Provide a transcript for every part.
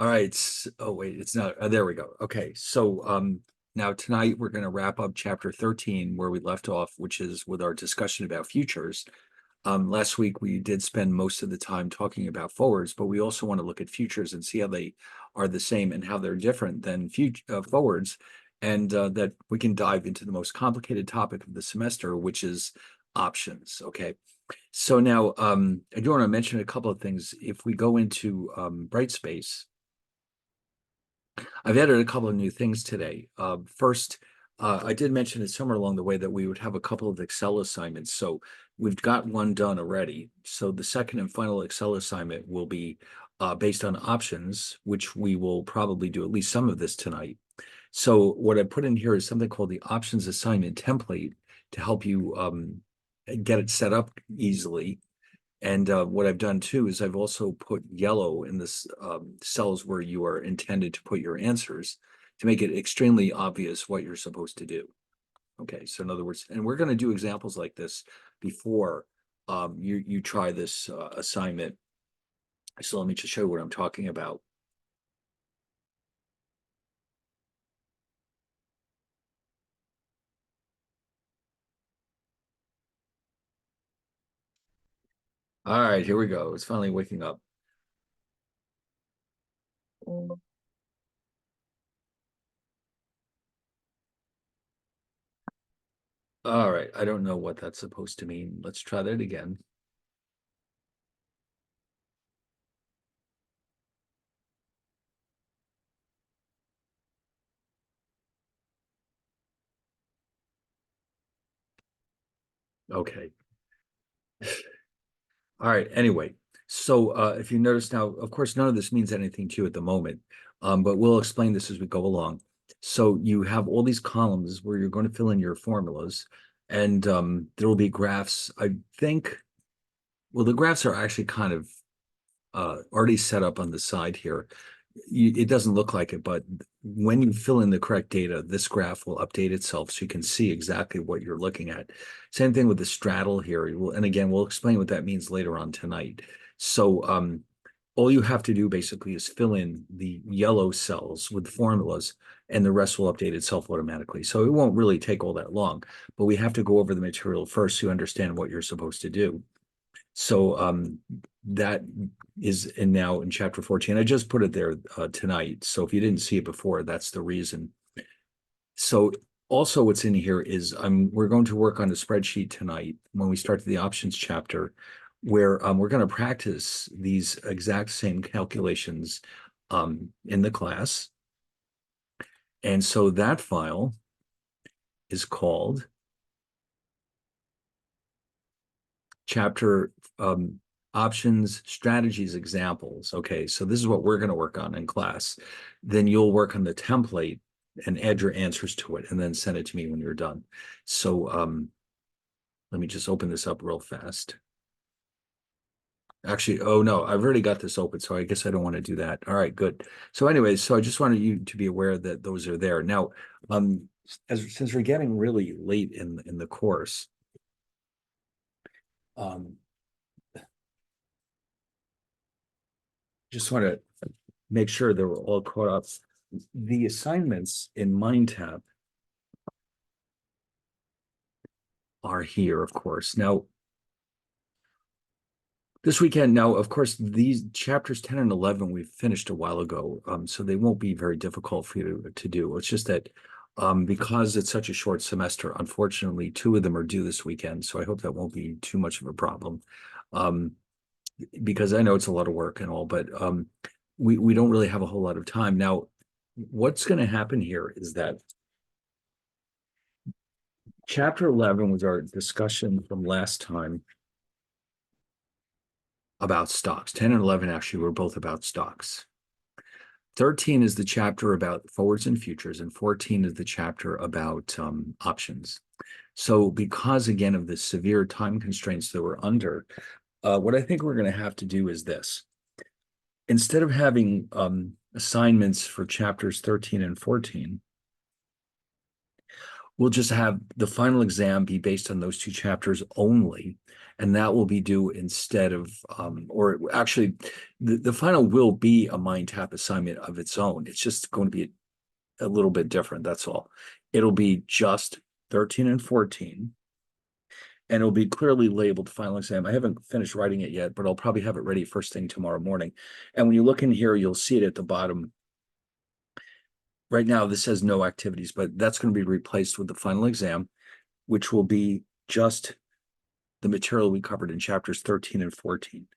All right. Oh, wait, it's not. There we go. Okay. So now tonight we're going to wrap up chapter 13 where we left off, which is with our discussion about futures. Last week we did spend most of the time talking about forwards, but we also want to look at futures and see how they are the same and how they're different than forwards, and that we can dive into the most complicated topic of the semester, which is options. Okay. So now I do want to mention a couple of things. If we go into Brightspace, I've added a couple of new things today. First, I did mention it somewhere along the way that we would have a couple of Excel assignments. So we've got one done already. So the second and final Excel assignment will be based on options, which we will probably do at least some of this tonight. So what I put in here is something called the options assignment template to help you get it set up easily. And what I've done too is I've also put yellow in this cells where you are intended to put your answers to make it extremely obvious what you're supposed to do. Okay, so in other words, and we're going to do examples like this before you try this assignment. So let me just show you what I'm talking about. All right, here we go. It's finally waking up. All right, I don't know what that's supposed to mean. Let's try that again. Okay. All right. Anyway, so if you notice now, of course, none of this means anything to you at the moment, but we'll explain this as we go along. So you have all these columns where you're going to fill in your formulas, and there will be graphs. I think, well, the graphs are actually kind of already set up on the side here. It doesn't look like it, but when you fill in the correct data, this graph will update itself so you can see exactly what you're looking at. Same thing with the straddle here. And again, we'll explain what that means later on tonight. So all you have to do basically is fill in the yellow cells with formulas, and the rest will update itself automatically. So it won't really take all that long, but we have to go over the material first to understand what you're supposed to do. So that is now in chapter 14. I just put it there tonight. So if you didn't see it before, that's the reason. So also what's in here is we're going to work on a spreadsheet tonight when we start the options chapter, where we're going to practice these exact same calculations in the class. And so that file is called chapter options, strategies, examples. Okay, so this is what we're going to work on in class. Then you'll work on the template and add your answers to it, and then send it to me when you're done. So let me just open this up real fast. Actually, oh no, I've already got this open, so I guess I don't want to do that. All right, good. So anyways, so I just wanted you to be aware that those are there. Now, since we're getting really late in the course, just want to make sure that we're all caught up. The assignments in MindTap are here, of course. Now, this weekend, now, of course, these chapters 10 and 11 we finished a while ago, so they won't be very difficult for you to do. It's just that because it's such a short semester, unfortunately, 2 of them are due this weekend, so I hope that won't be too much of a problem. Because I know it's a lot of work and all, but we don't really have a whole lot of time. Now, what's going to happen here is that chapter 11 was our discussion from last time about stocks. 10 and 11 actually were both about stocks. 13 is the chapter about forwards and futures, and 14 is the chapter about options. So because, again, of the severe time constraints that we're under, what I think we're going to have to do is this. Instead of having assignments for chapters 13 and 14, We'll just have the final exam be based on those two chapters only, and that will be due instead of, or actually, the final will be a mind tap assignment of its own. It's just going to be a little bit different. That's all. It'll be just 13 and 14, and it'll be clearly labeled final exam. I haven't finished writing it yet, but I'll probably have it ready first thing tomorrow morning. And when you look in here, you'll see it at the bottom. Right now, this says no activities, but that's going to be replaced with the final exam, which will be just the material we covered in chapters 13 and 14.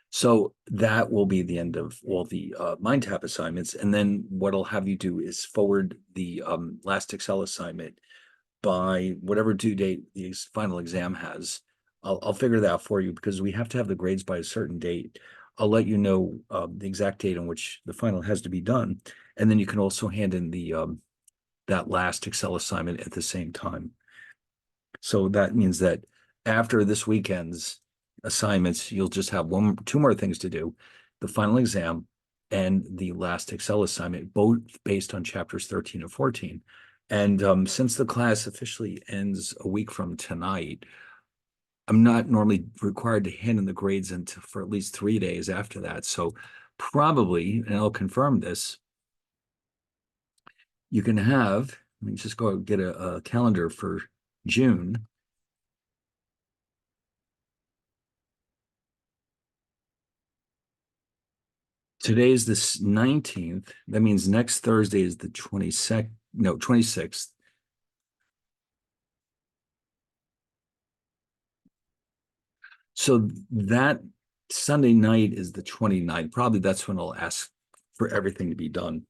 So that will be the end of all the mind tap assignments. And then what I'll have you do is forward the last Excel assignment by whatever due date the final exam has. I'll figure that out for you because we have to have the grades by a certain date. I'll let you know the exact date on which the final has to be done. And then you can also hand in the that last Excel assignment at the same time. So that means that after this weekend's assignments, you'll just have two more things to do, the final exam and the last Excel assignment, both based on chapters 13 and 14. And since the class officially ends a week from tonight, I'm not normally required to hand in the grades for at least 3 days after that. So probably, and I'll confirm this, you can have, let me just go get a calendar for June. Today's the 19th. That means next Thursday is the 22nd, no, 26th. So that Sunday night is the 29th. Probably that's when I'll ask for everything to be done.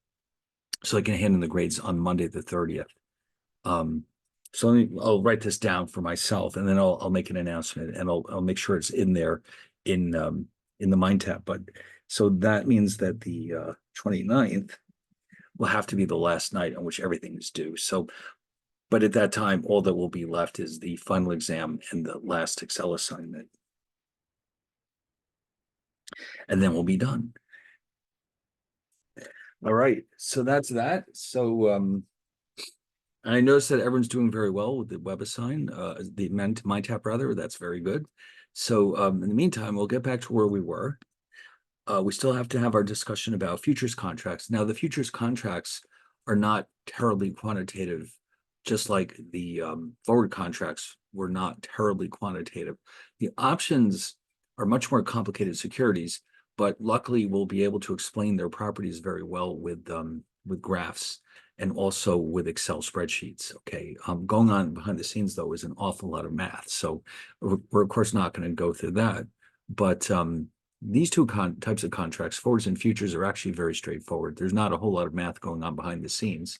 So I can hand in the grades on Monday the 30th. So I'll write this down for myself, and then I'll make an announcement, and I'll make sure it's in there in the mind tap. But so that means that the 29th will have to be the last night on which everything is due. So, but at that time, all that will be left is the final exam and the last Excel assignment, and then we'll be done. All right, so that's that. So I noticed that everyone's doing very well with the WebAssign, the mind tap rather. That's very good. So in the meantime, we'll get back to where we were. We still have to have our discussion about futures contracts. Now, the futures contracts are not terribly quantitative, just like the forward contracts were not terribly quantitative. The options are much more complicated securities, but luckily we'll be able to explain their properties very well with graphs and also with Excel spreadsheets. Okay, going on behind the scenes though is an awful lot of math, so we're of course not going to go through that, but these two types of contracts, forwards and futures, are actually very straightforward. There's not a whole lot of math going on behind the scenes.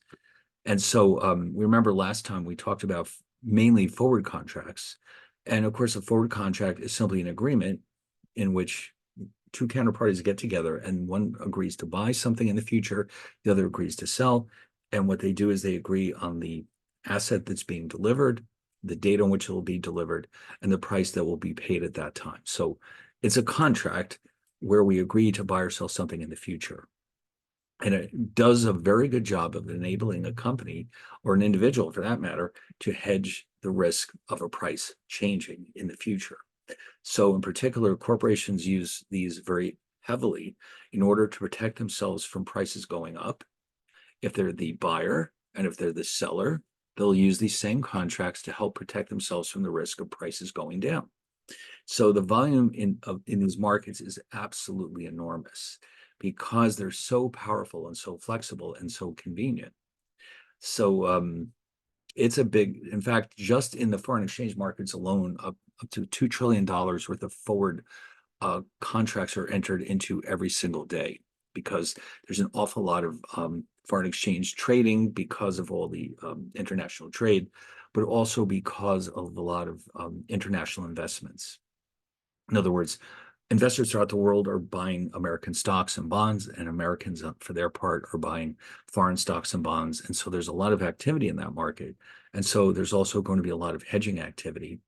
And so we remember last time we talked about mainly forward contracts. And of course, a forward contract is simply an agreement in which two counterparties get together and one agrees to buy something in the future, the other agrees to sell. And what they do is they agree on the asset that's being delivered, the date on which it will be delivered, and the price that will be paid at that time. So it's a contract where we agree to buy or sell something in the future. And it does a very good job of enabling a company or an individual, for that matter, to hedge the risk of a price changing in the future. So in particular, corporations use these very heavily in order to protect themselves from prices going up. If they're the buyer and if they're the seller, they'll use these same contracts to help protect themselves from the risk of prices going down. So the volume in these markets is absolutely enormous because they're so powerful and so flexible and so convenient. So it's a big, in fact, just in the foreign exchange markets alone, up to $2 trillion worth of forward contracts are entered into every single day because there's an awful lot of foreign exchange trading because of all the international trade, but also because of a lot of international investments. In other words, investors throughout the world are buying American stocks and bonds, and Americans, for their part, are buying foreign stocks and bonds. And so there's a lot of activity in that market. And so there's also going to be a lot of hedging activity.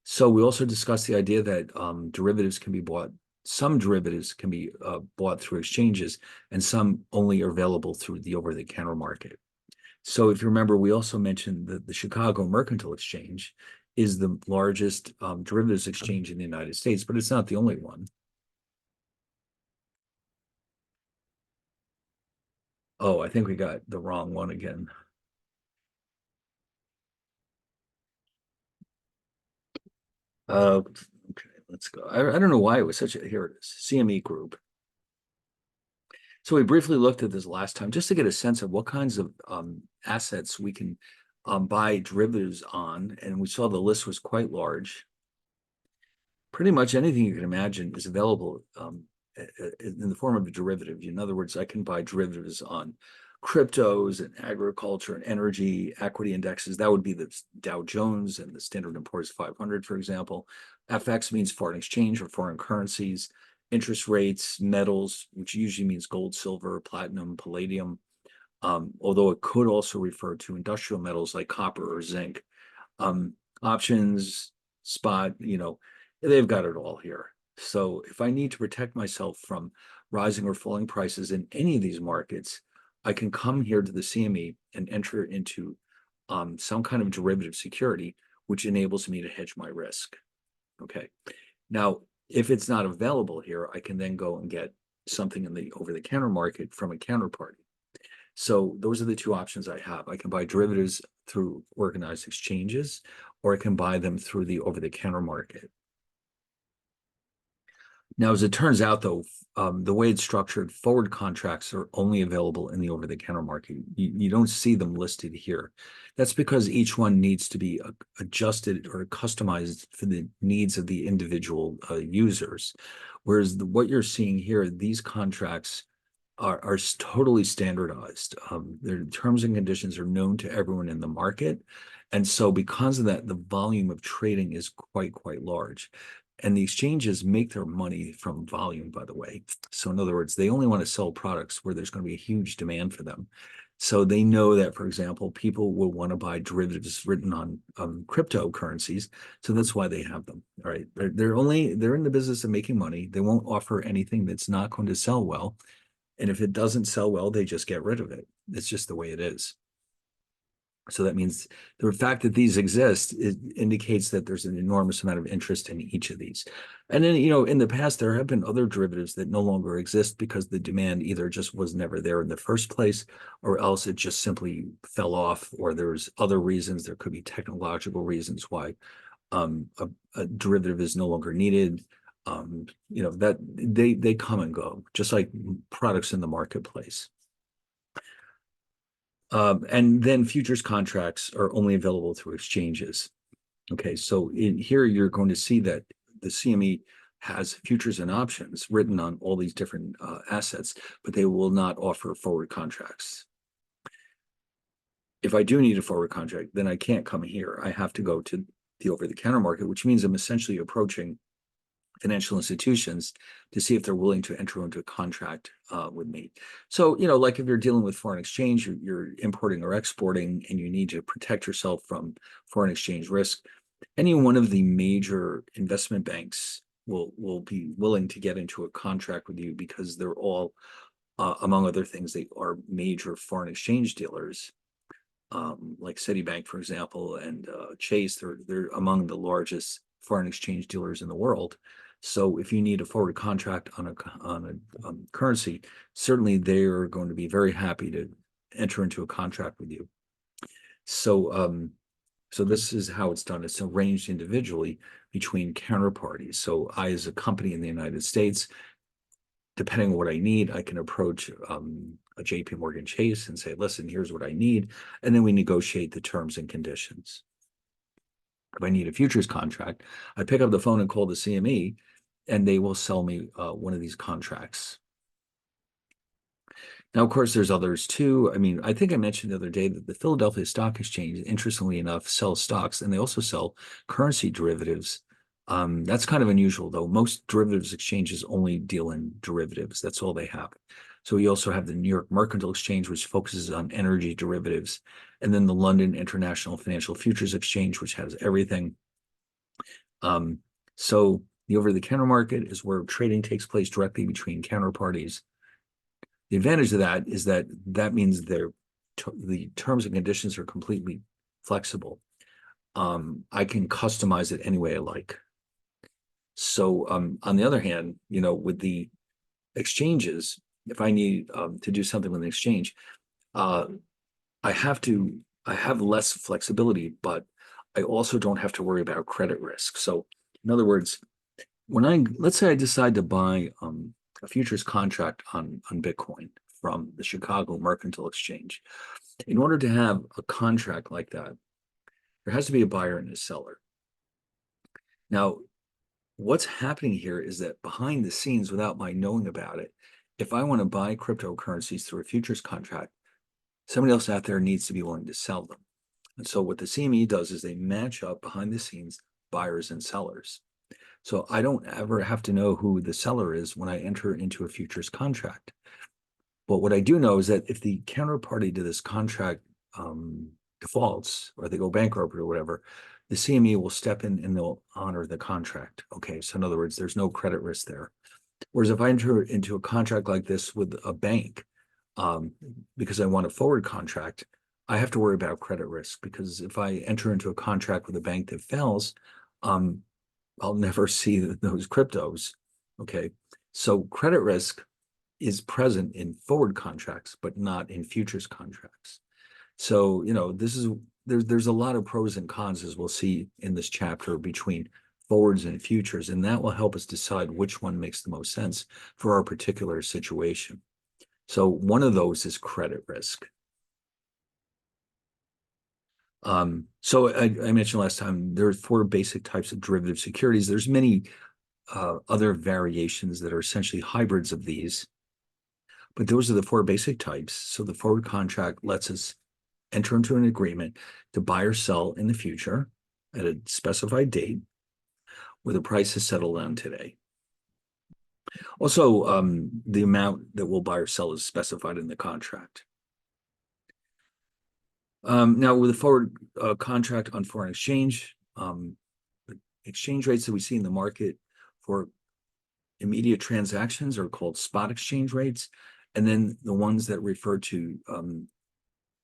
So we also discussed the idea that derivatives can be bought. Some derivatives can be bought through exchanges, and some only are available through the over-the-counter market. So if you remember, we also mentioned that the Chicago Mercantile Exchange is the largest derivatives exchange in the United States, but it's not the only one. Oh, I think we got the wrong one again. Okay, let's go. I don't know why it was such a, here it is, CME Group. So we briefly looked at this last time just to get a sense of what kinds of assets we can buy derivatives on, and we saw the list was quite large. Pretty much anything you can imagine is available in the form of a derivative. In other words, I can buy derivatives on cryptos and agriculture and energy equity indexes. That would be the Dow Jones and the Standard and Poor's 500, for example. FX means foreign exchange or foreign currencies, interest rates, metals, which usually means gold, silver, platinum, palladium, although it could also refer to industrial metals like copper or zinc. Um, Options, spot, they've got it all here. So if I need to protect myself from rising or falling prices in any of these markets, I can come here to the CME and enter into some kind of derivative security, which enables me to hedge my risk. Okay. Now, if it's not available here, I can then go and get something in the over-the-counter market from a counterparty. So those are the two options I have. I can buy derivatives through organized exchanges, or I can buy them through the over-the-counter market. Now, as it turns out, though, the way it's structured, forward contracts are only available in the over-the-counter market. You don't see them listed here. That's because each one needs to be adjusted or customized for the needs of the individual users. Whereas what you're seeing here, these contracts are totally standardized. Their terms and conditions are known to everyone in the market. And so because of that, the volume of trading is quite large. And the exchanges make their money from volume, by the way. So in other words, they only want to sell products where there's going to be a huge demand for them. So they know that, for example, people will want to buy derivatives written on cryptocurrencies. So that's why they have them. All right. They're in the business of making money. They won't offer anything that's not going to sell well. And if it doesn't sell well, they just get rid of it. It's just the way it is. So that means the fact that these exist, it indicates that there's an enormous amount of interest in each of these. And then, in the past, there have been other derivatives that no longer exist because the demand either just was never there in the first place, or else it just simply fell off, or there's other reasons. There could be technological reasons why a derivative is no longer needed. That they come and go, just like products in the marketplace. And then futures contracts are only available through exchanges. Okay, so in here you're going to see that the CME has futures and options written on all these different assets, but they will not offer forward contracts. If I do need a forward contract, then I can't come here. I have to go to the over-the-counter market, which means I'm essentially approaching financial institutions to see if they're willing to enter into a contract with me. So, like if you're dealing with foreign exchange, you're importing or exporting, and you need to protect yourself from foreign exchange risk, any one of the major investment banks will be willing to get into a contract with you because they're all, among other things, they are major foreign exchange dealers. Like Citibank, for example, and Chase, they're among the largest foreign exchange dealers in the world. So if you need a forward contract on a currency, certainly they are going to be very happy to enter into a contract with you. So so this is how it's done. It's arranged individually between counterparties. So I, as a company in the United States, depending on what I need, I can approach a JP Morgan Chase and say, listen, here's what I need. And then we negotiate the terms and conditions. If I need a futures contract, I pick up the phone and call the CME, and they will sell me one of these contracts. Now, of course, there's others too. I mean, I think I mentioned the other day that the Philadelphia Stock Exchange, interestingly enough, sells stocks, and they also sell currency derivatives. That's kind of unusual, though. Most derivatives exchanges only deal in derivatives. That's all they have. So we also have the New York Mercantile Exchange, which focuses on energy derivatives, and then the London International Financial Futures Exchange, which has everything. So the over-the-counter market is where trading takes place directly between counterparties. The advantage of that is that means they're the terms and conditions are completely flexible. I can customize it any way I like. So on the other hand, with the exchanges, if I need to do something with an exchange, uh, I have less flexibility, but I also don't have to worry about credit risk. So in other words, let's say I decide to buy a futures contract on Bitcoin from the Chicago Mercantile Exchange. In order to have a contract like that, there has to be a buyer and a seller. Now, what's happening here is that behind the scenes, without my knowing about it, if I want to buy cryptocurrencies through a futures contract, somebody else out there needs to be willing to sell them. And so what the CME does is they match up behind the scenes buyers and sellers. So I don't ever have to know who the seller is when I enter into a futures contract. But what I do know is that if the counterparty to this contract defaults or they go bankrupt or whatever, the CME will step in and they'll honor the contract. Okay, so in other words, there's no credit risk there. Whereas if I enter into a contract like this with a bank, because I want a forward contract, I have to worry about credit risk, because if I enter into a contract with a bank that fails, I'll never see those cryptos. Okay, so credit risk is present in forward contracts, but not in futures contracts. So, there's a lot of pros and cons, as we'll see in this chapter, between forwards and futures, and that will help us decide which one makes the most sense for our particular situation. So one of those is credit risk. So I mentioned last time, there are 4 basic types of derivative securities. There's many other variations that are essentially hybrids of these, but those are the 4 basic types. So the forward contract lets us enter into an agreement to buy or sell in the future at a specified date where the price is settled on today. Also, the amount that we'll buy or sell is specified in the contract. Now, with a forward contract on foreign exchange, the exchange rates that we see in the market for immediate transactions are called spot exchange rates. And then the ones that refer to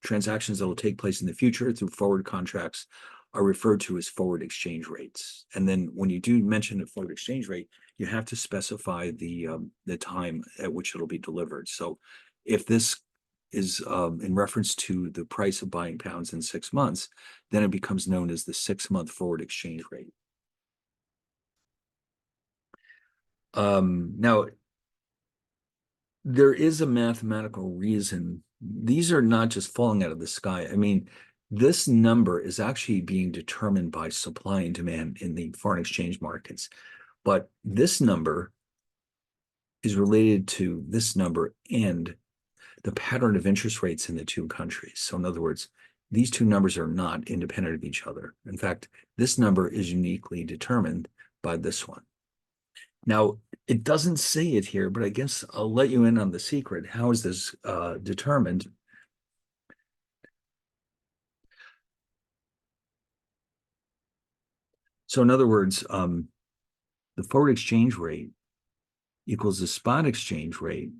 transactions that will take place in the future through forward contracts are referred to as forward exchange rates. And then when you do mention a forward exchange rate, you have to specify the time at which it'll be delivered. So if this is in reference to the price of buying pounds in 6 months, then it becomes known as the 6-month forward exchange rate. Now, there is a mathematical reason. These are not just falling out of the sky. I mean, this number is actually being determined by supply and demand in the foreign exchange markets. But this number is related to this number and the pattern of interest rates in the 2 countries. So in other words, these 2 numbers are not independent of each other. In fact, this number is uniquely determined by this one. Now, it doesn't say it here, but I guess I'll let you in on the secret. How is this determined? So in other words, the forward exchange rate equals the spot exchange rate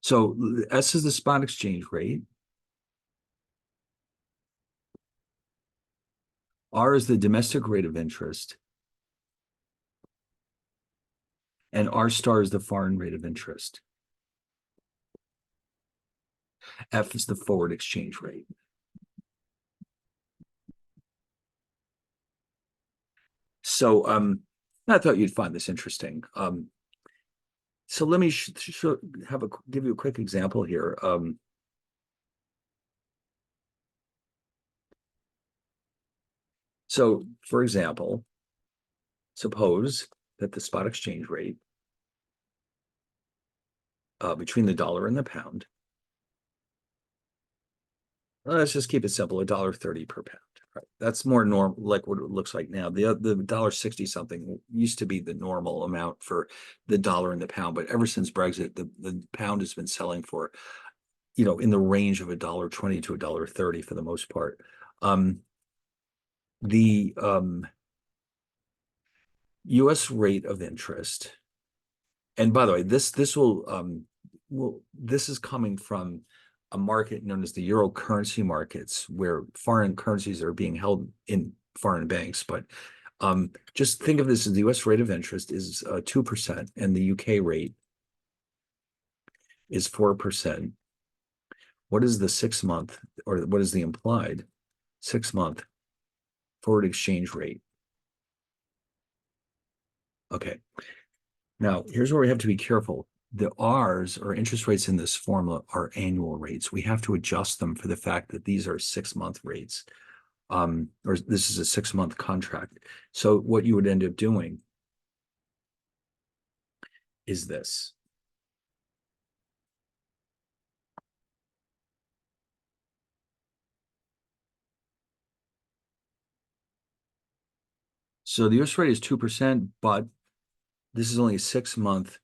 so S is the spot exchange rate. R is the domestic rate of interest. And R star is the foreign rate of interest. F is the forward exchange rate. So I thought you'd find this interesting. So let me give you a quick example here. So, for example, suppose that the spot exchange rate between the dollar and the pound, let's just keep it simple, $1.30 per pound. Right? That's more normal, like what it looks like now. The $1.60 something used to be the normal amount for the dollar and the pound, but ever since Brexit, the pound has been selling for, in the range of $1.20 to $1.30 for the most part. The US rate of interest. And by the way, this is coming from a market known as the Euro currency markets, where foreign currencies are being held in foreign banks. But just think of this as the US rate of interest is 2%, and the UK rate is 4%. What is the 6-month, or what is the implied 6-month forward exchange rate? Okay. Now, here's where we have to be careful. The R's, or interest rates in this formula, are annual rates. We have to adjust them for the fact that these are 6-month rates, or this is a 6-month contract. So what you would end up doing is this. So the US rate is 2%, but this is only a 6-month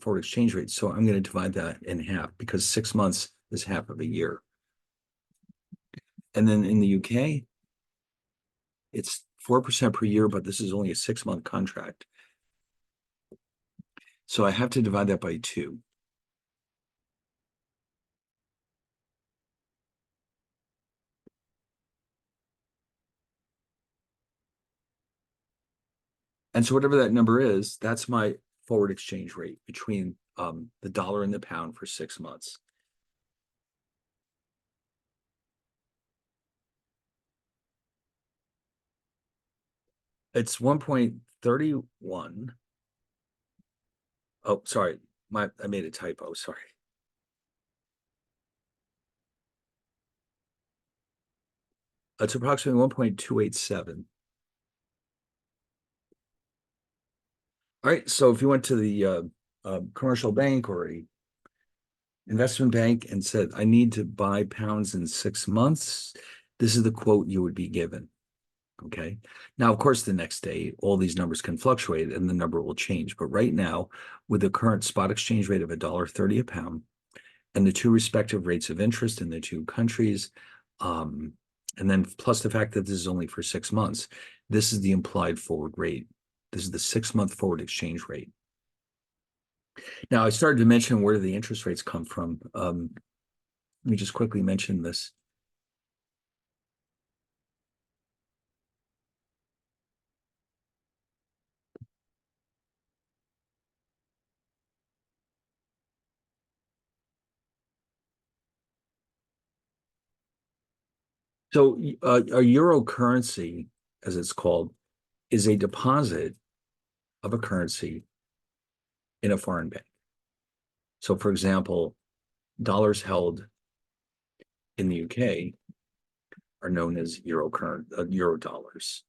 forward exchange rate. So I'm going to divide that in half, because 6 months is half of a year. And then in the UK, it's 4% per year, but this is only a 6-month contract. So I have to divide that by 2. And so whatever that number is, that's my forward exchange rate between the dollar and the pound for 6 months. It's 1.31. Oh, sorry. I made a typo. Sorry. It's approximately 1.287. All right. So if you went to the commercial bank or a investment bank and said, I need to buy pounds in 6 months, this is the quote you would be given. Okay. Now, of course, the next day, all these numbers can fluctuate and the number will change. But right now, with the current spot exchange rate of $1.30 a pound and the 2 respective rates of interest in the 2 countries, and then plus the fact that this is only for 6 months, this is the implied forward rate. This is the 6-month forward exchange rate. Now, I started to mention where do the interest rates come from. Let me just quickly mention this. So a euro currency, as it's called, is a deposit of a currency in a foreign bank. So, for example, dollars held in the UK are known as euro dollars.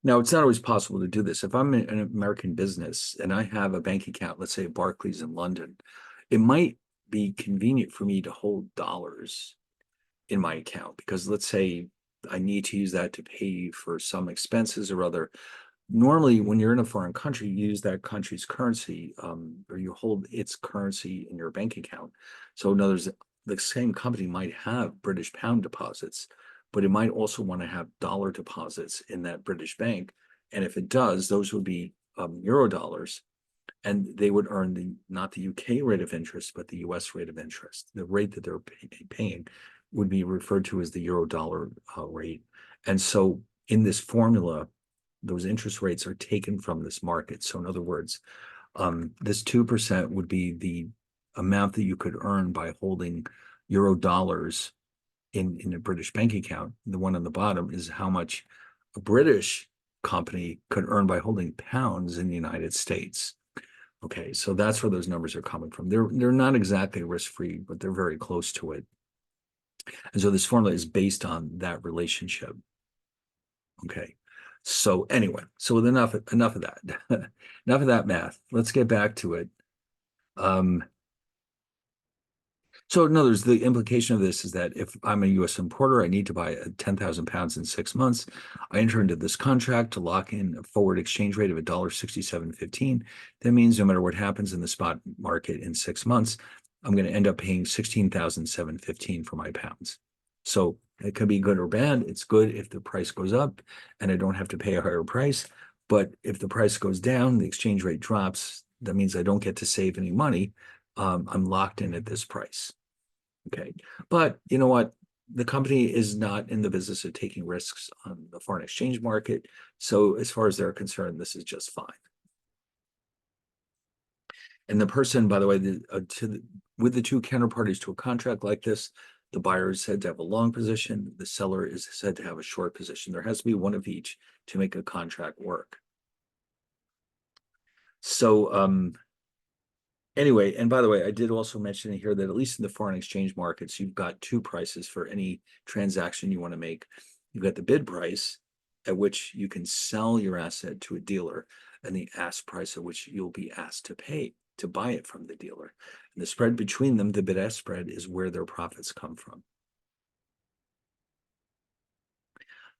Now, it's not always possible to do this. If I'm an American business and I have a bank account, let's say Barclays in London, it might be convenient for me to hold dollars in my account, because let's say I need to use that to pay for some expenses or other. Normally, when you're in a foreign country, you use that country's currency, or you hold its currency in your bank account. So in other words, the same company might have British pound deposits, but it might also want to have dollar deposits in that British bank. And if it does, those would be euro dollars, and they would earn not the UK rate of interest, but the US rate of interest. The rate that they're paying would be referred to as the euro dollar rate. And so in this formula, those interest rates are taken from this market. So in other words, this 2% would be the amount that you could earn by holding euro dollars in a British bank account. The one on the bottom is how much a British company could earn by holding pounds in the United States. Okay, so that's where those numbers are coming from. They're not exactly risk-free, but they're very close to it. And so this formula is based on that relationship. Okay. So anyway, so with enough of that, enough of that math. Let's get back to it. So in other words, the implication of this is that if I'm a U.S. importer, I need to buy 10,000 pounds in 6 months. I enter into this contract to lock in a forward exchange rate of $1.6715. That means no matter what happens in the spot market in 6 months, I'm going to end up paying 16,715 for my pounds. So It can be good or bad. It's good if the price goes up and I don't have to pay a higher price. But if the price goes down, the exchange rate drops, that means I don't get to save any money. I'm locked in at this price. Okay. But you know what? The company is not in the business of taking risks on the foreign exchange market. So as far as they're concerned, this is just fine. And the person, by the way, with the two counterparties to a contract like this, the buyer is said to have a long position, the seller is said to have a short position. There has to be one of each to make a contract work. So anyway, and by the way, I did also mention here that at least in the foreign exchange markets, you've got two prices for any transaction you want to make. You've got the bid price at which you can sell your asset to a dealer, and the ask price at which you'll be asked to pay to buy it from the dealer. And the spread between them, the bid-ask spread, is where their profits come from.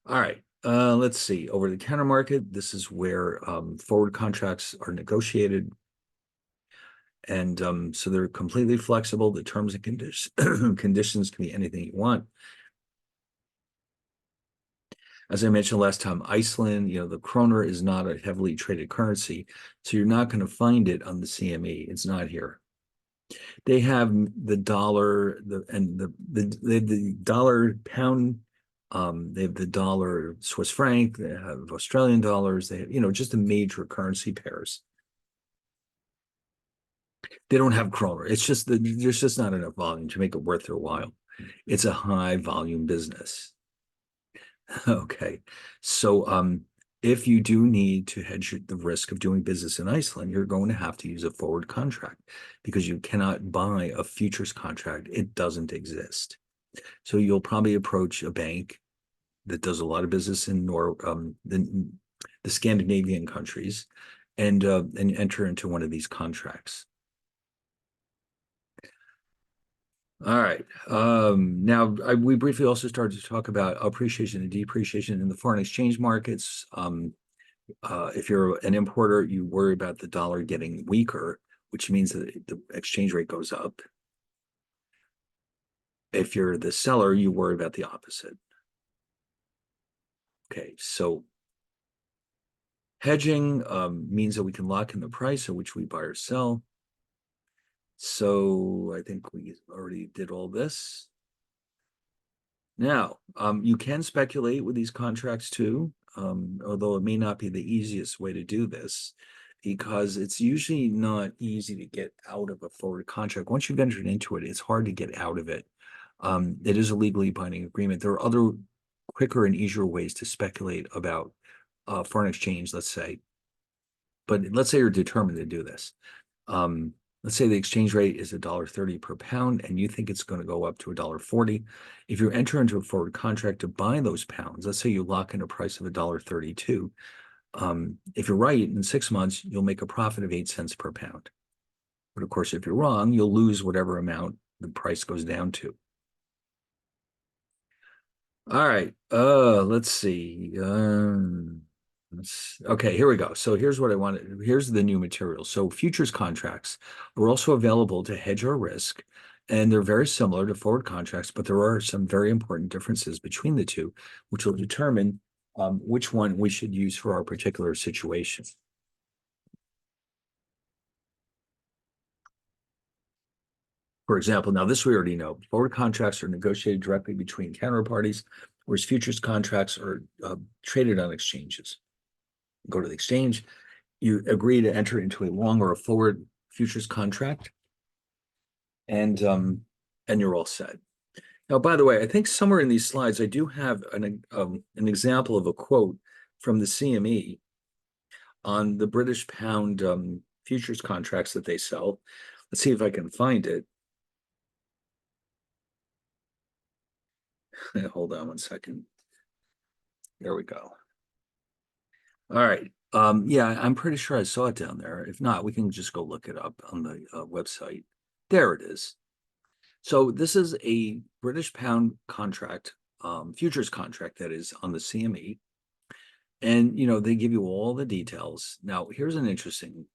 All right, let's see. Over the counter market, this is where forward contracts are negotiated. And so they're completely flexible. The terms and conditions can be anything you want. As I mentioned last time, Iceland, the kroner is not a heavily traded currency, so you're not going to find it on the CME. It's not here. They have the dollar, the dollar pound. They have the dollar Swiss franc. They have Australian dollars. They have, just the major currency pairs. They don't have kroner. It's just that there's just not enough volume to make it worth their while. It's a high volume business. Okay. So if you do need to hedge the risk of doing business in Iceland, you're going to have to use a forward contract because you cannot buy a futures contract. It doesn't exist. So you'll probably approach a bank that does a lot of business in the Scandinavian countries and enter into one of these contracts. All right. Now, we briefly also started to talk about appreciation and depreciation in the foreign exchange markets. If you're an importer, you worry about the dollar getting weaker, which means that the exchange rate goes up. If you're the seller, you worry about the opposite. Okay, so hedging means that we can lock in the price at which we buy or sell. So I think we already did all this. Now, you can speculate with these contracts too, although it may not be the easiest way to do this because it's usually not easy to get out of a forward contract. Once you've entered into it, it's hard to get out of it. It is a legally binding agreement. There are other quicker and easier ways to speculate about foreign exchange, let's say. But let's say you're determined to do this. Let's say the exchange rate is $1.30 per pound, and you think it's going to go up to $1.40. If you enter into a forward contract to buy those pounds, let's say you lock in a price of $1.32. If you're right, in 6 months, you'll make a profit of 8 cents per pound. But of course, if you're wrong, you'll lose whatever amount the price goes down to. All right, let's see. Okay, here we go. So here's what I wanted. Here's the new material. So futures contracts are also available to hedge our risk, and they're very similar to forward contracts, but there are some very important differences between the two, which will determine which one we should use for our particular situation. For example, now this we already know. Forward contracts are negotiated directly between counterparties, whereas futures contracts are traded on exchanges. Go to the exchange, you agree to enter into a long or a forward futures contract, and you're all set. Now, by the way, I think somewhere in these slides I do have an example of a quote from the CME on the British pound futures contracts that they sell. Let's see if I can find it. Hold on one second. There we go. All right. Yeah, I'm pretty sure I saw it down there. If not, we can just go look it up on the website. There it is. So this is a British pound contract, futures contract that is on the CME. And, they give you all the details. Now, here's an interesting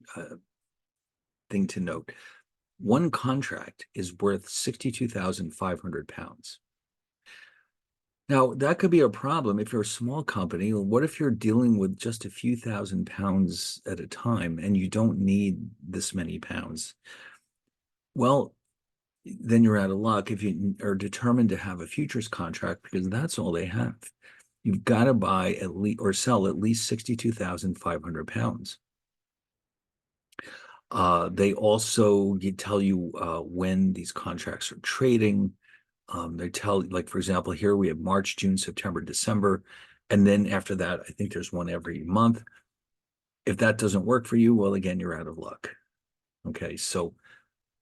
thing to note. One contract is worth 62,500 pounds. Now, that could be a problem if you're a small company. What if you're dealing with just a few £1,000s at a time and you don't need this many pounds? Well, then you're out of luck if you are determined to have a futures contract because that's all they have. You've got to buy at least or sell at least 62,500 pounds. They also tell you when these contracts are trading. They tell, like, for example, here we have March, June, September, December. And then after that, I think there's one every month. If that doesn't work for you, well, again, you're out of luck. Okay. So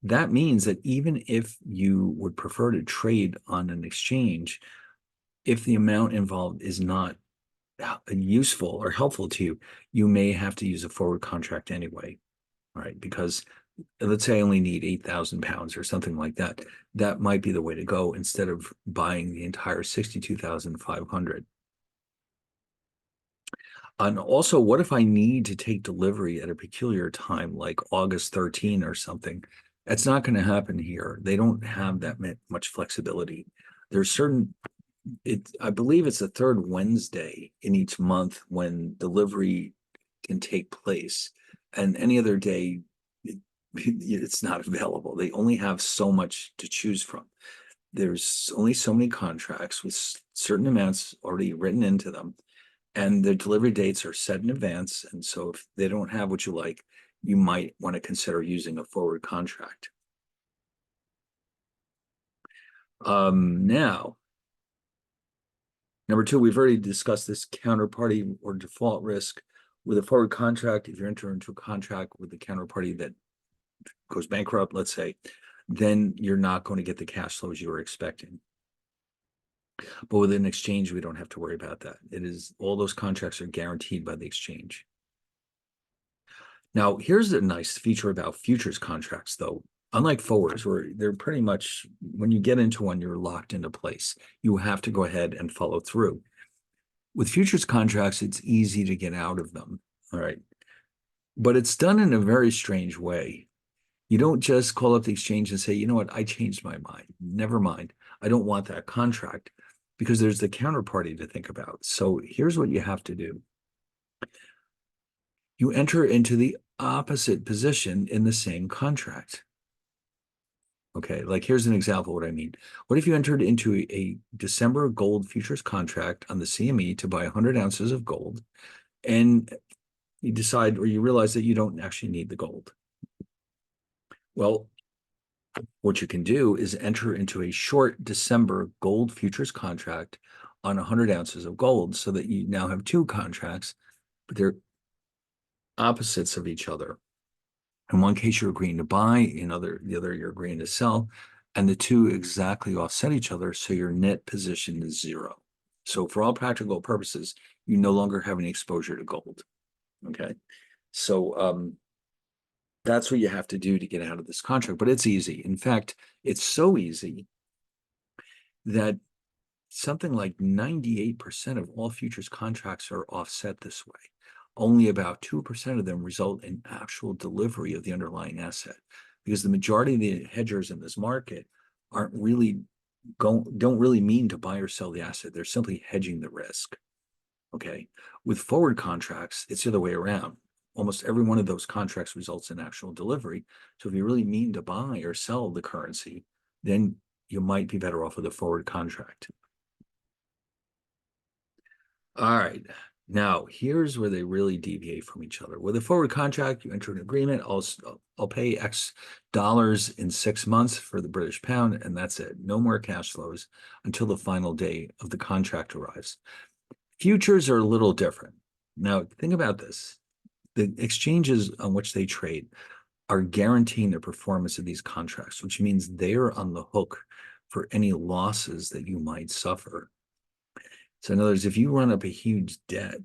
that means that even if you would prefer to trade on an exchange, if the amount involved is not useful or helpful to you, you may have to use a forward contract anyway, right? Because let's say I only need 8,000 pounds or something like that. That might be the way to go instead of buying the entire 62,500. And also, what if I need to take delivery at a peculiar time, like August 13 or something? That's not going to happen here. They don't have that much flexibility. There's certain, I believe it's the third Wednesday in each month when delivery can take place. And any other day, it's not available. They only have so much to choose from. There's only so many contracts with certain amounts already written into them, and the delivery dates are set in advance. And so if they don't have what you like, you might want to consider using a forward contract. Now, number two, we've already discussed this counterparty or default risk. With a forward contract, if you enter into a contract with the counterparty that goes bankrupt, let's say, then you're not going to get the cash flows you were expecting. But with an exchange, we don't have to worry about that. It is all those contracts are guaranteed by the exchange. Now, here's a nice feature about futures contracts, though. Unlike forwards, where they're pretty much, when you get into one, you're locked into place. You have to go ahead and follow through. With futures contracts, it's easy to get out of them. All right. But it's done in a very strange way. You don't just call up the exchange and say, you know what, I changed my mind. Never mind. I don't want that contract, because there's the counterparty to think about. So here's what you have to do. You enter into the opposite position in the same contract. Okay, like here's an example of what I mean. What if you entered into a December gold futures contract on the CME to buy 100 ounces of gold, and you decide or you realize that you don't actually need the gold? Well, what you can do is enter into a short December gold futures contract on 100 ounces of gold so that you now have two contracts, but they're opposites of each other. In one case, you're agreeing to buy, in the other, you're agreeing to sell, and the two exactly offset each other, so your net position is zero. So for all practical purposes, you no longer have any exposure to gold. Okay, so that's what you have to do to get out of this contract, but it's easy. In fact, it's so easy that something like 98% of all futures contracts are offset this way. Only about 2% of them result in actual delivery of the underlying asset, because the majority of the hedgers in this market don't really mean to buy or sell the asset. They're simply hedging the risk. Okay. With forward contracts, it's the other way around. Almost every one of those contracts results in actual delivery. So if you really mean to buy or sell the currency, then you might be better off with a forward contract. All right. Now, here's where they really deviate from each other. With a forward contract, you enter an agreement. I'll pay X dollars in 6 months for the British pound, and that's it. No more cash flows until the final day of the contract arrives. Futures are a little different. Now, think about this. The exchanges on which they trade are guaranteeing the performance of these contracts, which means they're on the hook for any losses that you might suffer. So in other words, if you run up a huge debt,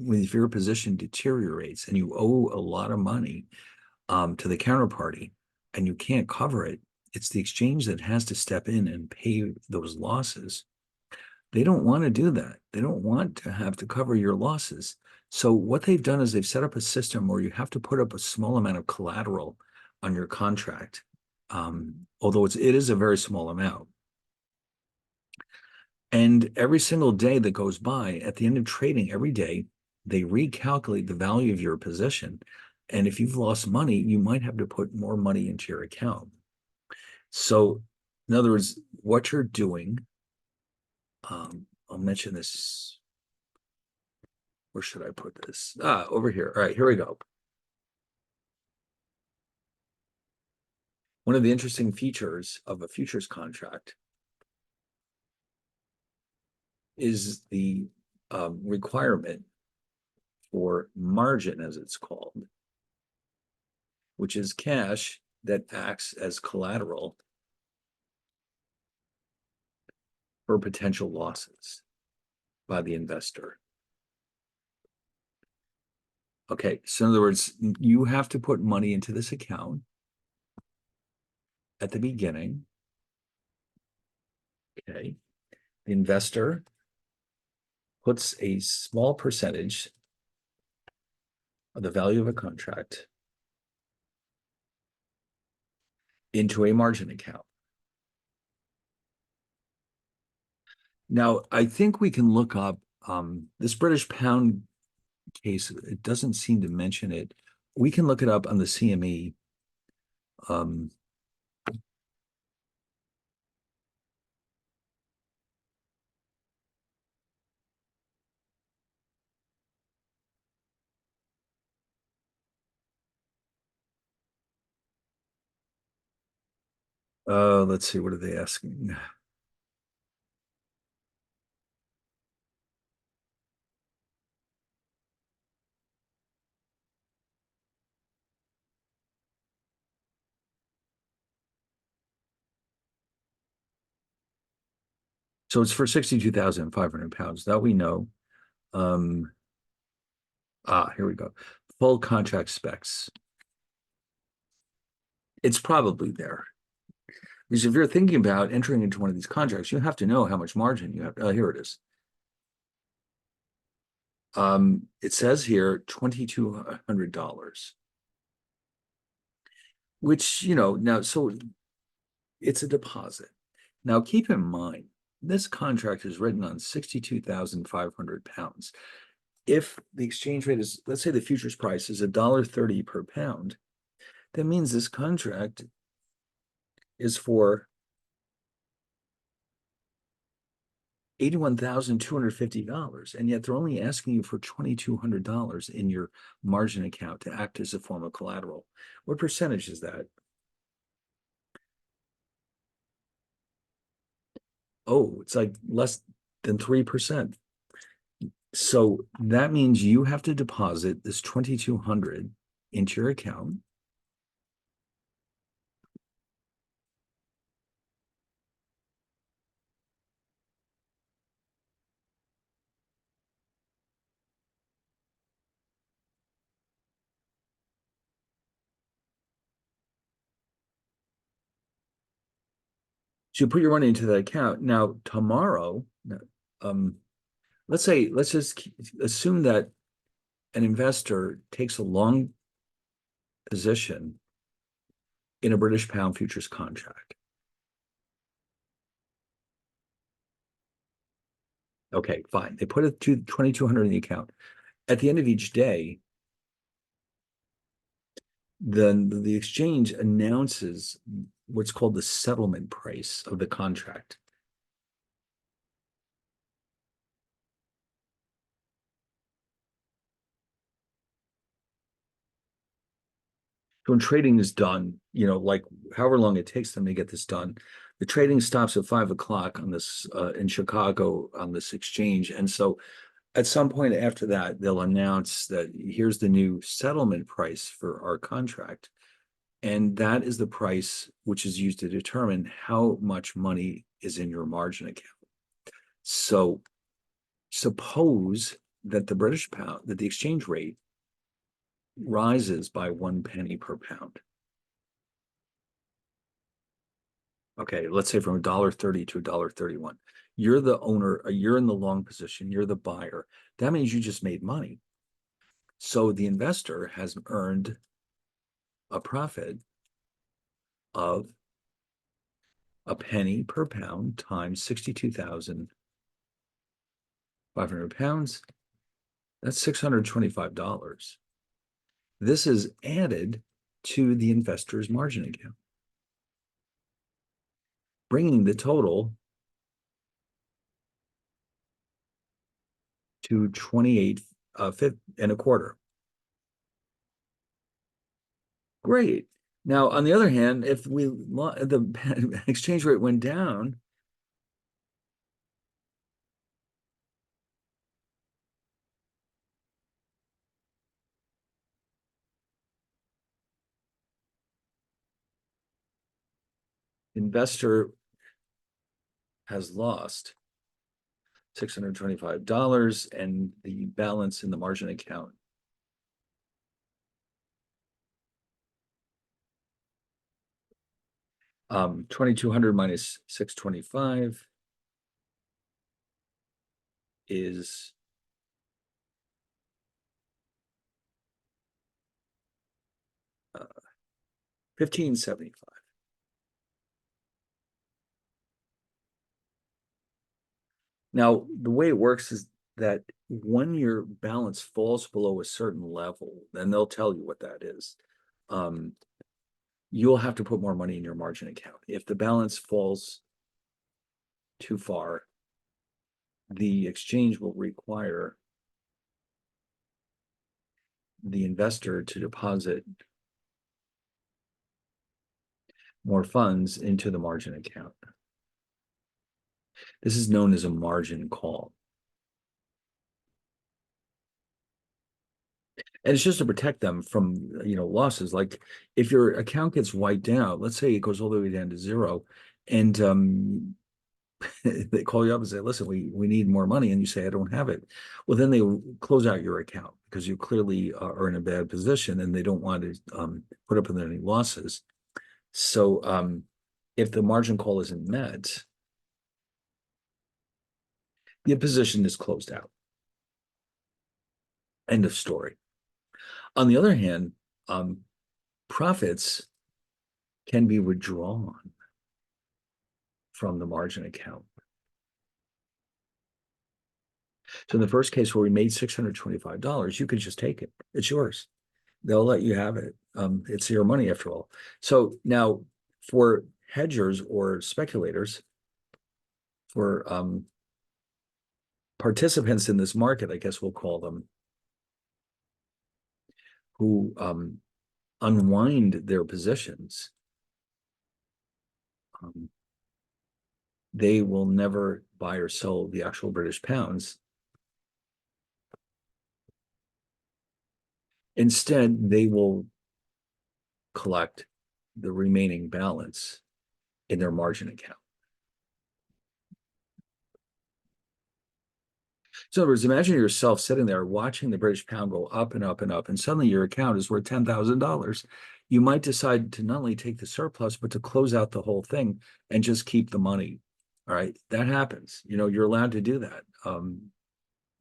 if your position deteriorates and you owe a lot of money to the counterparty and you can't cover it, it's the exchange that has to step in and pay those losses. They don't want to do that. They don't want to have to cover your losses. So what they've done is they've set up a system where you have to put up a small amount of collateral on your contract, although it is a very small amount. And every single day that goes by, at the end of trading, every day, they recalculate the value of your position. And if you've lost money, you might have to put more money into your account. So, in other words, what you're doing, I'll mention this. Where should I put this? Over here. All right, here we go. One of the interesting features of a futures contract is the requirement for margin, as it's called, which is cash that acts as collateral for potential losses by the investor. Okay, so in other words, you have to put money into this account at the beginning. Okay, the investor puts a small percentage of the value of a contract into a margin account. Now, I think we can look up this British pound case. It doesn't seem to mention it. We can look it up on the CME. Let's see, what are they asking? So it's for 62,500 pounds. That we know. Here we go. Full contract specs. It's probably there. Because if you're thinking about entering into one of these contracts, you have to know how much margin you have. Here it is. It says here $2,200, which, now, so it's a deposit. Now, keep in mind, this contract is written on 62,500 pounds. If the exchange rate is, let's say the futures price is $1.30 per pound, that means this contract is for $81,250, and yet they're only asking you for $2,200 in your margin account to act as a form of collateral. What percentage is that? Oh, it's like less than 3%. So that means you have to deposit this 2,200 into your account. So you put your money into that account. Now, tomorrow, let's just assume that an investor takes a long position in a British pound futures contract. Okay, fine. They put it to 2,200 in the account. At the end of each day, then the exchange announces what's called the settlement price of the contract. So when trading is done, like however long it takes them to get this done, the trading stops at 5 o'clock on this in Chicago on this exchange. And so at some point after that, they'll announce that here's the new settlement price for our contract. And that is the price which is used to determine how much money is in your margin account. So suppose that the British pound, that the exchange rate rises by 1 penny per pound. Okay, let's say from $1.30 to $1.31. You're the owner, you're in the long position, you're the buyer. That means you just made money. So the investor has earned a profit of a penny per pound times 62,000 500 pounds. That's $625. This is added to the investor's margin account, bringing the total to 28 and a quarter. Great. Now, on the other hand, if the exchange rate went down, investor has lost $625 and the balance in the margin account. Um, 2,200 minus 625 is 1575. Now, the way it works is that when your balance falls below a certain level, then they'll tell you what that is. You'll have to put more money in your margin account. If the balance falls too far, the exchange will require the investor to deposit more funds into the margin account. This is known as a margin call. And it's just to protect them from, losses. Like if your account gets wiped out, let's say it goes all the way down to zero, and they call you up and say, listen, we need more money, and you say, I don't have it. Well, then they close out your account because you clearly are in a bad position and they don't want to put up with any losses. So if the margin call isn't met, the position is closed out. End of story. On the other hand, profits can be withdrawn from the margin account. So in the first case where we made $625, you could just take it. It's yours. They'll let you have it. It's your money after all. So now for hedgers or speculators, for participants in this market, I guess we'll call them, who unwind their positions, they will never buy or sell the actual British pounds. Instead, they will collect the remaining balance in their margin account. So in other words, imagine yourself sitting there watching the British pound go up and up and up, and suddenly your account is worth $10,000. You might decide to not only take the surplus, but to close out the whole thing and just keep the money. All right, that happens. You're allowed to do that.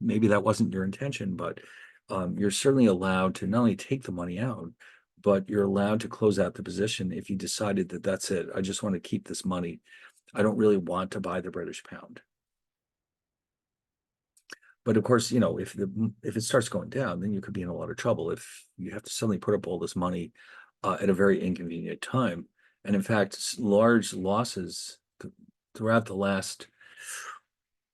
Maybe that wasn't your intention, but you're certainly allowed to not only take the money out, but you're allowed to close out the position if you decided that that's it. I just want to keep this money. I don't really want to buy the British pound. But of course, if it starts going down, then you could be in a lot of trouble if you have to suddenly put up all this money at a very inconvenient time. And in fact, large losses throughout the last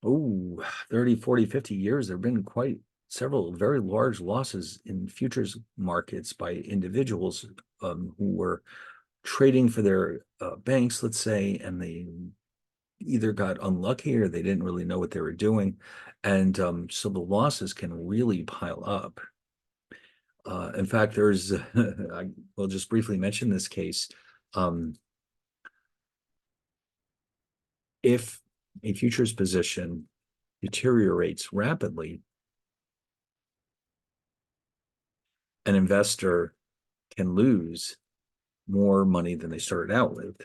30, 40, 50 years, there have been quite several very large losses in futures markets by individuals who were trading for their banks, let's say, and they either got unlucky or they didn't really know what they were doing. And so the losses can really pile up. In fact, there's, I will just briefly mention this case. If a futures position deteriorates rapidly, an investor can lose more money than they started out with.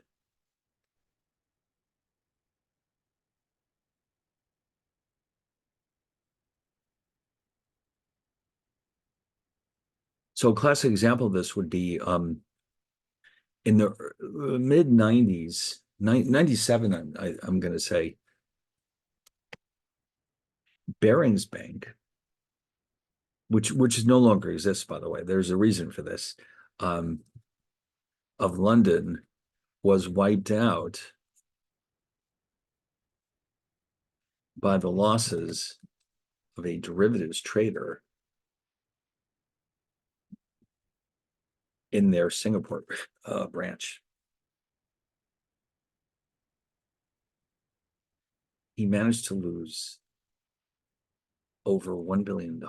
So a classic example of this would be in the mid 90s, 97, I'm going to say, Barings Bank, which no longer exists, by the way. There's a reason for this. Um, of London was wiped out by the losses of a derivatives trader in their Singapore branch. He managed to lose over $1 billion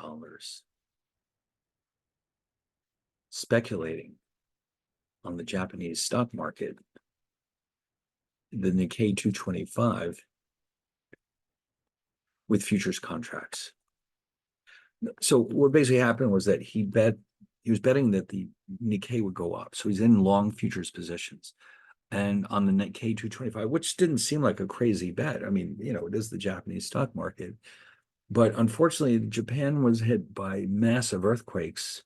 speculating on the Japanese stock market, the Nikkei 225, with futures contracts. So what basically happened was that he was betting that the Nikkei would go up. So he's in long futures positions. And on the Nikkei 225, which didn't seem like a crazy bet. I mean, it is the Japanese stock market. But unfortunately, Japan was hit by massive earthquakes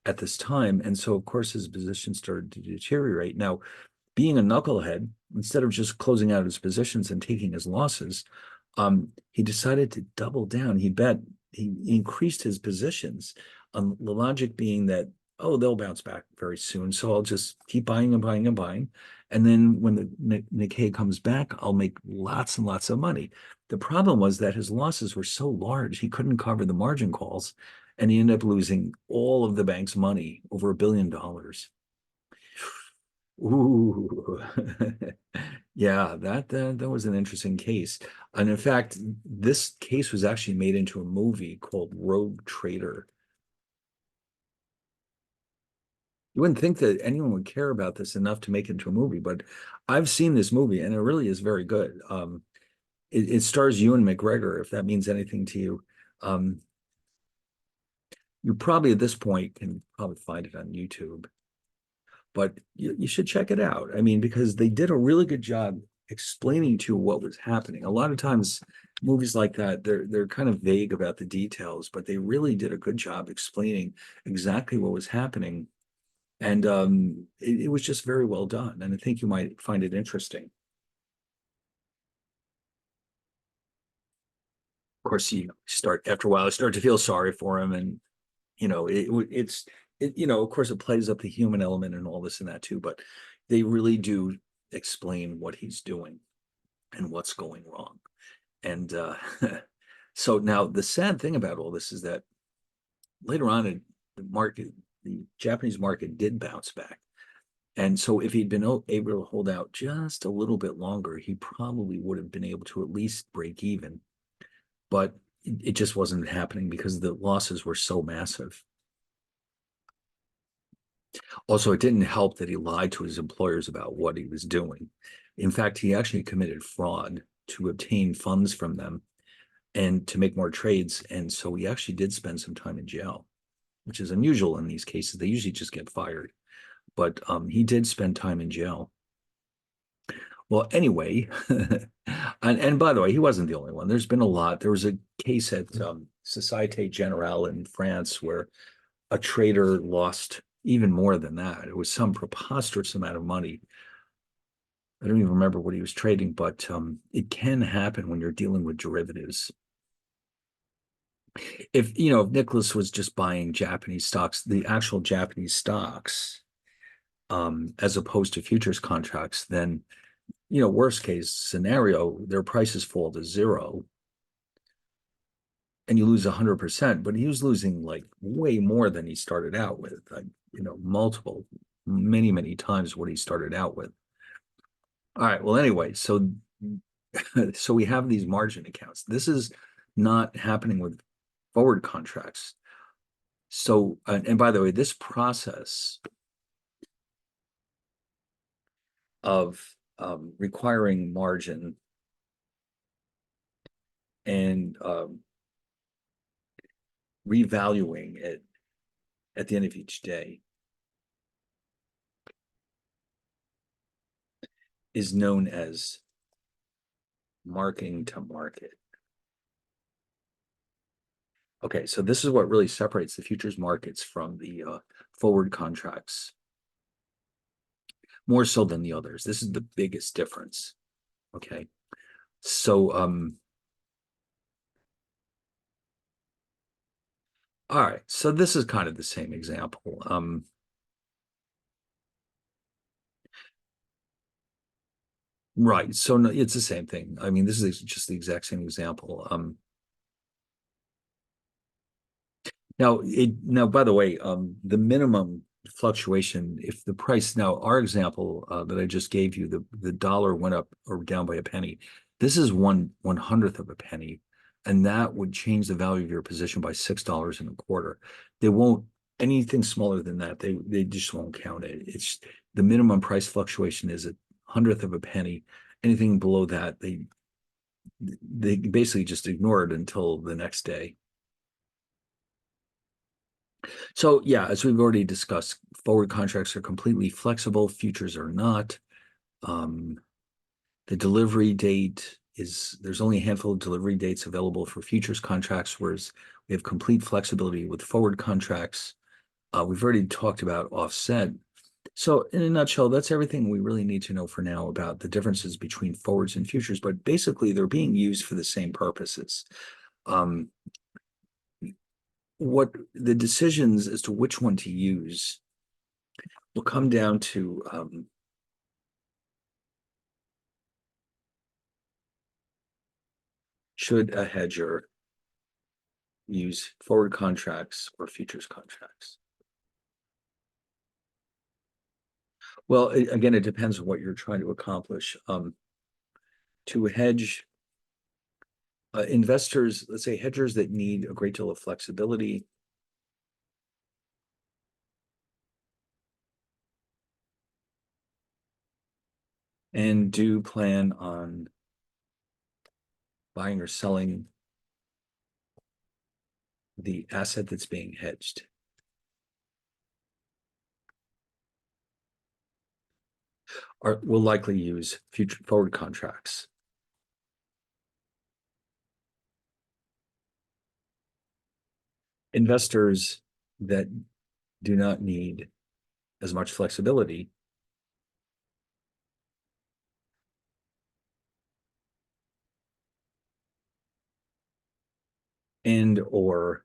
at this time. And so, of course, his position started to deteriorate. Now, being a knucklehead, instead of just closing out his positions and taking his losses, he decided to double down. He increased his positions. The logic being that, oh, they'll bounce back very soon. So I'll just keep buying and buying and buying. And then when the Nikkei comes back, I'll make lots and lots of money. The problem was that his losses were so large, he couldn't cover the margin calls. And he ended up losing all of the bank's money, over $1 billion. Ooh, yeah, that was an interesting case. And in fact, this case was actually made into a movie called Rogue Trader. You wouldn't think that anyone would care about this enough to make it into a movie, but I've seen this movie and it really is very good. It stars Ewan McGregor, if that means anything to you. You probably at this point can probably find it on YouTube, but you should check it out. I mean, because they did a really good job explaining to you what was happening. A lot of times movies like that, they're kind of vague about the details, but they really did a good job explaining exactly what was happening. And it was just very well done. And I think you might find it interesting. Of course, after a while, I start to feel sorry for him. And, of course, it plays up the human element and all this and that too, but they really do explain what he's doing and what's going wrong. And so now the sad thing about all this is that later on in the Japanese market did bounce back. And so if he'd been able to hold out just a little bit longer, he probably would have been able to at least break even. But it just wasn't happening because the losses were so massive. Also, it didn't help that he lied to his employers about what he was doing. In fact, he actually committed fraud to obtain funds from them and to make more trades. And so he actually did spend some time in jail, which is unusual in these cases. They usually just get fired. But he did spend time in jail. Well, anyway, and by the way, he wasn't the only one. There's been a lot. There was a case at Societe Generale in France where a trader lost even more than that. It was some preposterous amount of money. I don't even remember what he was trading, but it can happen when you're dealing with derivatives. If Nicholas was just buying Japanese stocks, the actual Japanese stocks, as opposed to futures contracts, then worst case scenario, their prices fall to zero and you lose 100%, but he was losing like way more than he started out with, like, many times what he started out with. All right, well, anyway, so we have these margin accounts. This is not happening with forward contracts. So, and by the way, this process of requiring margin and revaluing it at the end of each day is known as marking to market. Okay, so this is what really separates the futures markets from the forward contracts, more so than the others. This is the biggest difference. Okay, so All right, so this is kind of the same example. Right. So no, it's the same thing. I mean, this is just the exact same example. Now, by the way, the minimum fluctuation, if the price now, our example that I just gave you, the dollar went up or down by a penny. This is one hundredth of a penny, and that would change the value of your position by $6 and a quarter. They won't anything smaller than that. They just won't count it. It's the minimum price fluctuation is a hundredth of a penny. Anything below that, they basically just ignore it until the next day. So yeah, as we've already discussed, forward contracts are completely flexible, futures are not. Um, the delivery date there's only a handful of delivery dates available for futures contracts, whereas we have complete flexibility with forward contracts. We've already talked about offset. So in a nutshell, that's everything we really need to know for now about the differences between forwards and futures, but basically they're being used for the same purposes. Um, what the decisions as to which one to use will come down to should a hedger use forward contracts or futures contracts? Well, again, it depends on what you're trying to accomplish. To hedge investors, let's say hedgers that need a great deal of flexibility, and do plan on buying or selling the asset that's being hedged. Will likely use future forward contracts. Investors that do not need as much flexibility and or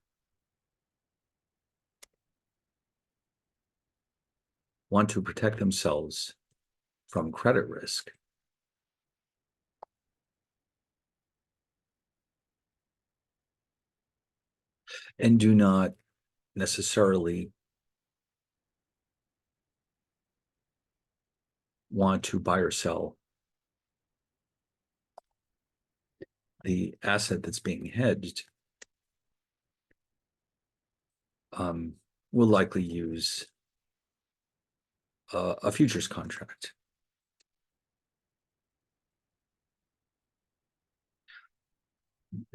want to protect themselves from credit risk and do not necessarily want to buy or sell the asset that's being hedged, will likely use a futures contract.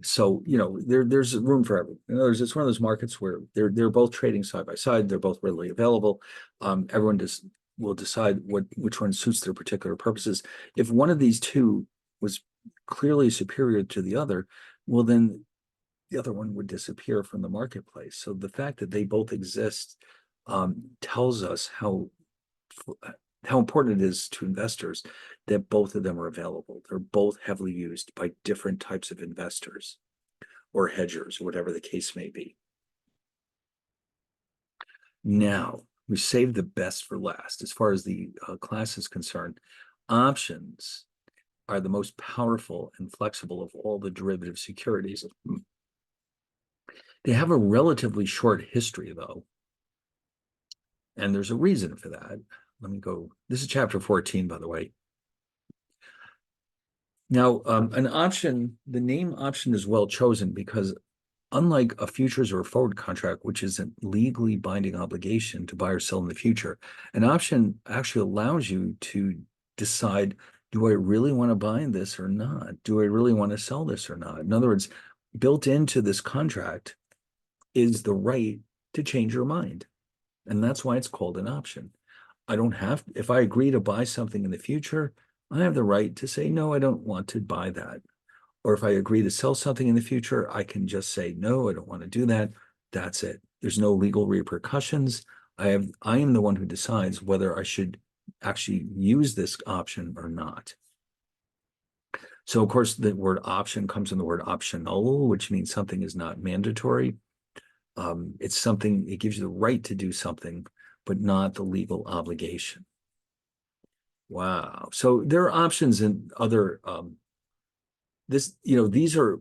So there's room for everything. In other words, it's one of those markets where they're both trading side by side. They're both readily available. Everyone will decide which one suits their particular purposes. If one of these two was clearly superior to the other, well, then the other one would disappear from the marketplace. So the fact that they both exist tells us how important it is to investors that both of them are available. They're both heavily used by different types of investors or hedgers, whatever the case may be. Now, we saved the best for last. As far as the class is concerned, options are the most powerful and flexible of all the derivative securities. They have a relatively short history, though, and there's a reason for that. Let me go. This is chapter 14, by the way. Now, an option, the name option is well chosen because unlike a futures or a forward contract, which is a legally binding obligation to buy or sell in the future, an option actually allows you to decide, do I really want to buy this or not? Do I really want to sell this or not? In other words, built into this contract is the right to change your mind. And that's why it's called an option. I don't have, if I agree to buy something in the future, I have the right to say, no, I don't want to buy that. Or if I agree to sell something in the future, I can just say, no, I don't want to do that. That's it. There's no legal repercussions. I am the one who decides whether I should actually use this option or not. So of course, the word option comes in the word optional, which means something is not mandatory. It's something, it gives you the right to do something, but not the legal obligation. Wow. So there are options in other these are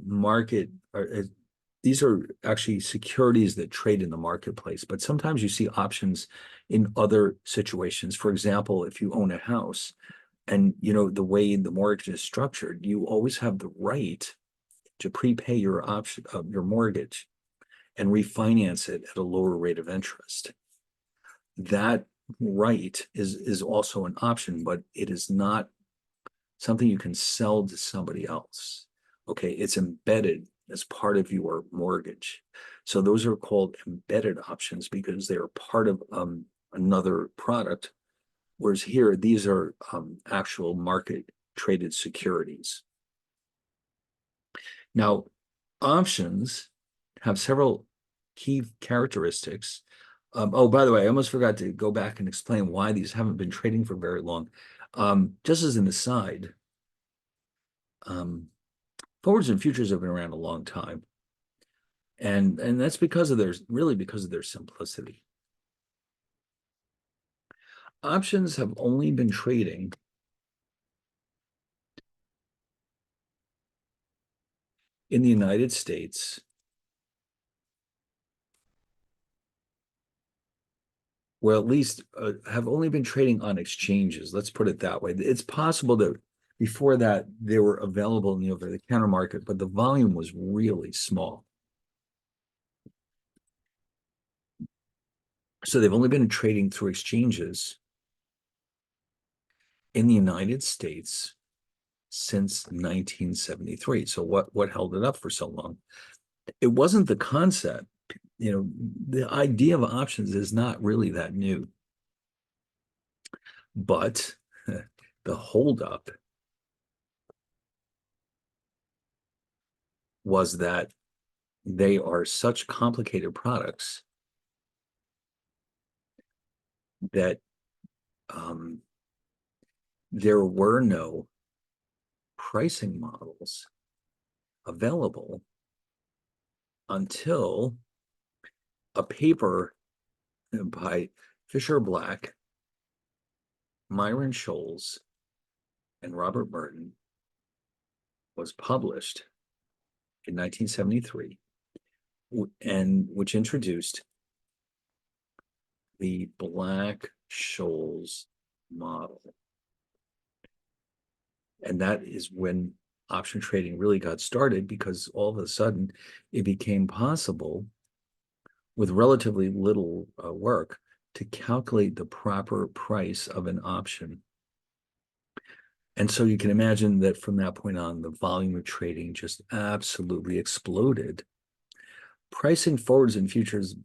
these are actually securities that trade in the marketplace, but sometimes you see options in other situations. For example, if you own a house and the way the mortgage is structured, you always have the right to prepay your option of your mortgage and refinance it at a lower rate of interest. That right is also an option, but it is not something you can sell to somebody else. Okay, it's embedded as part of your mortgage. So those are called embedded options because they are part of another product. Whereas here, these are actual market traded securities. Now, options have several key characteristics. Oh, by the way, I almost forgot to go back and explain why these haven't been trading for very long. Just as an aside, forwards and futures have been around a long time. And that's because of because of their simplicity. Options have only been trading in the United States, well, at least have only been trading on exchanges. Let's put it that way. It's possible that before that they were available in the over-the-counter market, but the volume was really small. So they've only been trading through exchanges in the United States since 1973. So what held it up for so long? It wasn't the concept. The idea of options is not really that new. But the holdup was that they are such complicated products that there were no pricing models available until a paper by Fisher Black, Myron Scholes, and Robert Merton was published in 1973, and which introduced the Black-Scholes model. And that is when option trading really got started, because all of a sudden it became possible with relatively little work to calculate the proper price of an option. And so you can imagine that from that point on, the volume of trading just absolutely exploded. Pricing forwards and futures,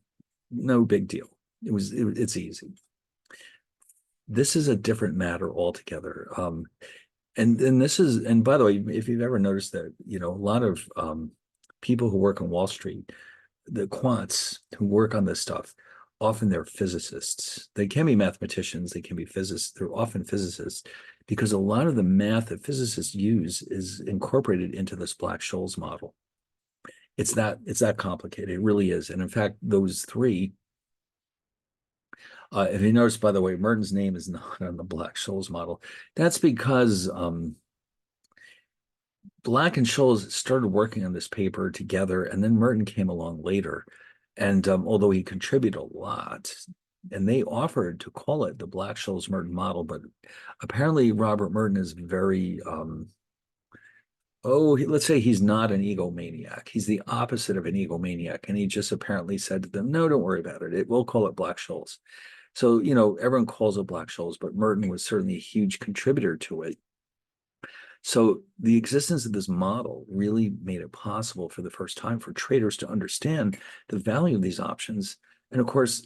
no big deal. It's easy. This is a different matter altogether. And by the way, if you've ever noticed that, a lot of people who work on Wall Street, the quants who work on this stuff, often they're physicists. They can be mathematicians, they can be physicists, they're often physicists, because a lot of the math that physicists use is incorporated into this Black-Scholes model. It's that complicated. It really is. And in fact, those three, if you notice, by the way, Merton's name is not on the Black-Scholes model. That's because Black and Scholes started working on this paper together, and then Merton came along later. And although he contributed a lot, and they offered to call it the Black-Scholes Merton model, but apparently Robert Merton is very, let's say he's not an egomaniac. He's the opposite of an egomaniac. And he just apparently said to them, no, don't worry about it. We'll call it Black-Scholes. So, everyone calls it Black-Scholes, but Merton was certainly a huge contributor to it. So the existence of this model really made it possible for the first time for traders to understand the value of these options. And of course,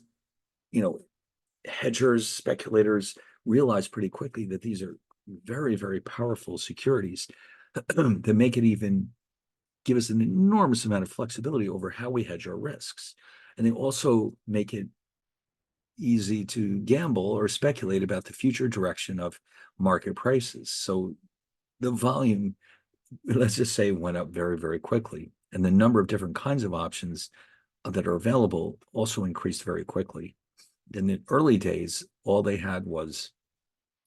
hedgers, speculators realized pretty quickly that these are very, very powerful securities that make it even give us an enormous amount of flexibility over how we hedge our risks. And they also make it easy to gamble or speculate about the future direction of market prices. So the volume, let's just say, went up very, very quickly. And the number of different kinds of options that are available also increased very quickly. In the early days, all they had was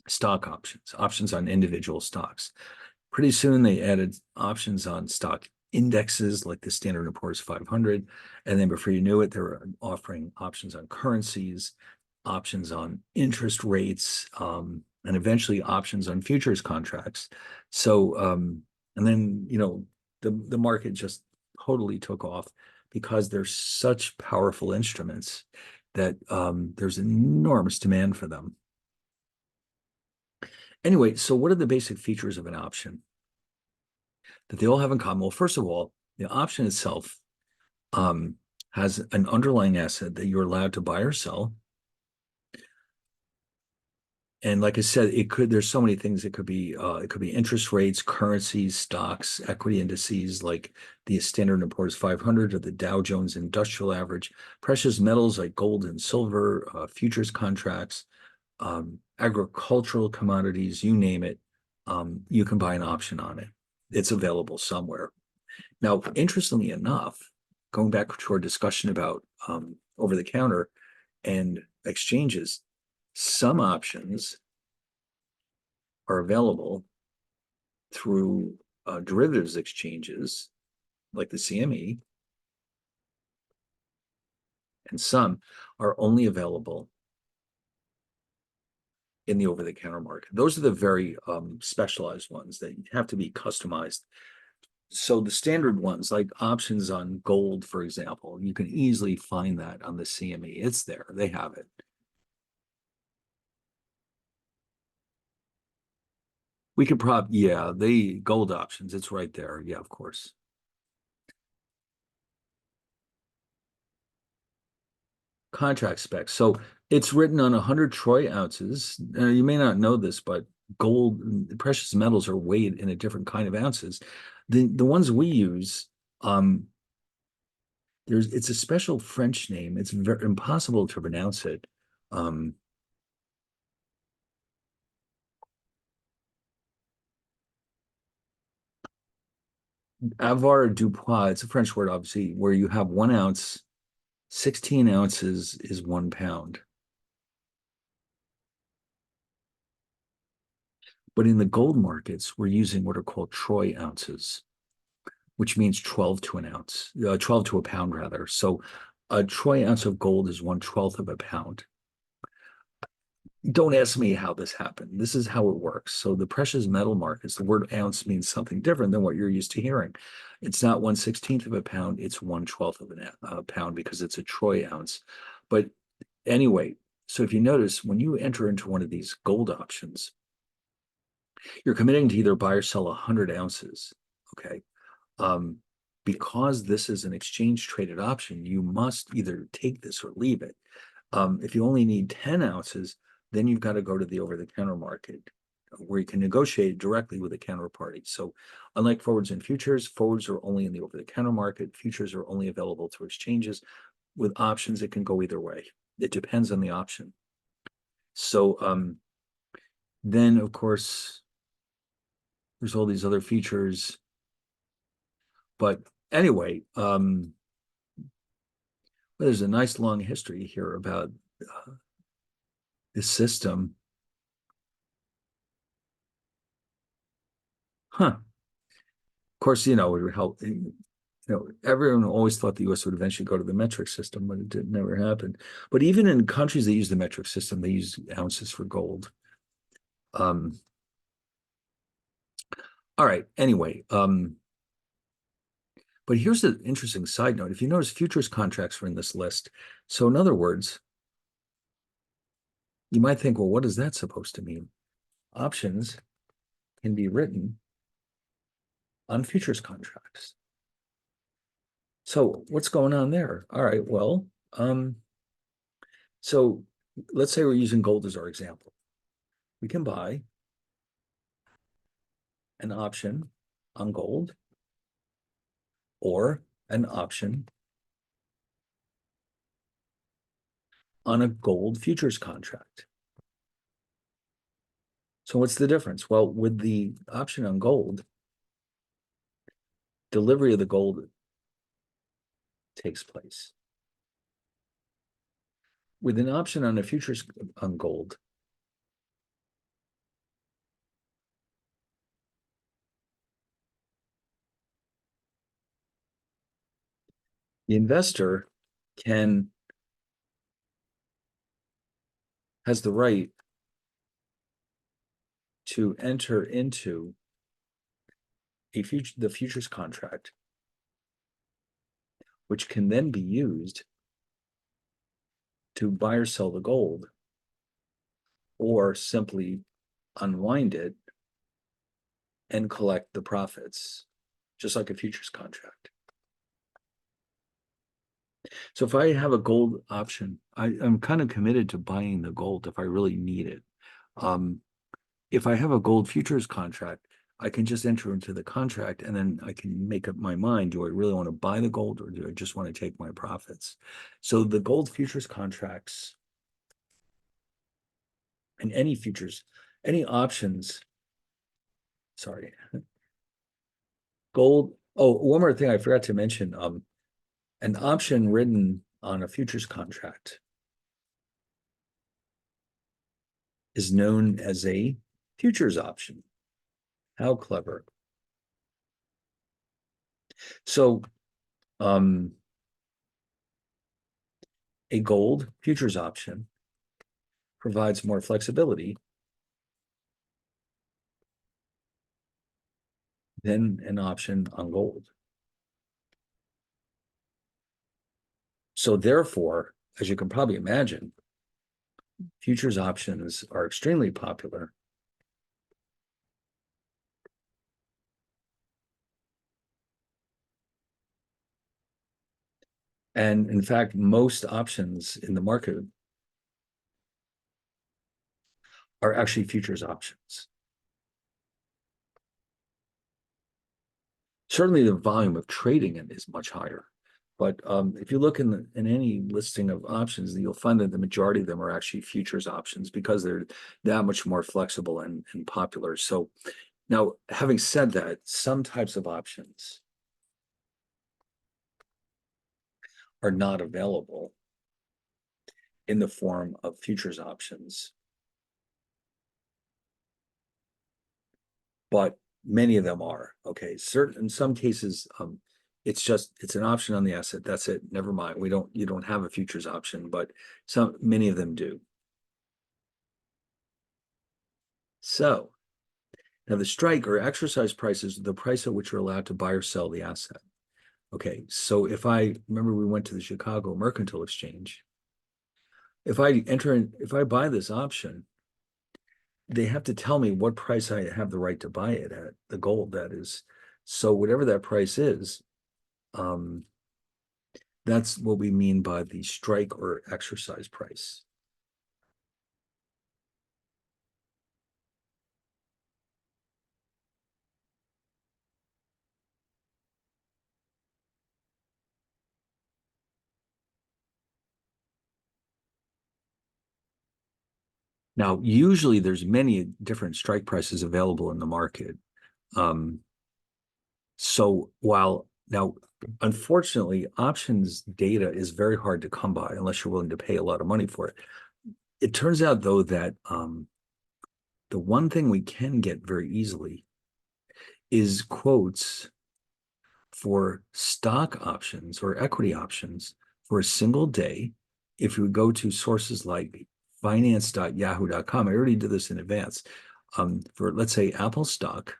stock options, options on individual stocks. Pretty soon they added options on stock indexes like the Standard & Poor's 500. And then before you knew it, they were offering options on currencies, options on interest rates, and eventually options on futures contracts. So, and then, the market just totally took off because they're such powerful instruments that there's enormous demand for them. Anyway, so what are the basic features of an option that they all have in common? Well, first of all, the option itself has an underlying asset that you're allowed to buy or sell. And like I said, there's so many things. It could be interest rates, currencies, stocks, equity indices like the Standard & Poor's 500 or the Dow Jones Industrial Average, precious metals like gold and silver, futures contracts, agricultural commodities, you name it. You can buy an option on it. It's available somewhere. Now, interestingly enough, going back to our discussion about over the counter and exchanges, some options are available through derivatives exchanges like the CME, and some are only available in the over-the-counter market. Those are the very specialized ones that have to be customized. So the standard ones, like options on gold, for example, you can easily find that on the CME. It's there. They have it. We could yeah, the gold options, it's right there. Yeah, of course. Contract specs. So it's written on 100 troy ounces. You may not know this, but gold, precious metals are weighed in a different kind of ounces. The ones we use, it's a special French name. It's very impossible to pronounce it. Avoir du poids, it's a French word, obviously, where you have 1 ounce, 16 ounces is 1 pound. But in the gold markets, we're using what are called troy ounces, which means 12 to an ounce, 12 to a pound, rather. So a troy ounce of gold is 1/12 of a pound. Don't ask me how this happened. This is how it works. So the precious metal markets, the word ounce means something different than what you're used to hearing. It's not 1/16 of a pound, it's 1/12 of a pound because it's a troy ounce. But anyway, so if you notice, when you enter into one of these gold options, you're committing to either buy or sell 100 ounces, okay? Because this is an exchange traded option, you must either take this or leave it. If you only need 10 ounces, then you've got to go to the over-the-counter market where you can negotiate directly with a counterparty. So unlike forwards and futures, forwards are only in the over-the-counter market. Futures are only available through exchanges. With options, it can go either way. It depends on the option. So then, of course, there's all these other features. But anyway, there's a nice long history here about this system. Of course, it would help. Everyone always thought the U.S. would eventually go to the metric system, but it never happened. But even in countries that use the metric system, they use ounces for gold. All right. Anyway, but here's an interesting side note. If you notice, futures contracts are in this list. So in other words, you might think, well, what is that supposed to mean? Options can be written on futures contracts. So what's going on there? All right, well, so let's say we're using gold as our example. We can buy an option on gold or an option on a gold futures contract. So what's the difference? Well, with the option on gold, delivery of the gold takes place. with an option on a futures on gold, the investor has the right to enter into the futures contract, which can then be used to buy or sell the gold, or simply unwind it and collect the profits, just like a futures contract. So if I have a gold option, I'm kind of committed to buying the gold if I really need it. If I have a gold futures contract, I can just enter into the contract and then I can make up my mind. Do I really want to buy the gold or do I just want to take my profits? So the gold futures contracts and any futures, any options, sorry, gold. Oh, one more thing I forgot to mention. An option written on a futures contract is known as a futures option. How clever. So a gold futures option provides more flexibility than an option on gold. So therefore, as you can probably imagine, futures options are extremely popular. And in fact, most options in the market are actually futures options. Certainly the volume of trading it is much higher. But if you look in any listing of options, you'll find that the majority of them are actually futures options because they're that much more flexible and popular. So now, having said that, some types of options are not available in the form of futures options, but many of them are. Okay, in some cases, it's an option on the asset. That's it. Never mind. You don't have a futures option, but many of them do. So now the strike or exercise price is the price at which you're allowed to buy or sell the asset. Okay, so if I remember we went to the Chicago Mercantile Exchange, if I buy this option, they have to tell me what price I have the right to buy it at, the gold that is. So whatever that price is, that's what we mean by the strike or exercise price. Now, usually there's many different strike prices available in the market. So while now, unfortunately, options data is very hard to come by unless you're willing to pay a lot of money for it. It turns out, though, that the one thing we can get very easily is quotes for stock options or equity options for a single day. If you go to sources like finance.yahoo.com, I already did this in advance, for let's say Apple stock,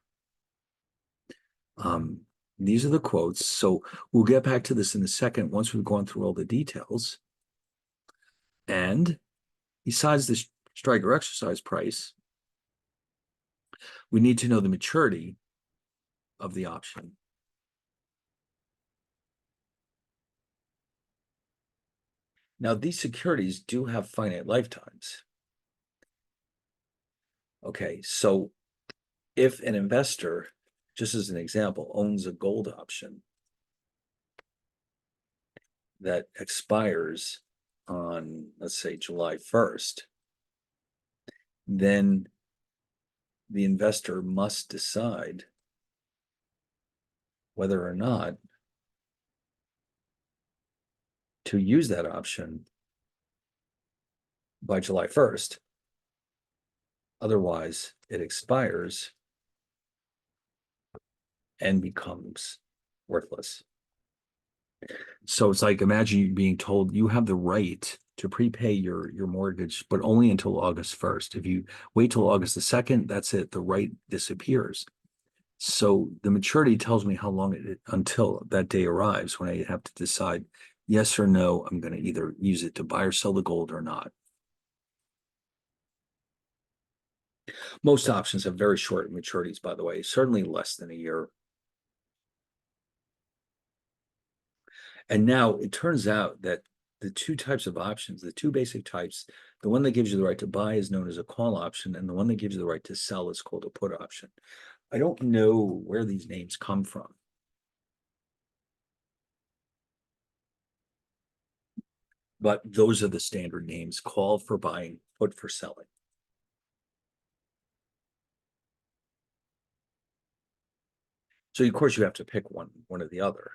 these are the quotes. So we'll get back to this in a second once we've gone through all the details. And besides the strike or exercise price, we need to know the maturity of the option. Now, these securities do have finite lifetimes. Okay, so if an investor, just as an example, owns a gold option that expires on, let's say, July 1st, then the investor must decide whether or not to use that option by July 1st. Otherwise, it expires and becomes worthless. So it's like, imagine you being told you have the right to prepay your mortgage, but only until August 1st. If you wait till August the 2nd, that's it. The right disappears. So the maturity tells me how long until that day arrives when I have to decide yes or no, I'm going to either use it to buy or sell the gold or not. Most options have very short maturities, by the way, certainly less than a year. And now it turns out that the two types of options, the two basic types, the one that gives you the right to buy is known as a call option, and the one that gives you the right to sell is called a put option. I don't know where these names come from. But those are the standard names: call for buying, put for selling. So of course you have to pick one or the other.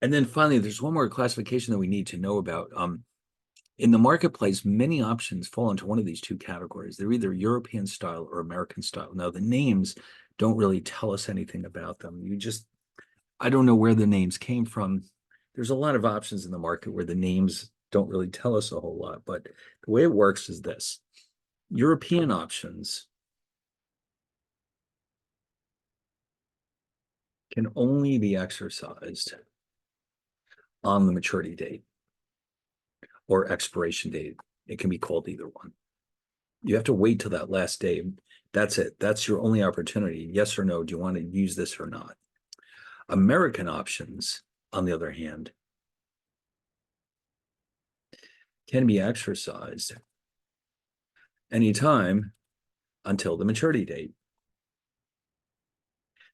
And then finally, there's one more classification that we need to know about. In the marketplace, many options fall into one of these two categories. They're either European style or American style. Now, the names don't really tell us anything about them. I don't know where the names came from. There's a lot of options in the market where the names don't really tell us a whole lot. But the way it works is this: European options can only be exercised on the maturity date or expiration date. It can be called either one. You have to wait till that last day. That's it. That's your only opportunity. Yes or no, do you want to use this or not? American options, on the other hand, can be exercised anytime until the maturity date.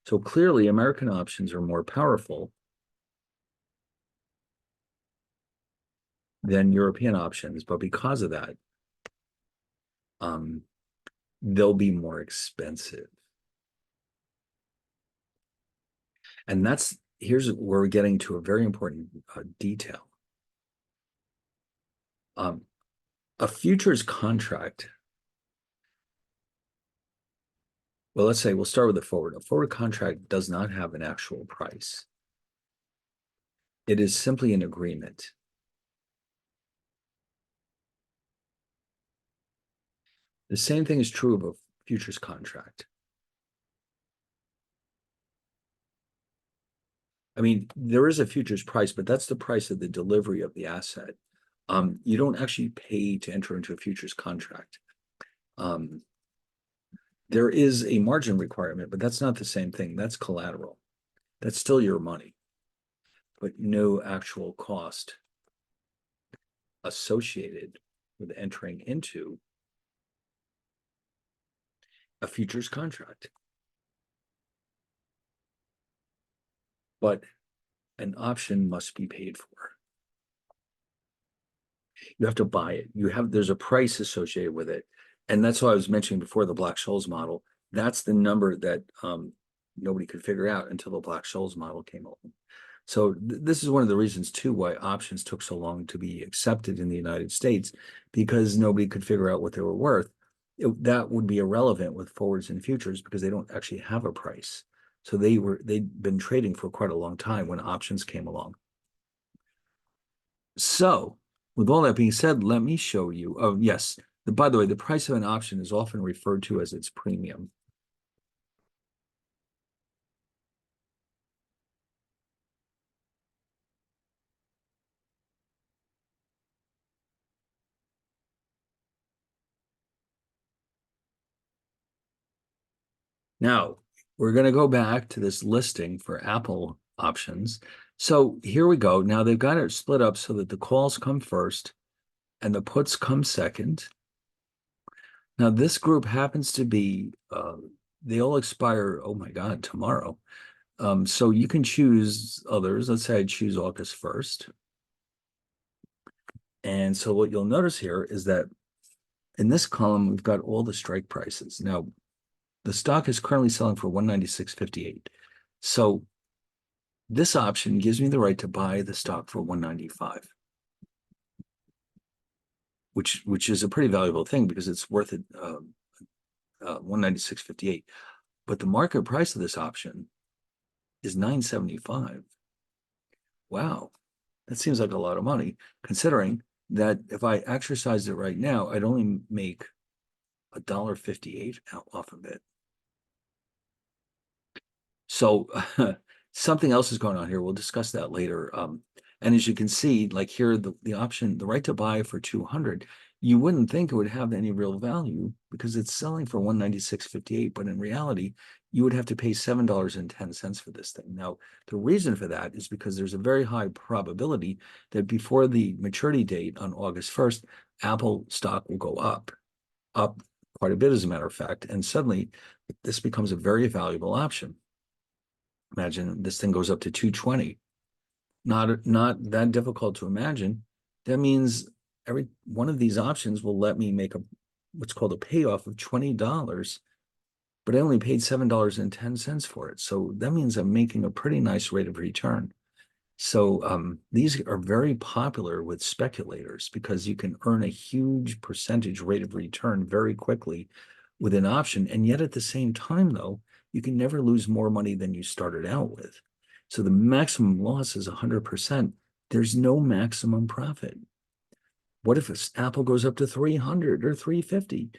So clearly, American options are more powerful than European options, but because of that, they'll be more expensive. And here's where we're getting to a very important detail. A futures contract, well, let's say we'll start with a forward. A forward contract does not have an actual price. It is simply an agreement. The same thing is true of a futures contract. I mean, there is a futures price, but that's the price of the delivery of the asset. You don't actually pay to enter into a futures contract. There is a margin requirement, but that's not the same thing. That's collateral. That's still your money, but no actual cost associated with entering into a futures contract. But an option must be paid for. You have to buy it. There's a price associated with it. And that's why I was mentioning before the Black-Scholes model. That's the number that nobody could figure out until the Black-Scholes model came along. So this is one of the reasons too why options took so long to be accepted in the United States, because nobody could figure out what they were worth. That would be irrelevant with forwards and futures because they don't actually have a price. So they'd been trading for quite a long time when options came along. So with all that being said, let me show you. Oh, yes. By the way, the price of an option is often referred to as its premium. Now, we're going to go back to this listing for Apple options. So here we go. Now they've got it split up so that the calls come first and the puts come second. Now this group happens to be, they all expire, oh my God, tomorrow. So you can choose others. Let's say I choose August 1st. And so what you'll notice here is that In this column, we've got all the strike prices. Now, the stock is currently selling for 196.58. So this option gives me the right to buy the stock for 195, which is a pretty valuable thing because it's worth it 196.58. But the market price of this option is 975. Wow, that seems like a lot of money, considering that if I exercised it right now, I'd only make $1.58 off of it. So something else is going on here. We'll discuss that later. And as you can see, like here, the option, the right to buy for 200, you wouldn't think it would have any real value because it's selling for 196.58, but in reality, you would have to pay $7.10 for this thing. Now, the reason for that is because there's a very high probability that before the maturity date on August 1st, Apple stock will go up quite a bit, as a matter of fact, and suddenly this becomes a very valuable option. Imagine this thing goes up to 220. Not that difficult to imagine. That means every one of these options will let me make what's called a payoff of $20, but I only paid $7.10 for it. So that means I'm making a pretty nice rate of return. So these are very popular with speculators because you can earn a huge percentage rate of return very quickly with an option. And yet at the same time, though, you can never lose more money than you started out with. So the maximum loss is 100%. There's no maximum profit. What if Apple goes up to 300 or 350?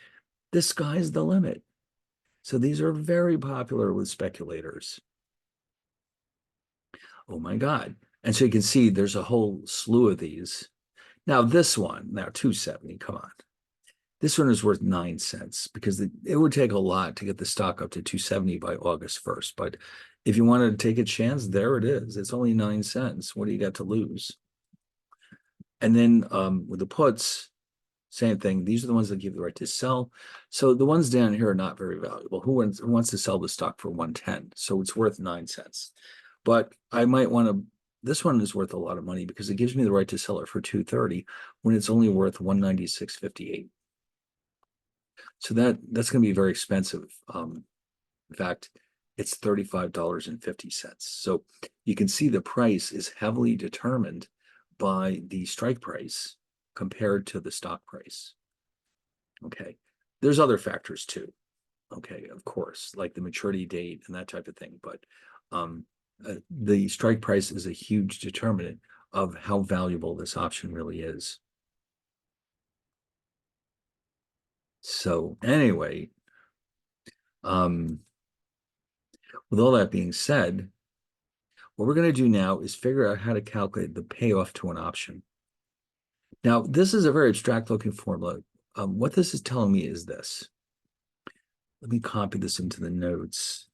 The sky's the limit. So these are very popular with speculators. Oh my God. And so you can see there's a whole slew of these. Now this one, now 270, come on. This one is worth 9 cents because it would take a lot to get the stock up to 270 by August 1st. But if you wanted to take a chance, there it is. It's only 9 cents. What do you got to lose? And then with the puts, same thing. These are the ones that give the right to sell. So the ones down here are not very valuable. Who wants to sell the stock for 110? So it's worth 9 cents. But I might want to, this one is worth a lot of money because it gives me the right to sell it for 230 when it's only worth 196.58. So that's going to be very expensive. In fact, it's $35.50. So you can see the price is heavily determined by the strike price compared to the stock price. Okay. There's other factors too. Okay, of course, like the maturity date and that type of thing. But the strike price is a huge determinant of how valuable this option really is. So anyway, with all that being said, what we're going to do now is figure out how to calculate the payoff to an option. Now, this is a very abstract looking formula. What this is telling me is this. Let me copy this into the notes.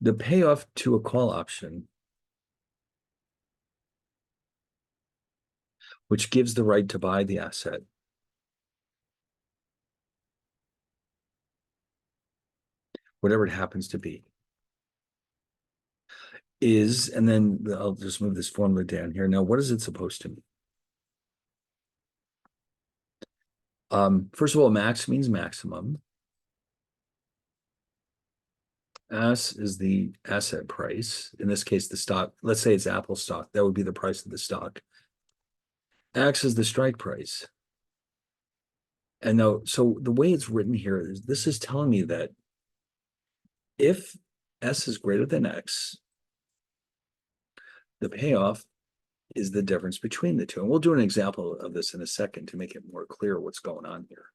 The payoff to a call option, which gives the right to buy the asset, whatever it happens to be, is, and then I'll just move this formula down here. Now, what is it supposed to mean? First of all, max means maximum. S is the asset price. In this case, the stock, let's say it's Apple stock. That would be the price of the stock. X is the strike price. And now, so the way it's written here is this is telling me that if S is greater than X, the payoff is the difference between the two. And we'll do an example of this in a second to make it more clear what's going on here.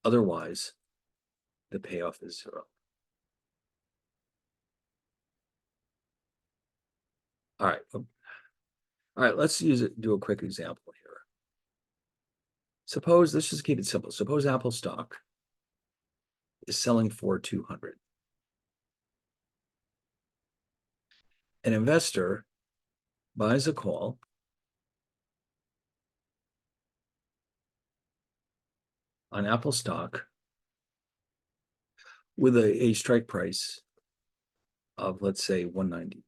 Otherwise, the payoff is 0. All right. All right, let's do a quick example here. Suppose, let's just keep it simple. Suppose Apple stock is selling for 200. An investor buys a call on Apple stock with a strike price of, let's say, 190.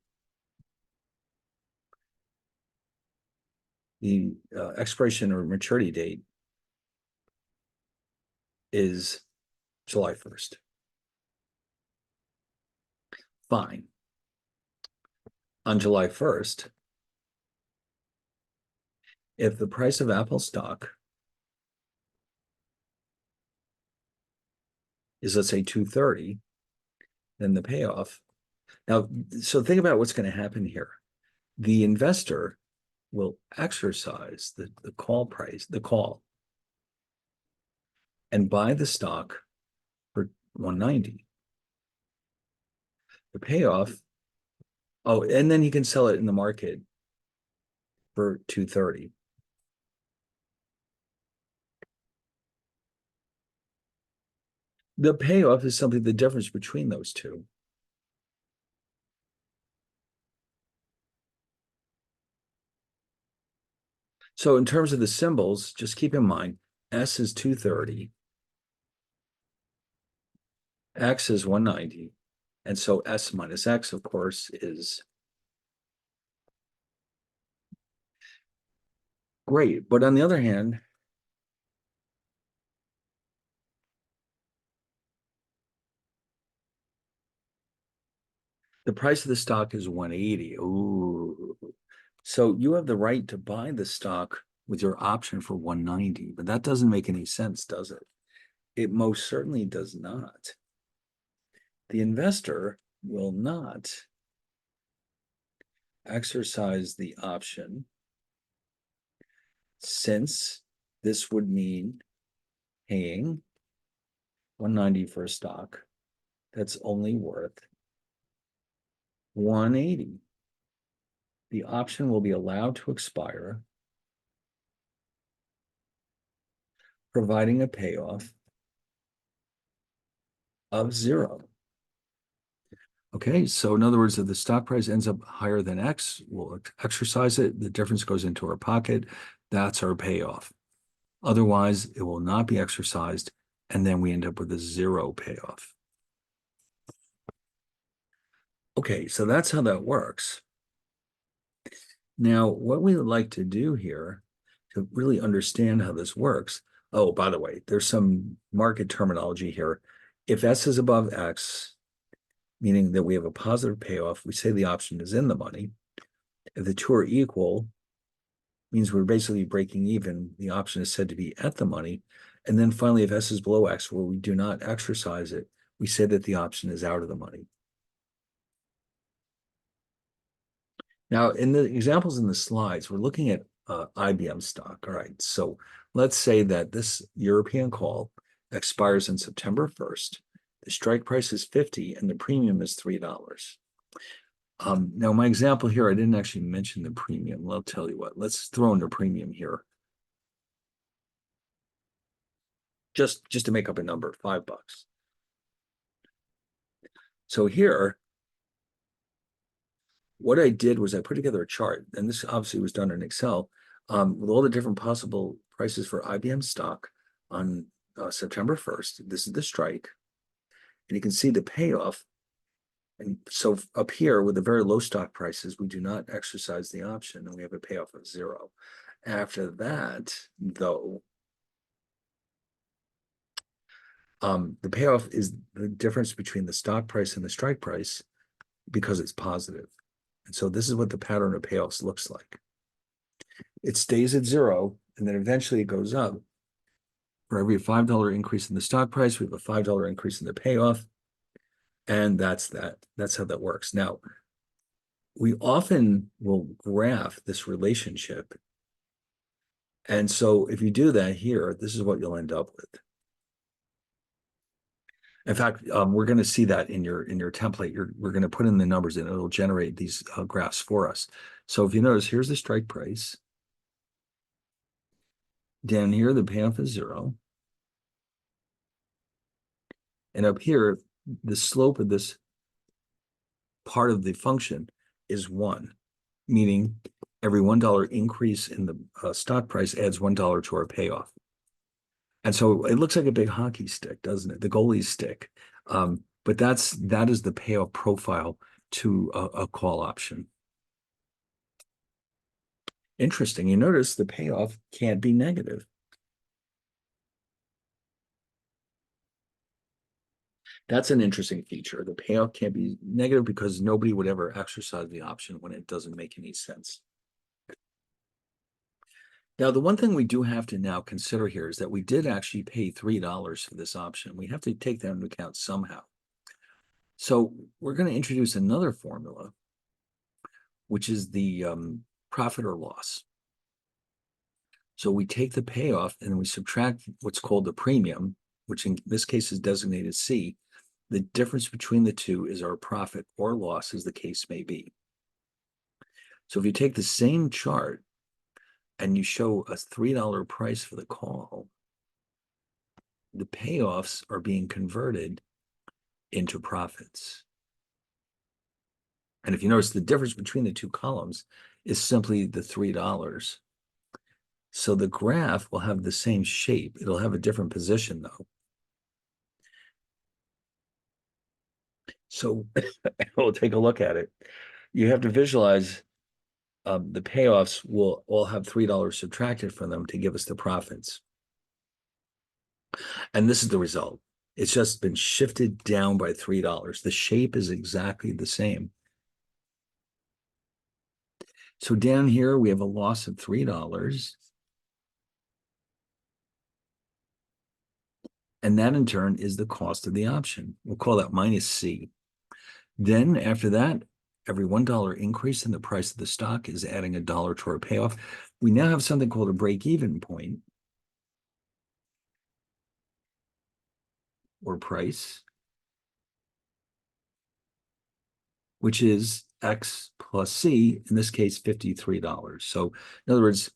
the expiration or maturity date is July 1st. Fine. On July 1st, if the price of Apple stock is, let's say, 230, then the payoff. Now, so think about what's going to happen here. The investor will exercise the call price, the call, and buy the stock for 190. The payoff, oh, and then he can sell it in the market for 230. The payoff is simply the difference between those two. So in terms of the symbols, just keep in mind, S is 230, X is 190, and so S minus X, of course, is great. But on the other hand, the price of the stock is 180. Ooh. So you have the right to buy the stock with your option for 190, but that doesn't make any sense, does it? It most certainly does not. The investor will not exercise the option, since this would mean paying 190 for a stock that's only worth 180. The option will be allowed to expire, providing a payoff of 0. Okay, so in other words, if the stock price ends up higher than X, we'll exercise it. The difference goes into our pocket. That's our payoff. Otherwise, it will not be exercised, and then we end up with a 0 payoff. Okay, so that's how that works. Now, what we would like to do here to really understand how this works, oh, by the way, there's some market terminology here. If S is above X, meaning that we have a positive payoff, we say the option is in the money. If the two are equal, means we're basically breaking even. The option is said to be at the money. And then finally, if S is below X, where we do not exercise it, we say that the option is out of the money. Now, in the examples in the slides, we're looking at IBM stock. All right, so let's say that this European call expires on September 1st. The strike price is 50 and the premium is $3. Now, my example here, I didn't actually mention the premium. I'll tell you what, let's throw in the premium here. Just to make up a number, $5. So here, what I did was I put together a chart, and this obviously was done in Excel, with all the different possible prices for IBM stock on September 1st. This is the strike. And you can see the payoff. And so up here with the very low stock prices, we do not exercise the option, and we have a payoff of 0. After that, though, the payoff is the difference between the stock price and the strike price because it's positive. And so this is what the pattern of payoffs looks like. It stays at 0, and then eventually it goes up. For every $5 increase in the stock price, we have a $5 increase in the payoff. And that's that. That's how that works. Now, we often will graph this relationship. And so if you do that here, this is what you'll end up with. In fact, we're going to see that in your template. We're going to put in the numbers and it'll generate these graphs for us. So if you notice, here's the strike price. Down here, the payoff is 0. And up here, the slope of this part of the function is 1, meaning every $1 increase in the stock price adds $1 to our payoff. And so it looks like a big hockey stick, doesn't it? The goalie's stick. But that is the payoff profile to a call option. Interesting. You notice the payoff can't be negative. That's an interesting feature. The payoff can't be negative because nobody would ever exercise the option when it doesn't make any sense. Now, the one thing we do have to now consider here is that we did actually pay $3 for this option. We have to take that into account somehow. So we're going to introduce another formula, which is the profit or loss. So we take the payoff and we subtract what's called the premium, which in this case is designated C. The difference between the two is our profit or loss, as the case may be. So if you take the same chart and you show a $3 price for the call, the payoffs are being converted into profits. And if you notice, the difference between the two columns is simply the $3. So the graph will have the same shape. It'll have a different position, though. So we'll take a look at it. You have to visualize the payoffs will all have $3 subtracted from them to give us the profits. And this is the result. It's just been shifted down by $3. The shape is exactly the same. So down here, we have a loss of $3. And that in turn is the cost of the option. We'll call that minus C. Then after that, every $1 increase in the price of the stock is adding $1 to our payoff. We now have something called a break-even point or price, which is X plus C, in this case, $53. So in other words,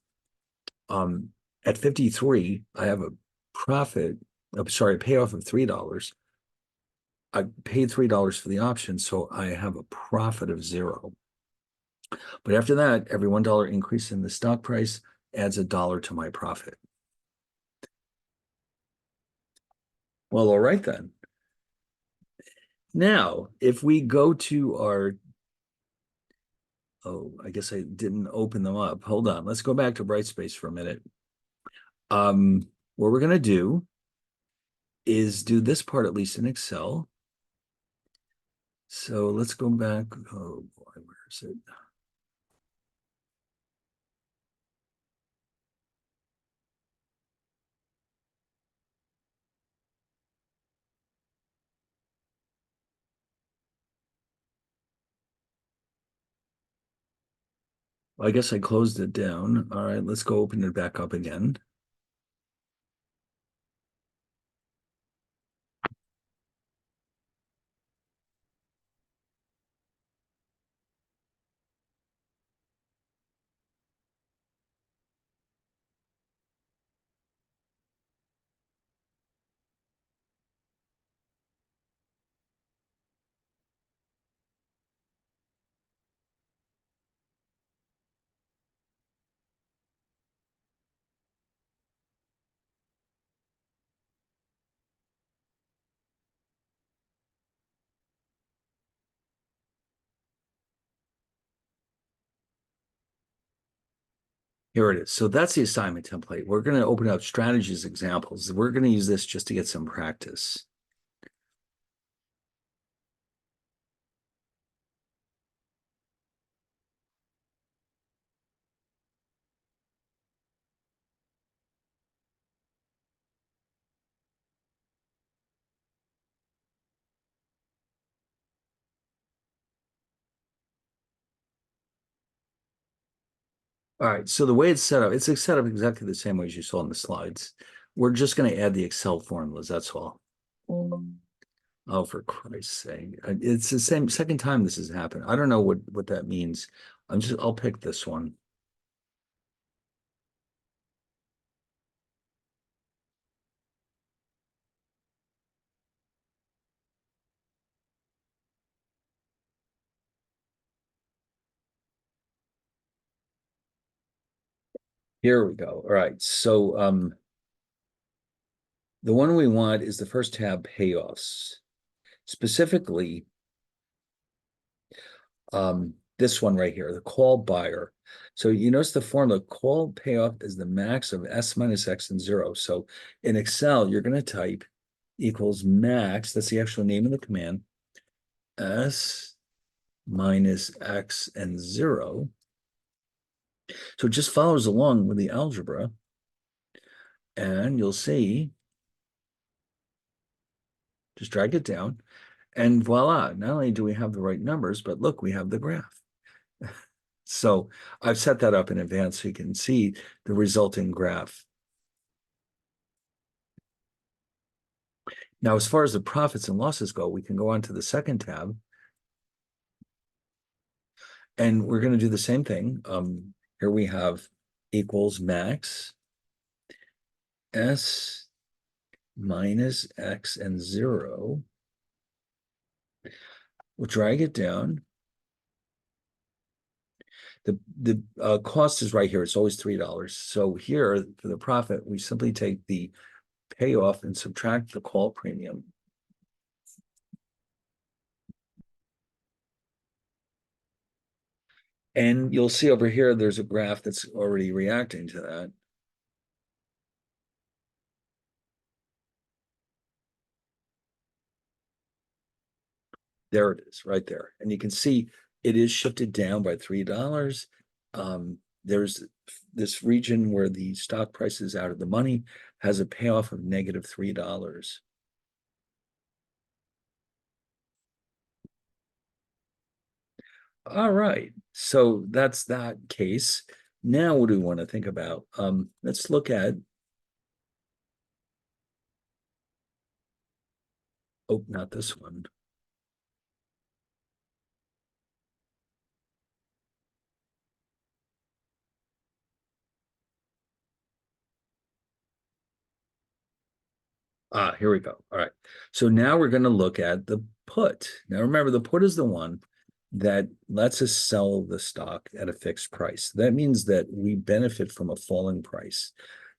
at 53, I have a profit, a payoff of $3. I paid $3 for the option, so I have a profit of 0. But after that, every $1 increase in the stock price adds $1 to my profit. Well, all right then. Now, if we go to our, I guess I didn't open them up. Hold on. Let's go back to Brightspace for a minute. What we're going to do is do this part, at least in Excel. So let's go back. Oh boy, where is it? Well, I guess I closed it down. All right, let's go open it back up again. Here it is. So that's the assignment template. We're going to open up strategies examples. We're going to use this just to get some practice. All right, so the way it's set up exactly the same way as you saw in the slides. We're just going to add the Excel formulas, that's all. Oh, for Christ's sake. It's the second time this has happened. I don't know what that means. I'll pick this one. Here we go. All right, so the one we want is the first tab, payoffs. Specifically, this one right here, the call buyer. So you notice the formula, call payoff is the max of S minus X and 0. So in Excel, you're going to type equals max, that's the actual name of the command, S minus X and 0. So it just follows along with the algebra. And you'll see, just drag it down. And voila, not only do we have the right numbers, but look, we have the graph. So I've set that up in advance so you can see the resulting graph. Now, as far as the profits and losses go, we can go on to the second tab. And we're going to do the same thing. Here we have equals max S minus X and 0. We'll drag it down. The cost is right here. It's always $3. So here, for the profit, we simply take the payoff and subtract the call premium. And you'll see over here, there's a graph that's already reacting to that. There it is, right there. And you can see it is shifted down by $3. There's this region where the stock price is out of the money, has a payoff of negative $3. All right, so that's that case. Now, what do we want to think about? Let's look at, oh, not this one. Ah, here we go. All right. So now we're going to look at the put. Now remember, the put is the one that lets us sell the stock at a fixed price. That means that we benefit from a falling price.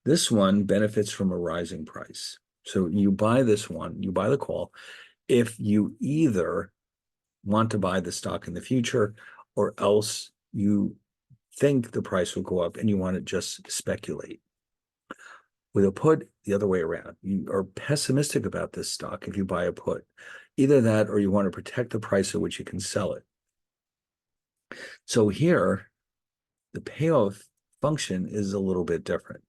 This one benefits from a rising price. So you buy this one, you buy the call, if you either want to buy the stock in the future or else you think the price will go up and you want to just speculate. With a put, the other way around. You are pessimistic about this stock if you buy a put. Either that or you want to protect the price at which you can sell it. So here, the payoff function is a little bit different.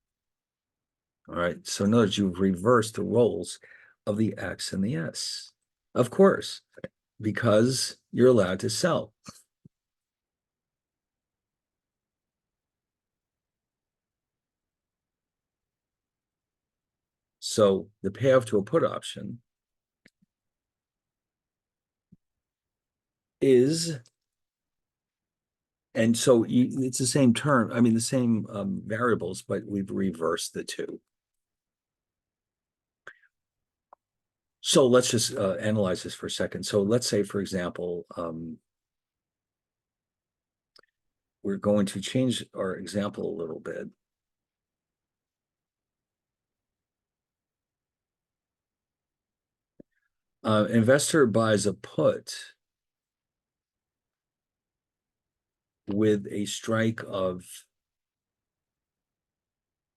All right, so notice you've reversed the roles of the X and the S. Of course, because you're allowed to sell. So the payoff to a put option is, and so it's the same term, I mean, the same variables, but we've reversed the two. So let's just analyze this for a second. So let's say, for example, we're going to change our example a little bit. Investor buys a put with a strike of,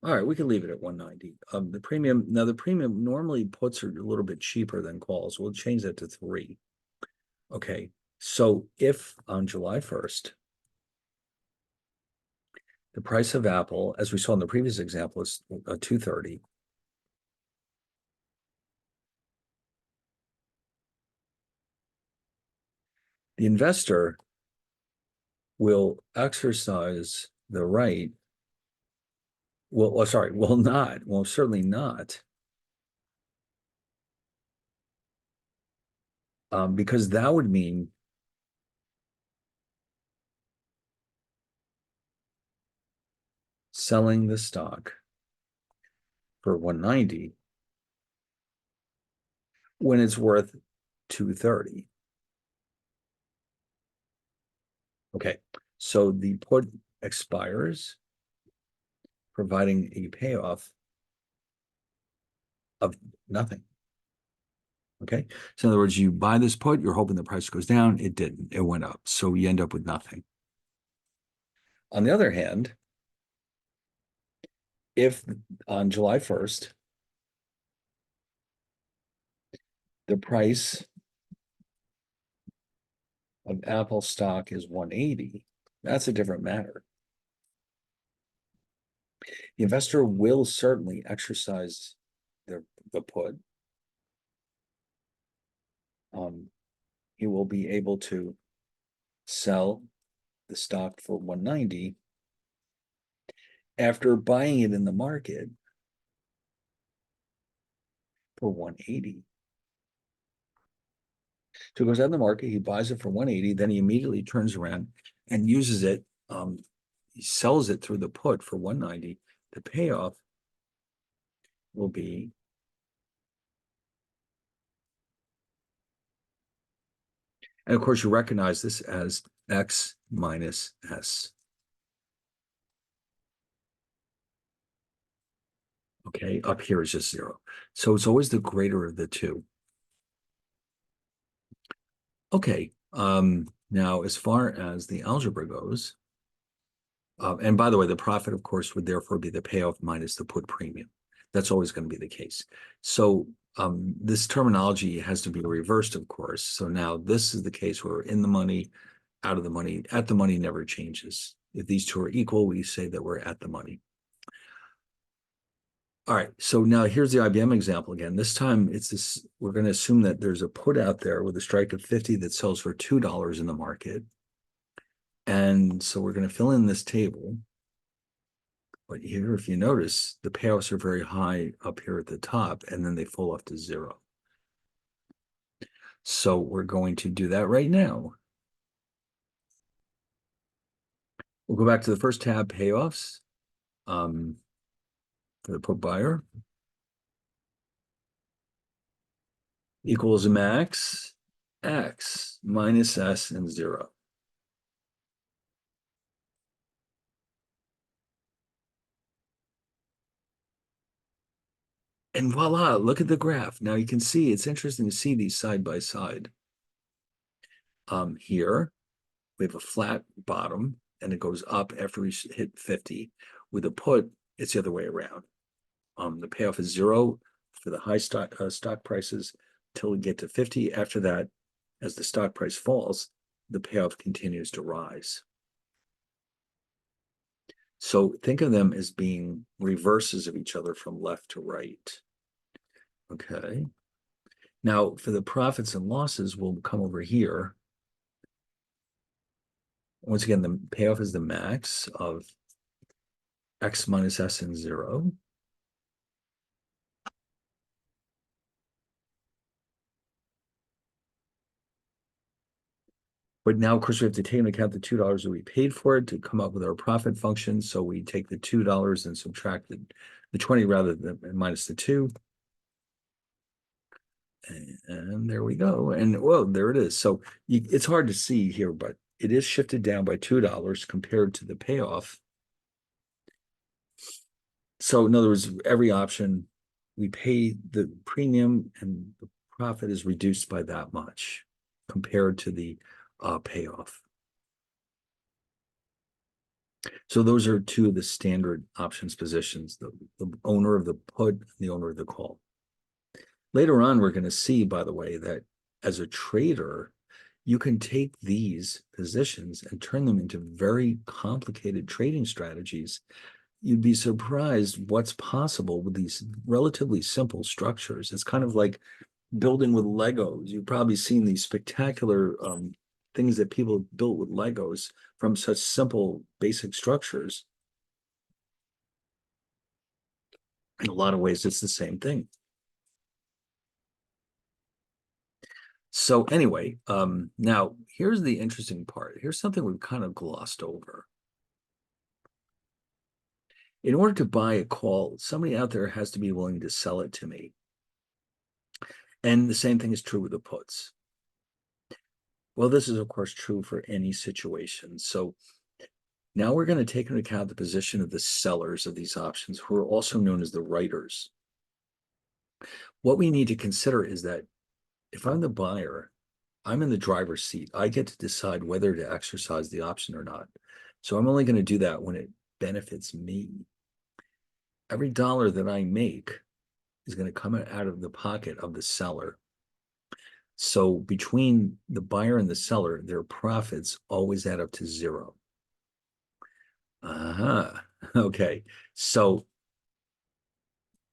all right, we can leave it at 190. The premium, now the premium, normally puts are a little bit cheaper than calls. We'll change that to 3. Okay, so if on July 1st, the price of Apple, as we saw in the previous example, is $230. The investor will exercise the right, will certainly not, because that would mean selling the stock for 190 when it's worth 230. Okay, so the put expires, providing a payoff of nothing. Okay. So in other words, you buy this put, you're hoping the price goes down. It didn't. It went up. So you end up with nothing. On the other hand, if on July 1st, the price of Apple stock is 180, that's a different matter. The investor will certainly exercise the put. He will be able to sell the stock for 190 after buying it in the market for 180. So he goes out in the market, he buys it for 180, then he immediately turns around and uses it. He sells it through the put for 190. The payoff will be and of course you recognize this as X minus S. Okay, up here is just zero. So it's always the greater of the two. Okay, now as far as the algebra goes, and by the way, the profit, of course, would therefore be the payoff minus the put premium. That's always going to be the case. So this terminology has to be reversed, of course. So now this is the case where we're in the money, out of the money. At the money never changes. If these two are equal, we say that we're at the money. All right, so now here's the IBM example again. This time it's this, we're going to assume that there's a put out there with a strike of 50 that sells for $2 in the market. And so we're going to fill in this table. But here, if you notice, the payoffs are very high up here at the top, and then they fall off to zero. So we're going to do that right now. We'll go back to the first tab, payoffs, for the put buyer. Equals max X minus S and zero. And voila, look at the graph. Now you can see, it's interesting to see these side by side. Here, we have a flat bottom, and it goes up after we hit 50. With a put, it's the other way around. The payoff is zero for the high stock prices till we get to 50. After that, as the stock price falls, the payoff continues to rise. So think of them as being reverses of each other from left to right. Okay. Now, for the profits and losses, we'll come over here. Once again, the payoff is the max of X minus S and zero. But now, of course, we have to take into account the $2 that we paid for it to come up with our profit function. So we take the $2 and subtract the 20 rather than minus the 2. And there we go. And well, there it is. So it's hard to see here, but it is shifted down by $2 compared to the payoff. So in other words, every option, we pay the premium and the profit is reduced by that much compared to the payoff. So those are two of the standard options positions, the owner of the put, the owner of the call. Later on, we're going to see, by the way, that as a trader, you can take these positions and turn them into very complicated trading strategies. You'd be surprised what's possible with these relatively simple structures. It's kind of like building with Legos. You've probably seen these spectacular things that people built with Legos from such simple, basic structures. In a lot of ways, it's the same thing. So anyway, now here's the interesting part. Here's something we've kind of glossed over. In order to buy a call, somebody out there has to be willing to sell it to me. And the same thing is true with the puts. Well, this is, of course, true for any situation. So now we're going to take into account the position of the sellers of these options, who are also known as the writers. What we need to consider is that if I'm the buyer, I'm in the driver's seat. I get to decide whether to exercise the option or not. So I'm only going to do that when it benefits me. Every dollar that I make is going to come out of the pocket of the seller. So between the buyer and the seller, their profits always add up to zero. Okay. So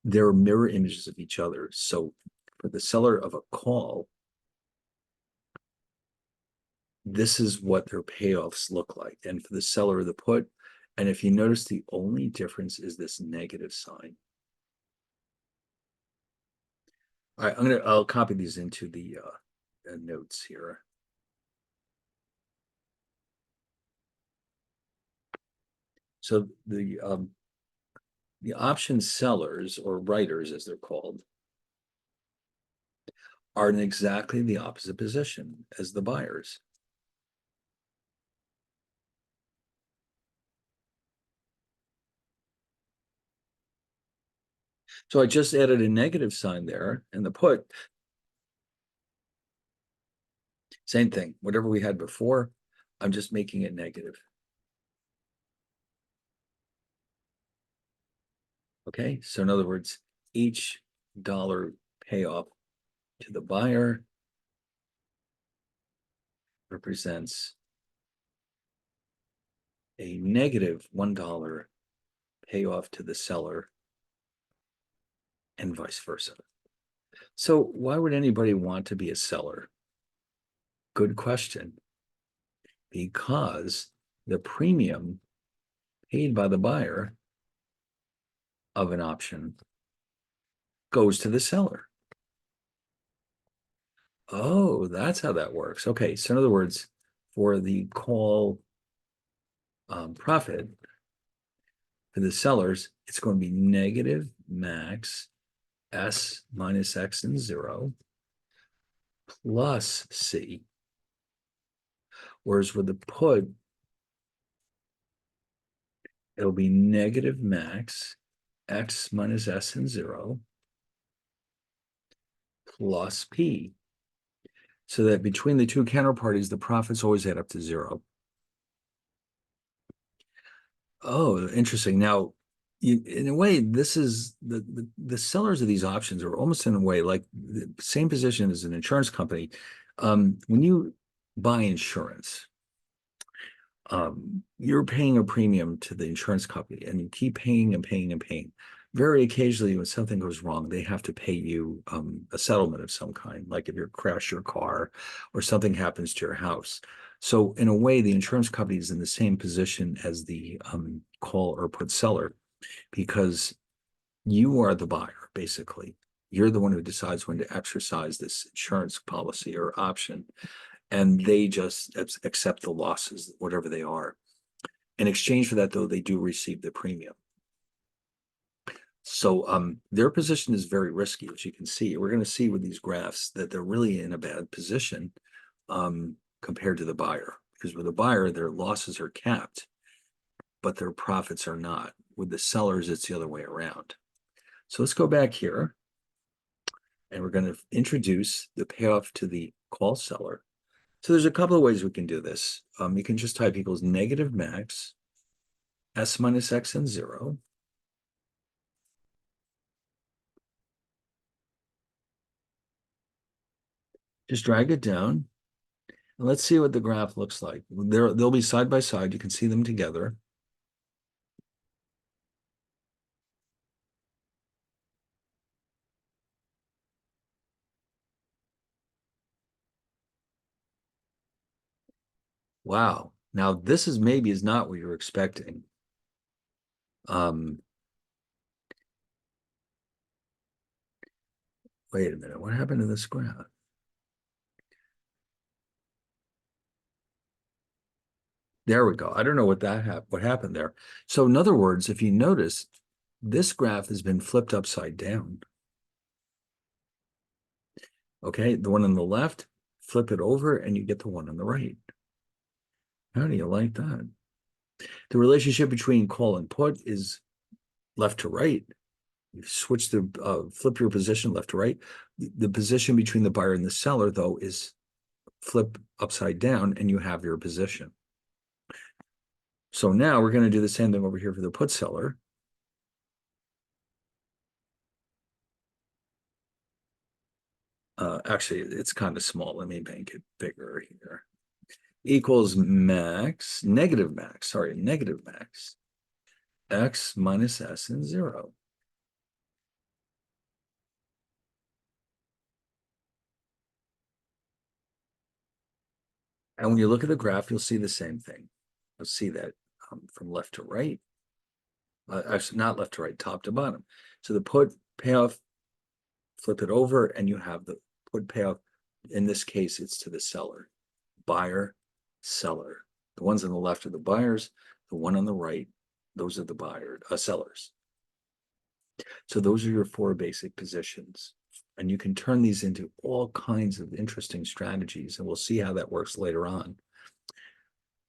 they're mirror images of each other. So for the seller of a call, this is what their payoffs look like. And for the seller of the put, and if you notice, the only difference is this negative sign. I'll copy these into the notes here. So the option sellers, or writers as they're called, are in exactly the opposite position as the buyers. So I just added a negative sign there, and the put, same thing. Whatever we had before, I'm just making it negative. Okay, so in other words, each dollar payoff to the buyer represents a negative $1 payoff to the seller, and vice versa. So why would anybody want to be a seller? Good question. Because the premium paid by the buyer of an option goes to the seller. Oh, that's how that works. Okay, so in other words, for the call profit for the sellers, it's going to be negative max S minus X and 0 plus C. Whereas with the put, it'll be negative max X minus S and 0 plus P. So that between the two counterparties, the profits always add up to 0. Oh, interesting. Now, in a way, this is the sellers of these options are almost in a way like the same position as an insurance company. When you buy insurance, you're paying a premium to the insurance company, and you keep paying and paying and paying. Very occasionally, when something goes wrong, they have to pay you a settlement of some kind, like if you crash your car or something happens to your house. So in a way, the insurance company is in the same position as the call or put seller, because you are the buyer, basically. You're the one who decides when to exercise this insurance policy or option, and they just accept the losses, whatever they are. In exchange for that, though, they do receive the premium. So their position is very risky, as you can see. We're going to see with these graphs that they're really in a bad position compared to the buyer, because with the buyer, their losses are capped, but their profits are not. With the sellers, it's the other way around. So let's go back here, and we're going to introduce the payoff to the call seller. So there's a couple of ways we can do this. You can just type equals negative max S minus X and 0. Just drag it down. And let's see what the graph looks like. They'll be side by side. You can see them together. Wow. Now this is maybe is not what you're expecting. Wait a minute. What happened to this graph? There we go. I don't know what what happened there. So in other words, if you notice, this graph has been flipped upside down. Okay, the one on the left, flip it over, and you get the one on the right. How do you like that? The relationship between call and put is left to right. You switch the flip your position left to right. The position between the buyer and the seller, though, is flip upside down, and you have your position. So now we're going to do the same thing over here for the put seller. Actually, it's kind of small. Let me make it bigger here. Equals max, negative max, sorry, negative max, x minus s and 0. And when you look at the graph, you'll see the same thing. You'll see that from left to right, actually not left to right, top to bottom. So the put payoff, flip it over, and you have the put payoff. In this case, it's to the seller, buyer, seller. The ones on the left are the buyers. The one on the right, those are the sellers. So those are your four basic positions. And you can turn these into all kinds of interesting strategies, and we'll see how that works later on.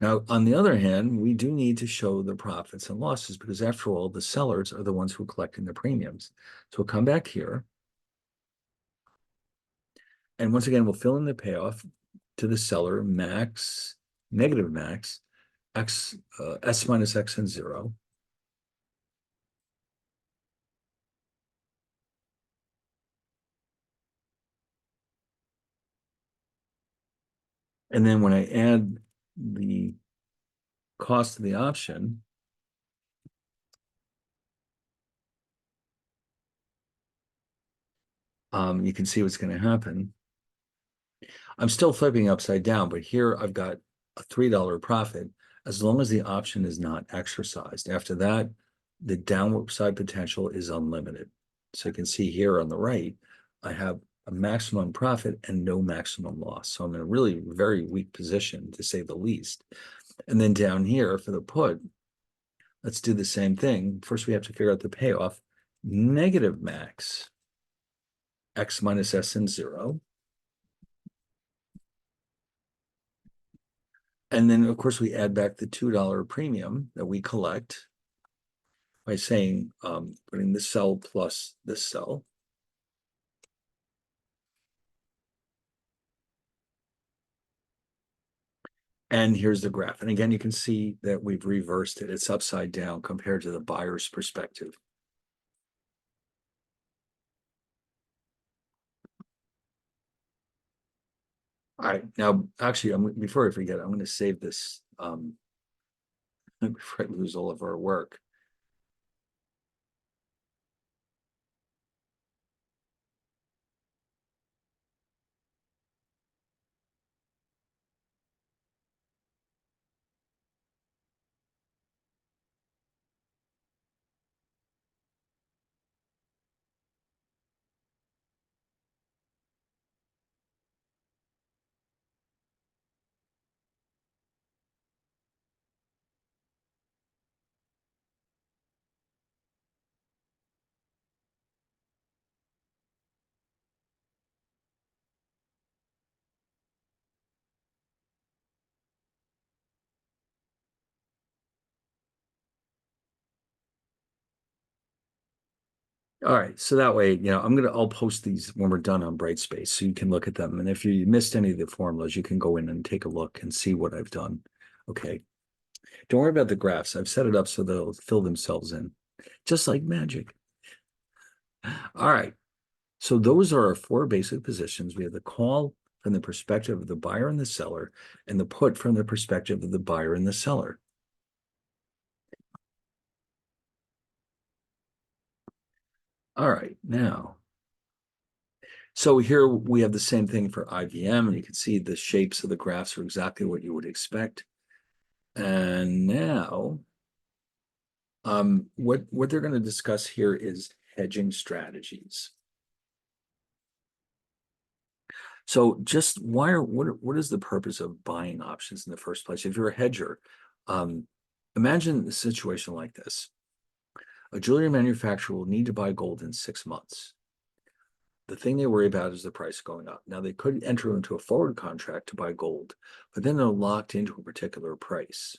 Now, on the other hand, we do need to show the profits and losses because, after all, the sellers are the ones who are collecting the premiums. So we'll come back here. And once again, we'll fill in the payoff to the seller, max, negative max, x, s minus x and 0. And then when I add the cost of the option, you can see what's going to happen. I'm still flipping upside down, but here I've got a $3 profit as long as the option is not exercised. After that, the downward side potential is unlimited. So you can see here on the right, I have a maximum profit and no maximum loss. So I'm in a really very weak position, to say the least. And then down here for the put, let's do the same thing. First, we have to figure out the payoff. Negative max, x minus s and 0. And then, of course, we add back the $2 premium that we collect by saying, putting this cell plus this cell. And here's the graph. And again, you can see that we've reversed it. It's upside down compared to the buyer's perspective. All right, now, actually, before I forget, I'm going to save this before I lose all of our work. All right, so that way, I'll post these when we're done on Brightspace so you can look at them. And if you missed any of the formulas, you can go in and take a look and see what I've done. Okay. Don't worry about the graphs. I've set it up so they'll fill themselves in, just like magic. All right. So those are our four basic positions. We have the call from the perspective of the buyer and the seller, and the put from the perspective of the buyer and the seller. All right, now, so here we have the same thing for IBM, and you can see the shapes of the graphs are exactly what you would expect. And now, what they're going to discuss here is hedging strategies. So just what is the purpose of buying options in the first place? If you're a hedger, imagine a situation like this. A jewelry manufacturer will need to buy gold in 6 months. The thing they worry about is the price going up. Now, they could enter into a forward contract to buy gold, but then they're locked into a particular price.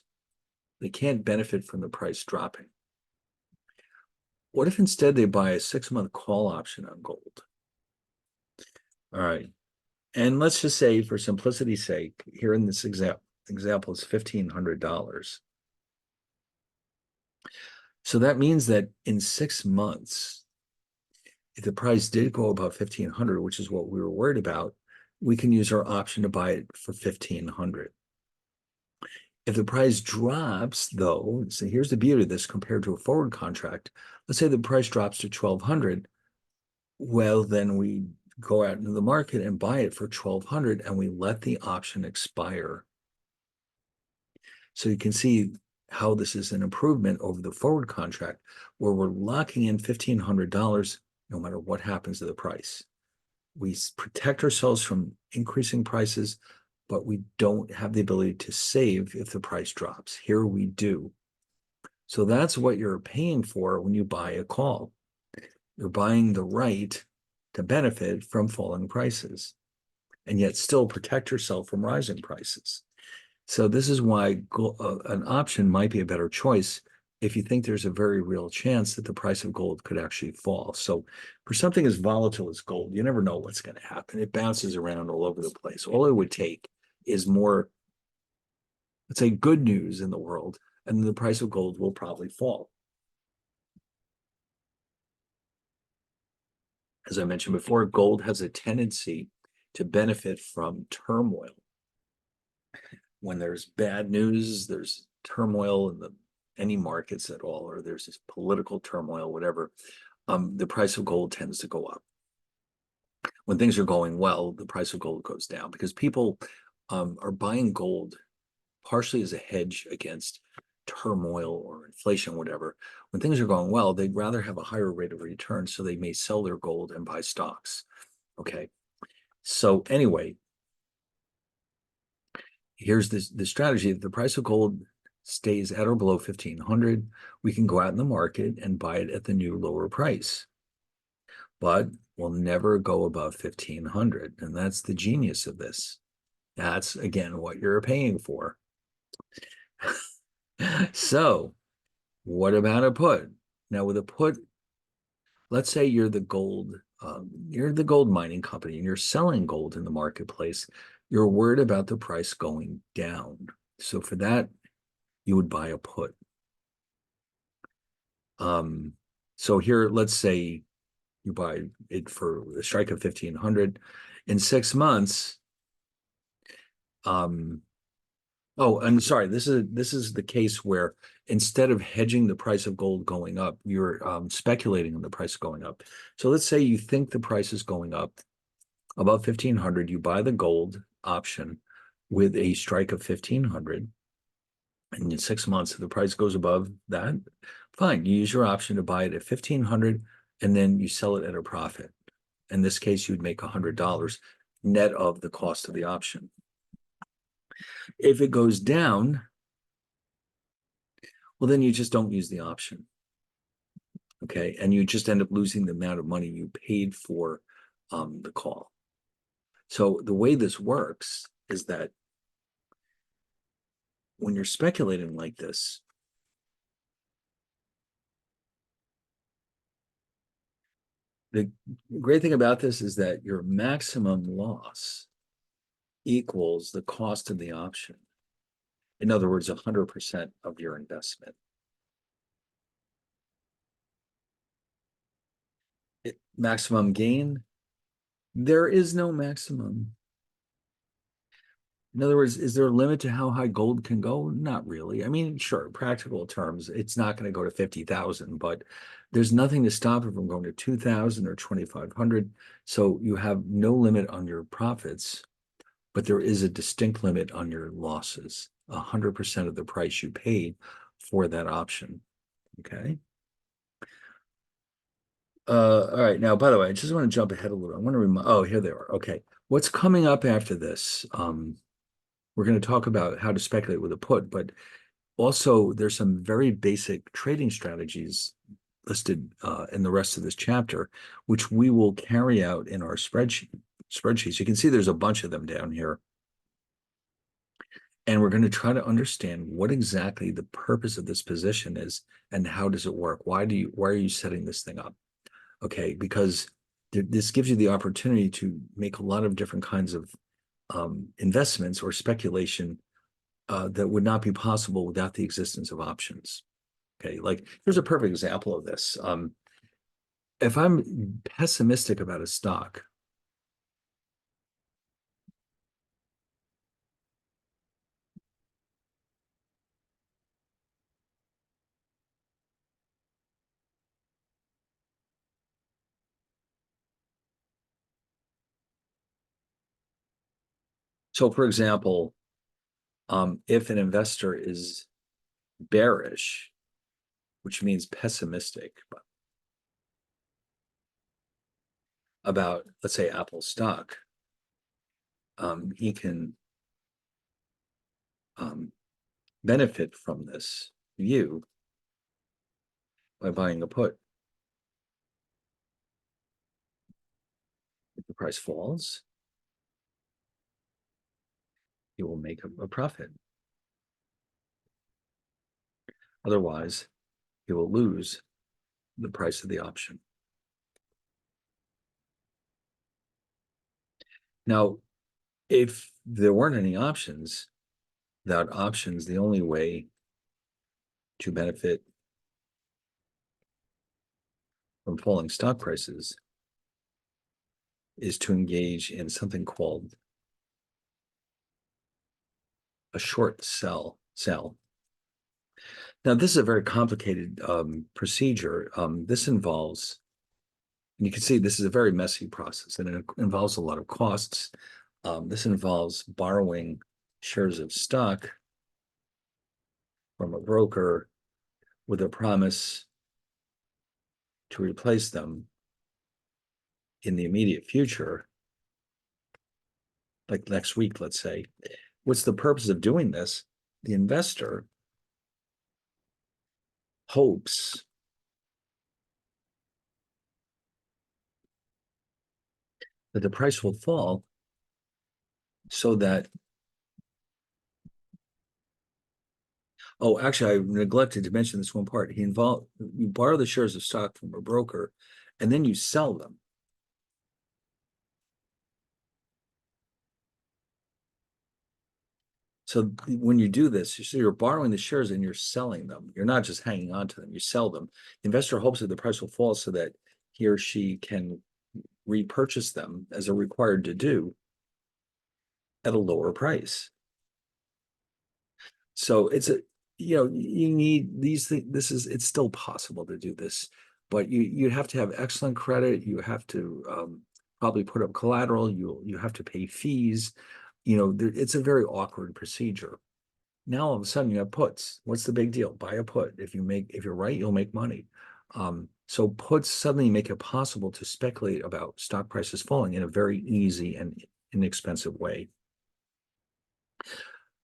They can't benefit from the price dropping. What if instead they buy a 6-month call option on gold? All right. And let's just say, for simplicity's sake, here in this example is $1,500. So that means that in 6 months, if the price did go above 1,500, which is what we were worried about, we can use our option to buy it for 1,500. If the price drops, though, so here's the beauty of this compared to a forward contract. Let's say the price drops to 1,200. Well, then we go out into the market and buy it for 1,200, and we let the option expire. So you can see how this is an improvement over the forward contract, where we're locking in $1,500 no matter what happens to the price. We protect ourselves from increasing prices, but we don't have the ability to save if the price drops. Here we do. So that's what you're paying for when you buy a call. You're buying the right to benefit from falling prices and yet still protect yourself from rising prices. So this is why an option might be a better choice if you think there's a very real chance that the price of gold could actually fall. So for something as volatile as gold, you never know what's going to happen. It bounces around all over the place. All it would take is more, let's say, good news in the world, and the price of gold will probably fall. As I mentioned before, gold has a tendency to benefit from turmoil. When there's bad news, there's turmoil in any markets at all, or there's this political turmoil, whatever, the price of gold tends to go up. When things are going well, the price of gold goes down because people are buying gold partially as a hedge against turmoil or inflation, whatever. When things are going well, they'd rather have a higher rate of return, so they may sell their gold and buy stocks. Okay. So anyway, here's the strategy. If the price of gold stays at or below 1,500, we can go out in the market and buy it at the new lower price. But we'll never go above 1,500. And that's the genius of this. That's, again, what you're paying for. So what about a put? Now, with a put, let's say you're the gold mining company and you're selling gold in the marketplace. You're worried about the price going down. So for that, you would buy a put. So here, let's say you buy it for a strike of 1,500 in 6 months. Oh, I'm sorry. This is the case where instead of hedging the price of gold going up, you're speculating on the price going up. So let's say you think the price is going up above 1,500. You buy the gold option with a strike of 1,500. And in 6 months, if the price goes above that, fine. You use your option to buy it at 1,500, and then you sell it at a profit. In this case, you'd make $100 net of the cost of the option. If it goes down, well, then you just don't use the option. Okay. And you just end up losing the amount of money you paid for the call. So the way this works is that when you're speculating like this, the great thing about this is that your maximum loss equals the cost of the option. In other words, 100% of your investment. Maximum gain? There is no maximum. In other words, is there a limit to how high gold can go? Not really. I mean, sure, practical terms, it's not going to go to 50,000, but there's nothing to stop it from going to 2,000 or 2,500. So you have no limit on your profits, but there is a distinct limit on your losses, 100% of the price you paid for that option. Okay. All right. Now, by the way, I just want to jump ahead a little. I want to remind, oh, here they are. Okay. What's coming up after this? We're going to talk about how to speculate with a put, but also there's some very basic trading strategies listed in the rest of this chapter, which we will carry out in our spreadsheets. You can see there's a bunch of them down here. And we're going to try to understand what exactly the purpose of this position is and how does it work? Why are you setting this thing up? Okay, because this gives you the opportunity to make a lot of different kinds of investments or speculation that would not be possible without the existence of options. Okay, like here's a perfect example of this. If I'm pessimistic about a stock, so for example, if an investor is bearish, which means pessimistic about, let's say, Apple stock, he can benefit from this view by buying a put. If the price falls, he will make a profit. Otherwise, he will lose the price of the option. Now, if there weren't any options, without options, the only way to benefit from falling stock prices is to engage in something called a short sell. Now, this is a very complicated procedure. This involves, and you can see this is a very messy process, and it involves a lot of costs. This involves borrowing shares of stock from a broker with a promise to replace them in the immediate future, like next week, let's say. What's the purpose of doing this? The investor hopes that the price will fall so that, oh, actually, I neglected to mention this one part. You borrow the shares of stock from a broker, and then you sell them. So when you do this, you're borrowing the shares and you're selling them. You're not just hanging on to them, you sell them. The investor hopes that the price will fall so that he or she can repurchase them, as they're required to do, at a lower price. So you need these things. It's still possible to do this, but you have to have excellent credit. You have to probably put up collateral. You have to pay fees. It's a very awkward procedure. Now all of a sudden you have puts. What's the big deal? Buy a put. If you're right, you'll make money. So puts suddenly make it possible to speculate about stock prices falling in a very easy and inexpensive way.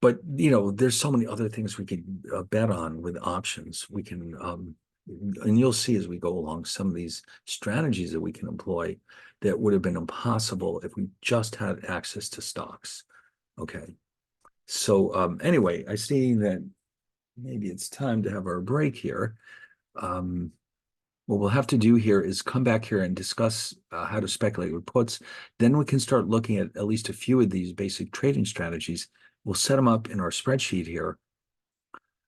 But there's so many other things we could bet on with options. We can, and you'll see as we go along some of these strategies that we can employ that would have been impossible if we just had access to stocks. Okay. So anyway, I see that maybe it's time to have our break here. What we'll have to do here is come back here and discuss how to speculate with puts. Then we can start looking at least a few of these basic trading strategies. We'll set them up in our spreadsheet here.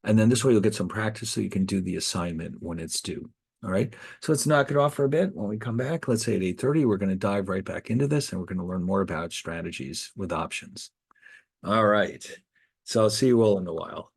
And then this way you'll get some practice so you can do the assignment when it's due. All right. So let's knock it off for a bit. When we come back, let's say at 8:30, we're going to dive right back into this and we're going to learn more about strategies with options. All right. So I'll see you all in a while.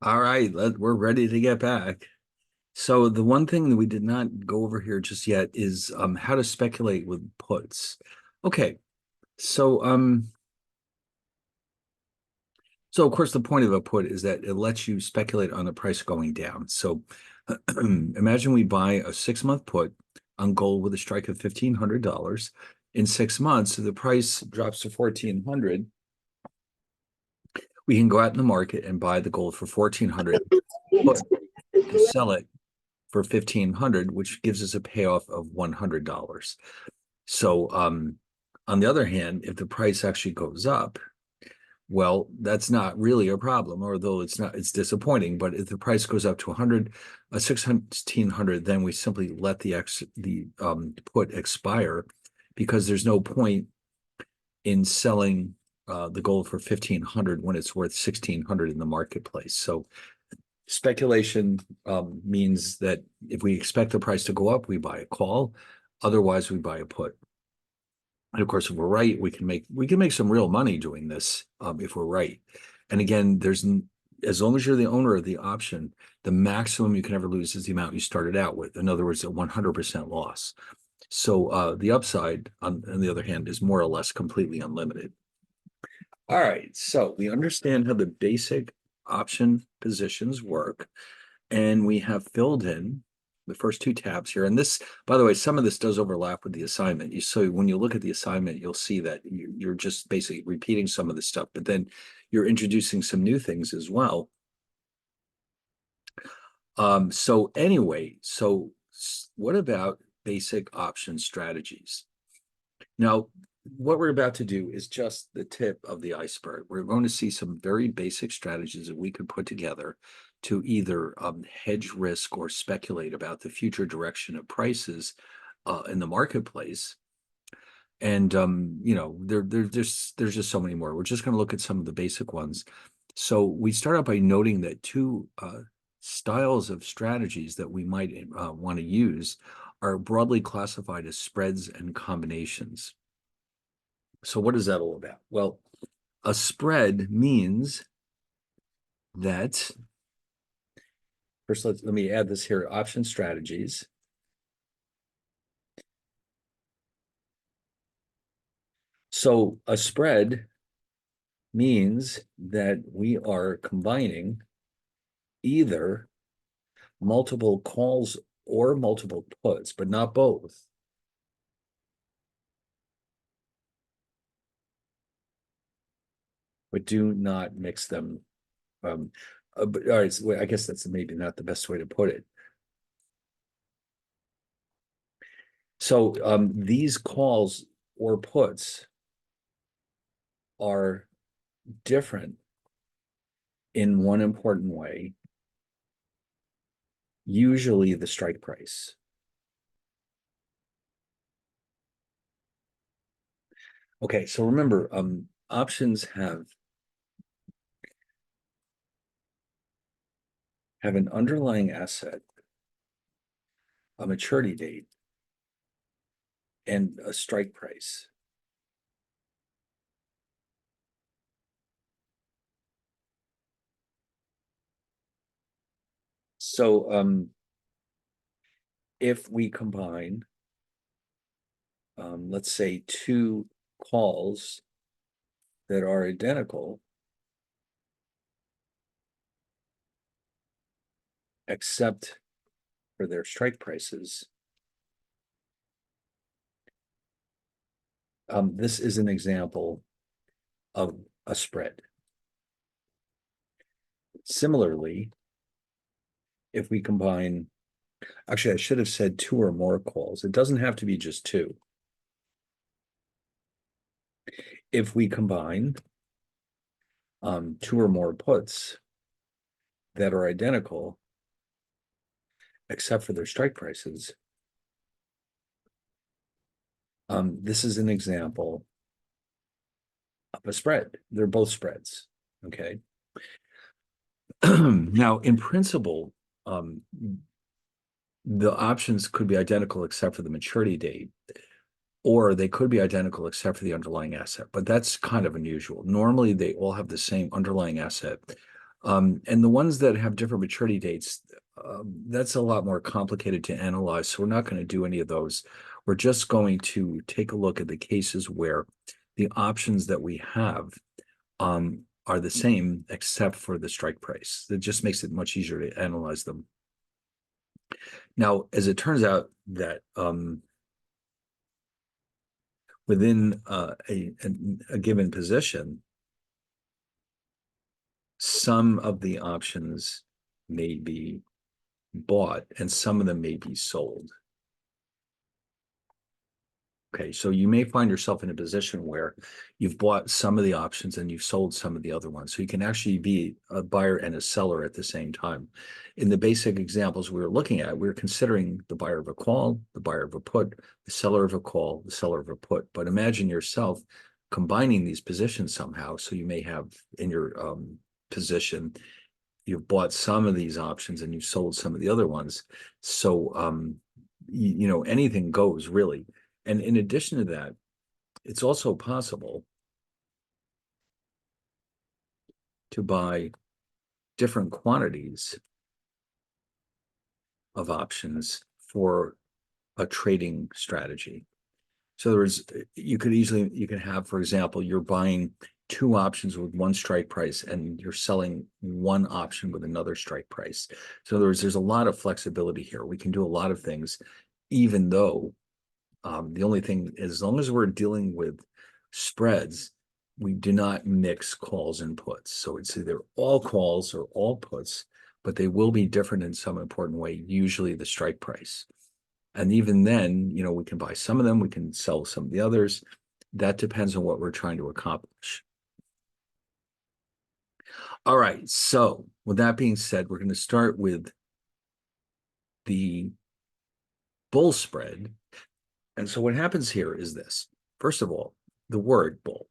All right, we're ready to get back. So the one thing that we did not go over here just yet is how to speculate with puts. Okay, so so of course the point of a put is that it lets you speculate on the price going down. So imagine we buy a 6-month put on gold with a strike of $1,500. In 6 months, the price drops to 1,400. We can go out in the market and buy the gold for 1,400, put to sell it for 1,500, which gives us a payoff of $100. So on the other hand, if the price actually goes up, well, that's not really a problem, although it's disappointing. But if the price goes up to 1,600, then we simply let the put expire, because there's no point in selling the gold for 1,500 when it's worth 1,600 in the marketplace. So speculation means that if we expect the price to go up, we buy a call. Otherwise, we buy a put. And of course, if we're right, we can make some real money doing this if we're right. And again, as long as you're the owner of the option, the maximum you can ever lose is the amount you started out with. In other words, a 100% loss. So the upside, on the other hand, is more or less completely unlimited. All right, so we understand how the basic option positions work, and we have filled in the first two tabs here. And this, by the way, some of this does overlap with the assignment. So when you look at the assignment, you'll see that you're just basically repeating some of the stuff, but then you're introducing some new things as well. So anyway, so what about basic option strategies? Now, what we're about to do is just the tip of the iceberg. We're going to see some very basic strategies that we could put together to either hedge risk or speculate about the future direction of prices in the marketplace. And there's just so many more. We're just going to look at some of the basic ones. So we start out by noting that two styles of strategies that we might want to use are broadly classified as spreads and combinations. So what is that all about? Well, a spread means that, first let me add this here, option strategies. So a spread means that we are combining either multiple calls or multiple puts, but not both. But do not mix them. But all right, so I guess that's maybe not the best way to put it. So these calls or puts are different in one important way, usually the strike price. Okay, so remember, options have an underlying asset, a maturity date, and a strike price. So if we combine, let's say, two calls that are identical, except for their strike prices, this is an example of a spread. Similarly, if we combine, actually, I should have said two or more calls. It doesn't have to be just two. If we combine two or more puts that are identical, except for their strike prices, this is an example of a spread. They're both spreads, okay? Now, in principle, the options could be identical except for the maturity date, or they could be identical except for the underlying asset, but that's kind of unusual. Normally, they all have the same underlying asset. And the ones that have different maturity dates, that's a lot more complicated to analyze. So we're not going to do any of those. We're just going to take a look at the cases where the options that we have are the same except for the strike price. That just makes it much easier to analyze them. Now, as it turns out that within a given position, some of the options may be bought and some of them may be sold. Okay, so you may find yourself in a position where you've bought some of the options and you've sold some of the other ones. So you can actually be a buyer and a seller at the same time. In the basic examples we were looking at, we were considering the buyer of a call, the buyer of a put, the seller of a call, the seller of a put. But imagine yourself combining these positions somehow. So you may have in your position, you've bought some of these options and you've sold some of the other ones. So, you know, anything goes really. And in addition to that, it's also possible to buy different quantities of options for a trading strategy. So you can have, for example, you're buying two options with one strike price and you're selling one option with another strike price. So there's a lot of flexibility here. We can do a lot of things, even though the only thing, as long as we're dealing with spreads, we do not mix calls and puts. So it's either all calls or all puts, but they will be different in some important way, usually the strike price. And even then, you know, we can buy some of them, we can sell some of the others. That depends on what we're trying to accomplish. All right, so with that being said, we're going to start with the bull spread. And so what happens here is this. First of all, the word bull.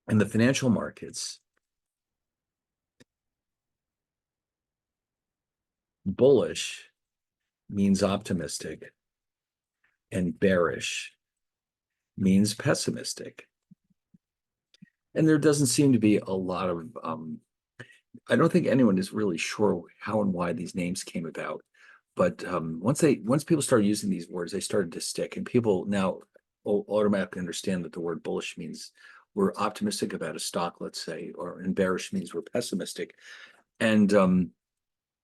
In the financial markets, bullish means optimistic and bearish means pessimistic. And there doesn't seem to be a lot of, I don't think anyone is really sure how and why these names came about. But once people started using these words, they started to stick. And people now automatically understand that the word bullish means we're optimistic about a stock, let's say, and bearish means we're pessimistic. And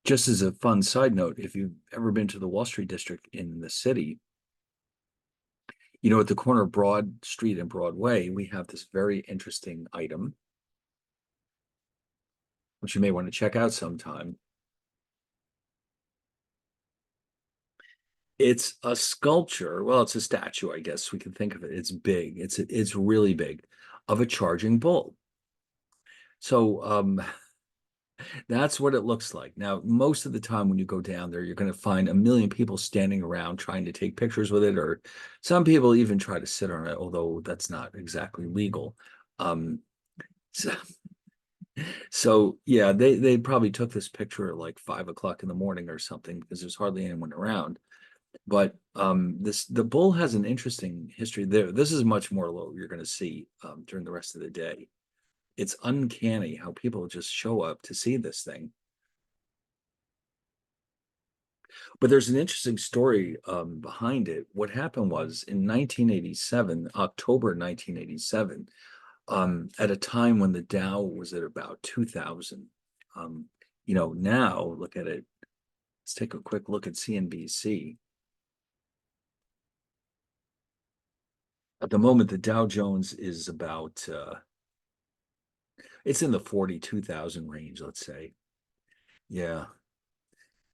just as a fun side note, if you've ever been to the Wall Street district in the city, you know, at the corner of Broad Street and Broadway, we have this very interesting item, which you may want to check out sometime. It's a sculpture. Well, it's a statue, I guess we can think of it. It's big. It's really big, of a charging bull. So that's what it looks like. Now, most of the time when you go down there, you're going to find a million people standing around trying to take pictures with it, or some people even try to sit on it, although that's not exactly legal. So, so yeah, they probably took this picture at like 5 o'clock in the morning or something because there's hardly anyone around. But the bull has an interesting history there. This is much more what you're going to see during the rest of the day. It's uncanny how people just show up to see this thing. But there's an interesting story behind it. What happened was in 1987, October 1987, at a time when the Dow was at about 2,000. You know, now look at it. Let's take a quick look at CNBC. At the moment, the Dow Jones is about, it's in the 42,000 range, let's say. Yeah.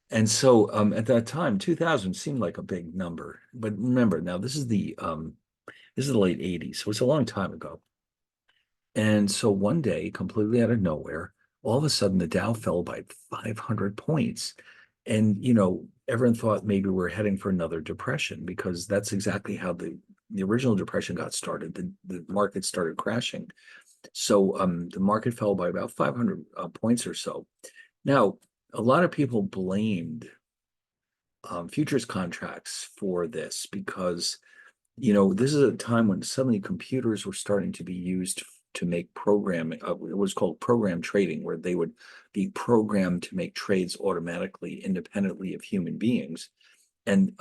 And so at that time, 2000 seemed like a big number. But remember, now this is the late 80s, so it's a long time ago. And so one day, completely out of nowhere, all of a sudden the Dow fell by 500 points. And, you know, everyone thought maybe we're heading for another depression because that's exactly how the original depression got started. The market started crashing. So the market fell by about 500 points or so. Now, a lot of people blamed futures contracts for this because this is a time when suddenly computers were starting to be used to make programming. It was called program trading, where they would be programmed to make trades automatically, independently of human beings. And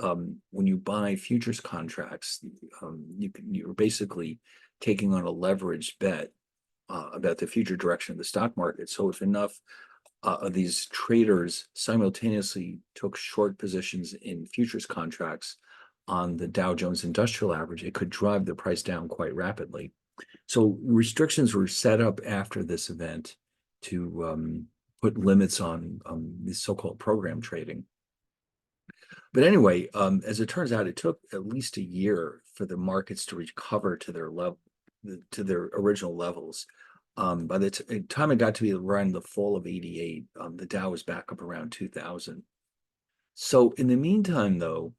when you buy futures contracts, you're basically taking on a leveraged bet about the future direction of the stock market. So if enough of these traders simultaneously took short positions in futures contracts on the Dow Jones Industrial Average, it could drive the price down quite rapidly. So restrictions were set up after this event to put limits on this so-called program trading. But anyway, as it turns out, it took at least a year for the markets to recover to their level, to their original levels. By the time it got to be around the fall of '88, the Dow was back up around 2000. So in the meantime, though,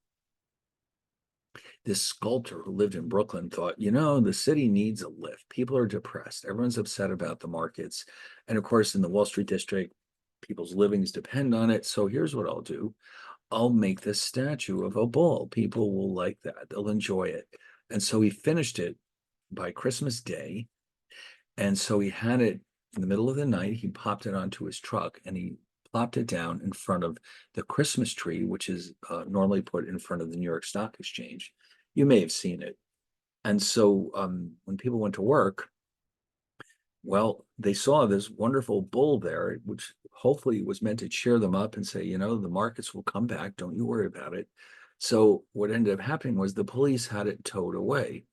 this sculptor who lived in Brooklyn thought, the city needs a lift. People are depressed. Everyone's upset about the markets. And of course, in the Wall Street district, people's livings depend on it. So here's what I'll do. I'll make this statue of a bull. People will like that. They'll enjoy it. And so he finished it by Christmas Day. And so he had it in the middle of the night. He popped it onto his truck and he plopped it down in front of the Christmas tree, which is normally put in front of the New York Stock Exchange. You may have seen it. And so when people went to work, well, they saw this wonderful bull there, which hopefully was meant to cheer them up and say, the markets will come back. Don't you worry about it. So what ended up happening was the police had it towed away.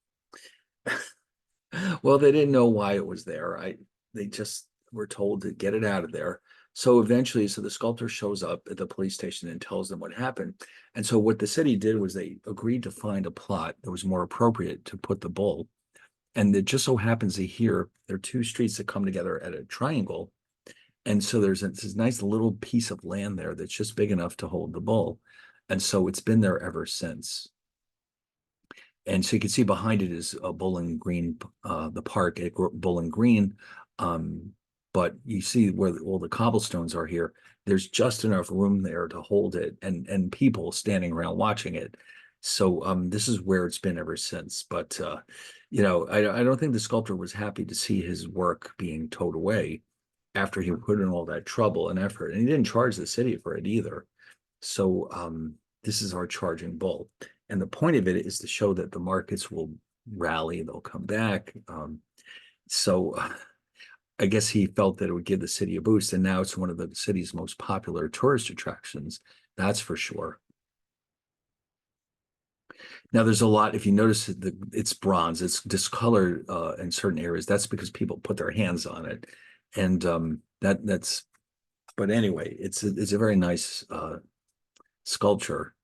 Well, they didn't know why it was there. They just were told to get it out of there. So eventually, the sculptor shows up at the police station and tells them what happened. And so what the city did was they agreed to find a plot that was more appropriate to put the bull. And it just so happens that here there are two streets that come together at a triangle. And so there's this nice little piece of land there that's just big enough to hold the bull. And so it's been there ever since. And so you can see behind it is a Bowling Green, the park at Bowling Green. But you see where all the cobblestones are here. There's just enough room there to hold it, and people standing around watching it. So this is where it's been ever since. But I don't think the sculptor was happy to see his work being towed away after he put in all that trouble and effort, and he didn't charge the city for it either. So this is our charging bull. And the point of it is to show that the markets will rally, they'll come back. So I guess he felt that it would give the city a boost. And now it's one of the city's most popular tourist attractions. That's for sure. Now there's a lot, if you notice it's bronze, it's discolored in certain areas. That's because people put their hands on it. And but anyway, it's a very nice sculpture.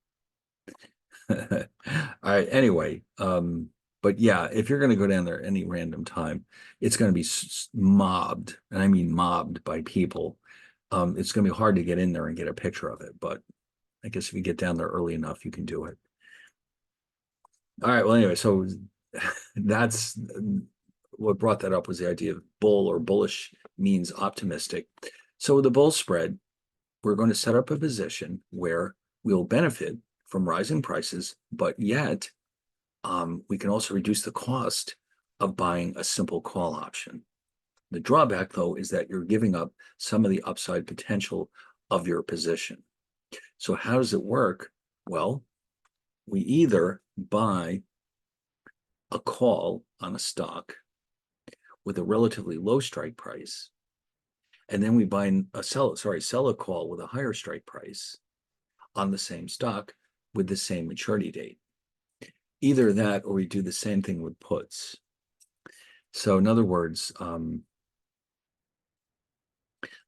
All right. Anyway, but yeah, if you're going to go down there any random time, it's going to be mobbed, and I mean mobbed by people. It's going to be hard to get in there and get a picture of it, but I guess if you get down there early enough, you can do it. All right. Well, anyway, so that's what brought that up was the idea of bull or bullish means optimistic. So with the bull spread, we're going to set up a position where we'll benefit from rising prices, but yet we can also reduce the cost of buying a simple call option. The drawback, though, is that you're giving up some of the upside potential of your position. So how does it work? Well, we either buy a call on a stock with a relatively low strike price, and then we sell a call with a higher strike price on the same stock with the same maturity date. Either that or we do the same thing with puts. So in other words, let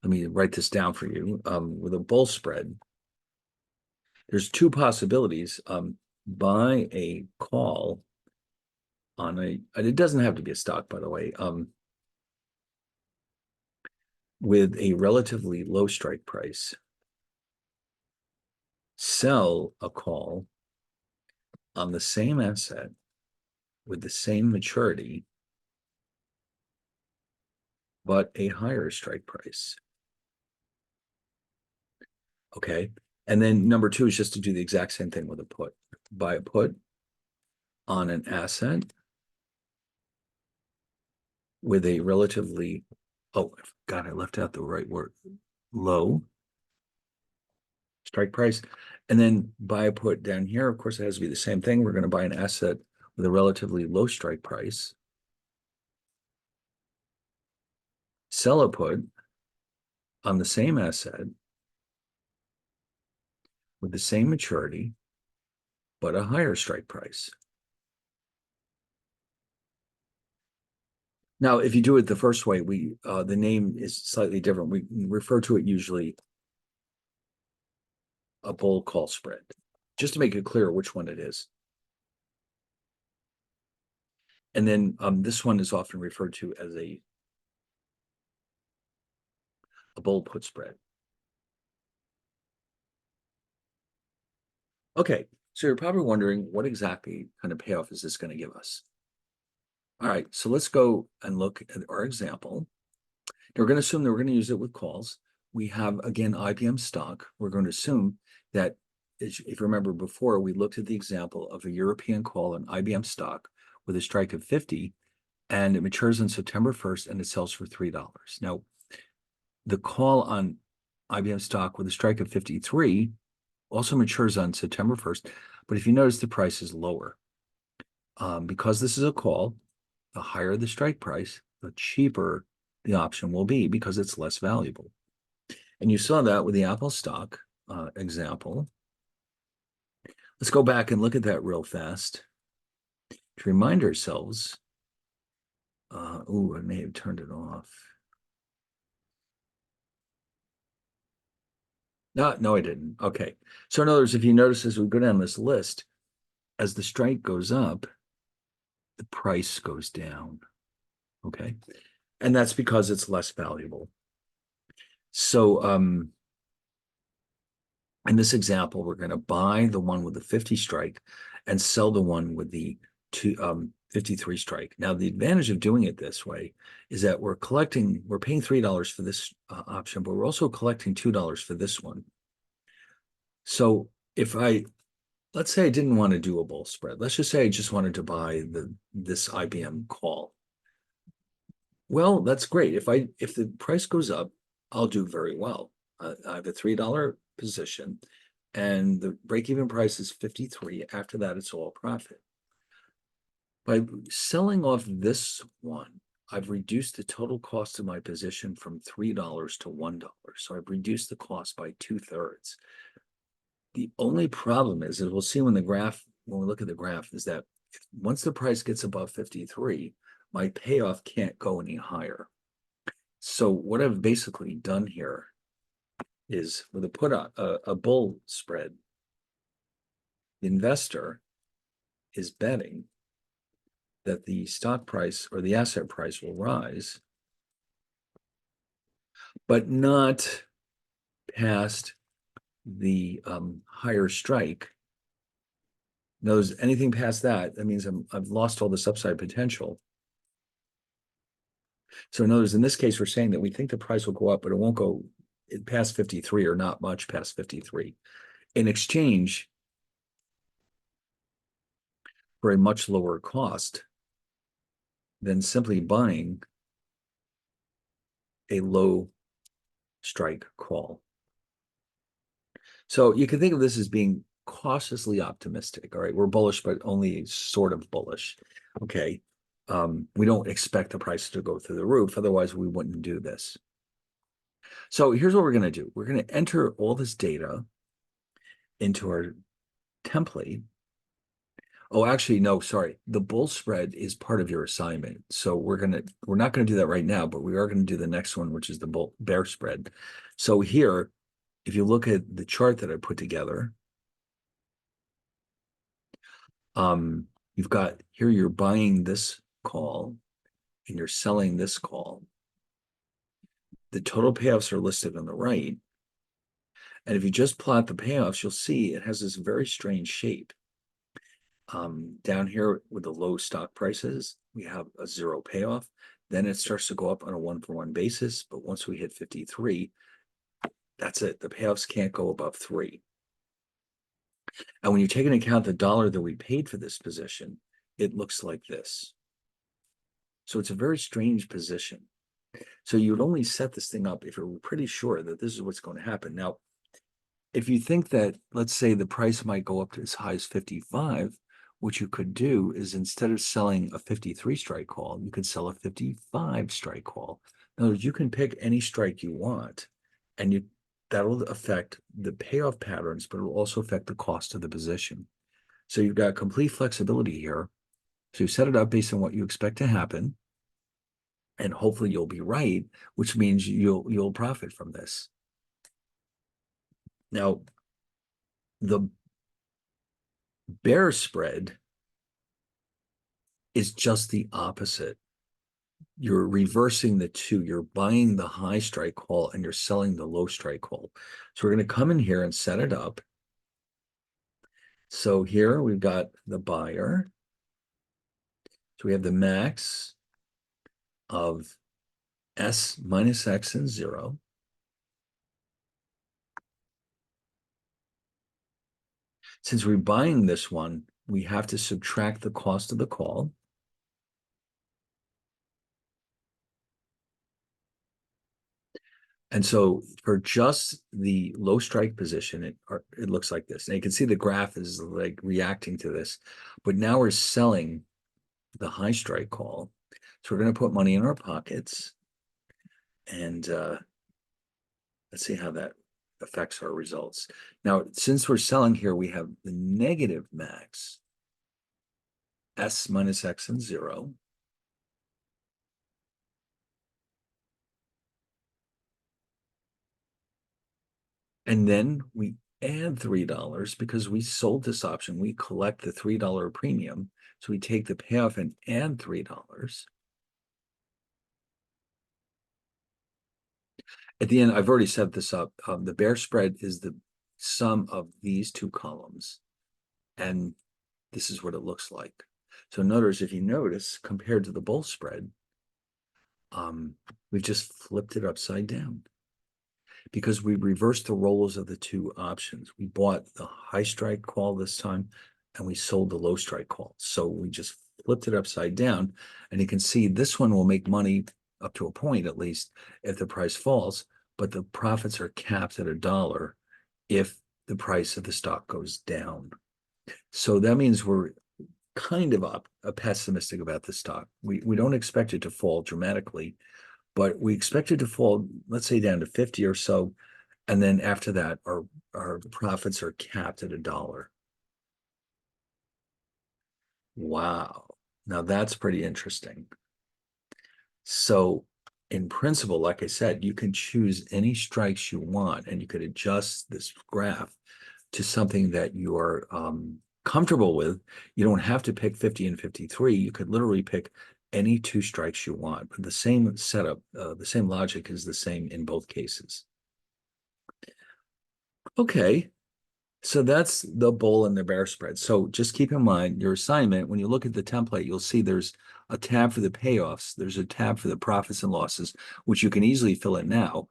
me write this down for you. With a bull spread, there's two possibilities. Buy a call on it doesn't have to be a stock, by the way, with a relatively low strike price. Sell a call on the same asset with the same maturity, but a higher strike price. Okay. And then number two is just to do the exact same thing with a put. Buy a put on an asset with a relatively, oh, God, I left out the right word, low strike price. And then buy a put down here. Of course, it has to be the same thing. We're going to buy an asset with a relatively low strike price. Sell a put on the same asset with the same maturity, but a higher strike price. Now, if you do it the first way, the name is slightly different. We refer to it usually a bull call spread, just to make it clear which one it is. And then this one is often referred to as a bull put spread. Okay, so you're probably wondering what exactly kind of payoff is this going to give us? All right, so let's go and look at our example. We're going to assume that we're going to use it with calls. We have, again, IBM stock. We're going to assume that, if you remember before, we looked at the example of a European call on IBM stock with a strike of 50, and it matures on September 1st, and it sells for $3. Now, the call on IBM stock with a strike of 53 also matures on September 1st, but if you notice, the price is lower. Because this is a call, the higher the strike price, the cheaper the option will be because it's less valuable. And you saw that with the Apple stock example. Let's go back and look at that real fast to remind ourselves. I may have turned it off. No, I didn't. Okay. So in other words, if you notice as we go down this list, as the strike goes up, the price goes down. Okay. And that's because it's less valuable. So in this example, we're going to buy the one with the 50 strike and sell the one with the 53 strike. Now, the advantage of doing it this way is that we're paying $3 for this option, but we're also collecting $2 for this one. So if let's say I didn't want to do a bull spread. Let's just say I just wanted to buy this IBM call. Well, that's great. If the price goes up, I'll do very well. I have a $3 position, and the break-even price is 53. After that, it's all profit. By selling off this one, I've reduced the total cost of my position from $3 to $1. So I've reduced the cost by 2/3. The only problem is, as we'll see when we look at the graph, is that once the price gets above 53, my payoff can't go any higher. So what I've basically done here is with a bull spread, the investor is betting that the stock price or the asset price will rise, but not past the higher strike. Knows anything past that means I've lost all this upside potential. So in other words, in this case, we're saying that we think the price will go up, but it won't go past 53 or not much past 53. In exchange for a much lower cost than simply buying a low strike call. So you can think of this as being cautiously optimistic. All right, we're bullish, but only sort of bullish. Okay. We don't expect the price to go through the roof. Otherwise, we wouldn't do this. So here's what we're going to do. We're going to enter all this data into our template. Oh, actually, no, sorry. The bull spread is part of your assignment. So we're not going to do that right now, but we are going to do the next one, which is the bear spread. So here, if you look at the chart that I put together, you've got here, you're buying this call and you're selling this call. The total payoffs are listed on the right. And if you just plot the payoffs, you'll see it has this very strange shape. Down here with the low stock prices, we have a zero payoff. Then it starts to go up on a 1-for-1 basis. But once we hit 53, that's it. The payoffs can't go above 3. And when you take into account the dollar that we paid for this position, it looks like this. So it's a very strange position. So you would only set this thing up if you're pretty sure that this is what's going to happen. Now, if you think that, let's say the price might go up to as high as 55, what you could do is instead of selling a 53 strike call, you could sell a 55 strike call. In other words, you can pick any strike you want, and that'll affect the payoff patterns, but it'll also affect the cost of the position. So you've got complete flexibility here. So you set it up based on what you expect to happen, and hopefully you'll be right, which means you'll profit from this. Now, the bear spread is just the opposite. You're reversing the two. You're buying the high strike call and you're selling the low strike call. So we're going to come in here and set it up. So here we've got the buyer. So we have the max of S minus X and 0. Since we're buying this one, we have to subtract the cost of the call. And so for just the low strike position, it looks like this. And you can see the graph is like reacting to this. But now we're selling the high strike call. So we're going to put money in our pockets. And let's see how that affects our results. Now, since we're selling here, we have the negative max, S minus X and 0. And then we add $3 because we sold this option. We collect the $3 premium. So we take the payoff and add $3. At the end, I've already set this up. The bear spread is the sum of these two columns. And this is what it looks like. So notice, if you notice, compared to the bull spread, we've just flipped it upside down because we reversed the roles of the two options. We bought the high strike call this time and we sold the low strike call. So we just flipped it upside down, and you can see this one will make money up to a point, at least, if the price falls, but the profits are capped at $1 if the price of the stock goes down. So that means we're kind of pessimistic about the stock. We don't expect it to fall dramatically, but we expect it to fall, let's say, down to 50 or so. And then after that, our profits are capped at $1. Wow. Now that's pretty interesting. So in principle, like I said, you can choose any strikes you want, and you could adjust this graph to something that you are comfortable with. You don't have to pick 50 and 53. You could literally pick any two strikes you want, but the same setup, the same logic is the same in both cases. Okay, so that's the bull and the bear spread. So just keep in mind your assignment, when you look at the template, you'll see there's a tab for the payoffs. There's a tab for the profits and losses, which you can easily fill in now,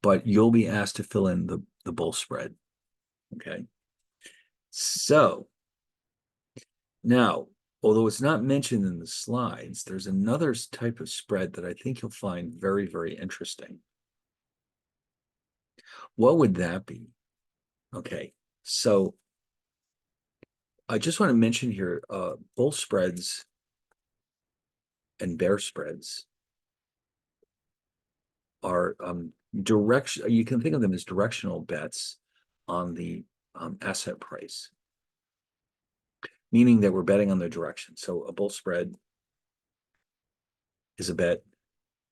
but you'll be asked to fill in the bull spread. Okay. So now, although it's not mentioned in the slides, there's another type of spread that I think you'll find very, very interesting. What would that be? Okay, so I just want to mention here, bull spreads and bear spreads are direction. You can think of them as directional bets on the asset price, meaning that we're betting on the direction. So a bull spread is a bet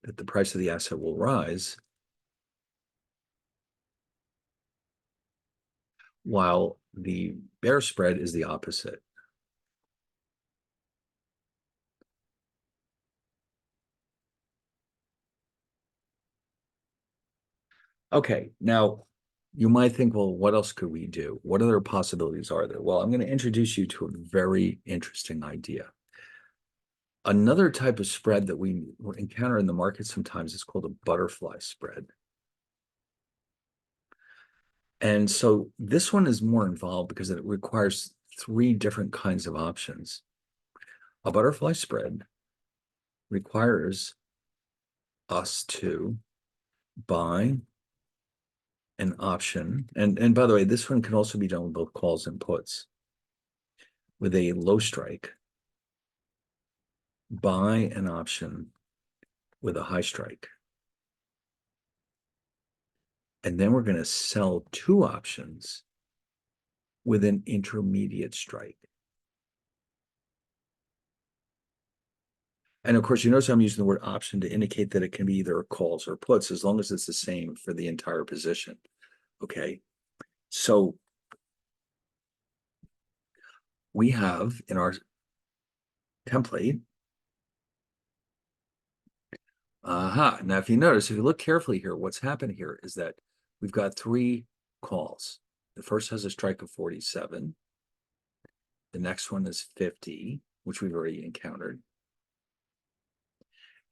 that the price of the asset will rise, while the bear spread is the opposite. Okay, now you might think, well, what else could we do? What other possibilities are there? Well, I'm going to introduce you to a very interesting idea. Another type of spread that we encounter in the market sometimes is called a butterfly spread. And so this one is more involved because it requires three different kinds of options. A butterfly spread requires us to buy an option. And by the way, this one can also be done with both calls and puts. With a low strike, buy an option with a high strike. And then we're going to sell two options with an intermediate strike. And of course, you notice I'm using the word option to indicate that it can be either calls or puts, as long as it's the same for the entire position. Okay. So we have in our template, now if you notice, if you look carefully here, what's happened here is that we've got three calls. The first has a strike of 47. The next one is 50, which we've already encountered.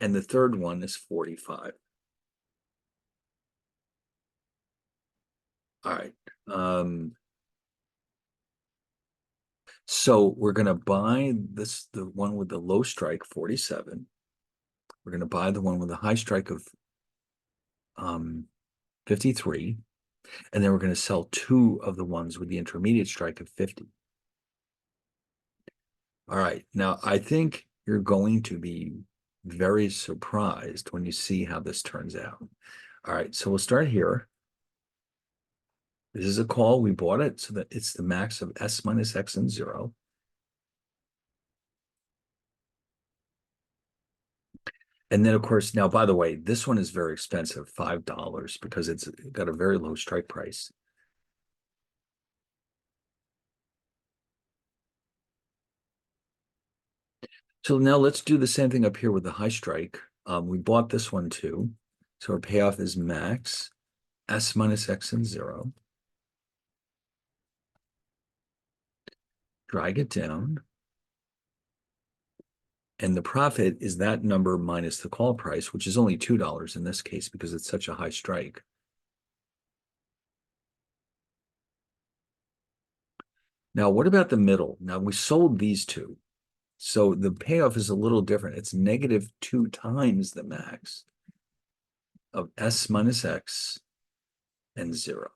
And the third one is 45. All right. So we're going to buy the one with the low strike, 47. We're going to buy the one with the high strike of 53. And then we're going to sell two of the ones with the intermediate strike of 50. All right. Now, I think you're going to be very surprised when you see how this turns out. All right. So we'll start here. This is a call. We bought it so that it's the max of S minus X and 0. And then, of course, now, by the way, this one is very expensive, $5, because it's got a very low strike price. So now let's do the same thing up here with the high strike. We bought this one too. So our payoff is max S minus X and 0. Drag it down. And the profit is that number minus the call price, which is only $2 in this case because it's such a high strike. Now, what about the middle? Now, we sold these two. So the payoff is a little different. It's negative 2 times the max of S minus X and 0.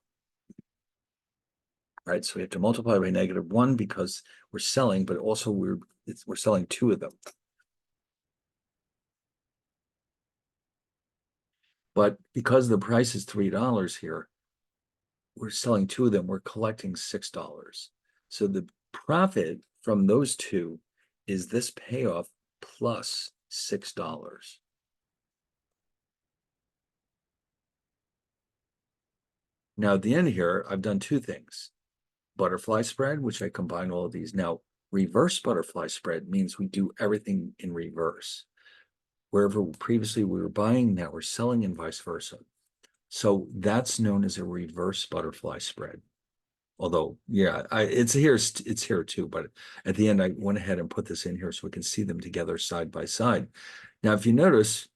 Right, so we have to multiply by -1 because we're selling, but also we're selling two of them. But because the price is $3 here, we're selling two of them. We're collecting $6. So the profit from those two is this payoff plus $6. Now at the end here, I've done two things. Butterfly spread, which I combine all of these. Now, reverse butterfly spread means we do everything in reverse. Wherever previously we were buying, now we're selling, and vice versa. So that's known as a reverse butterfly spread. Although, yeah, it's here too. But at the end, I went ahead and put this in here so we can see them together side by side. Now, if you notice,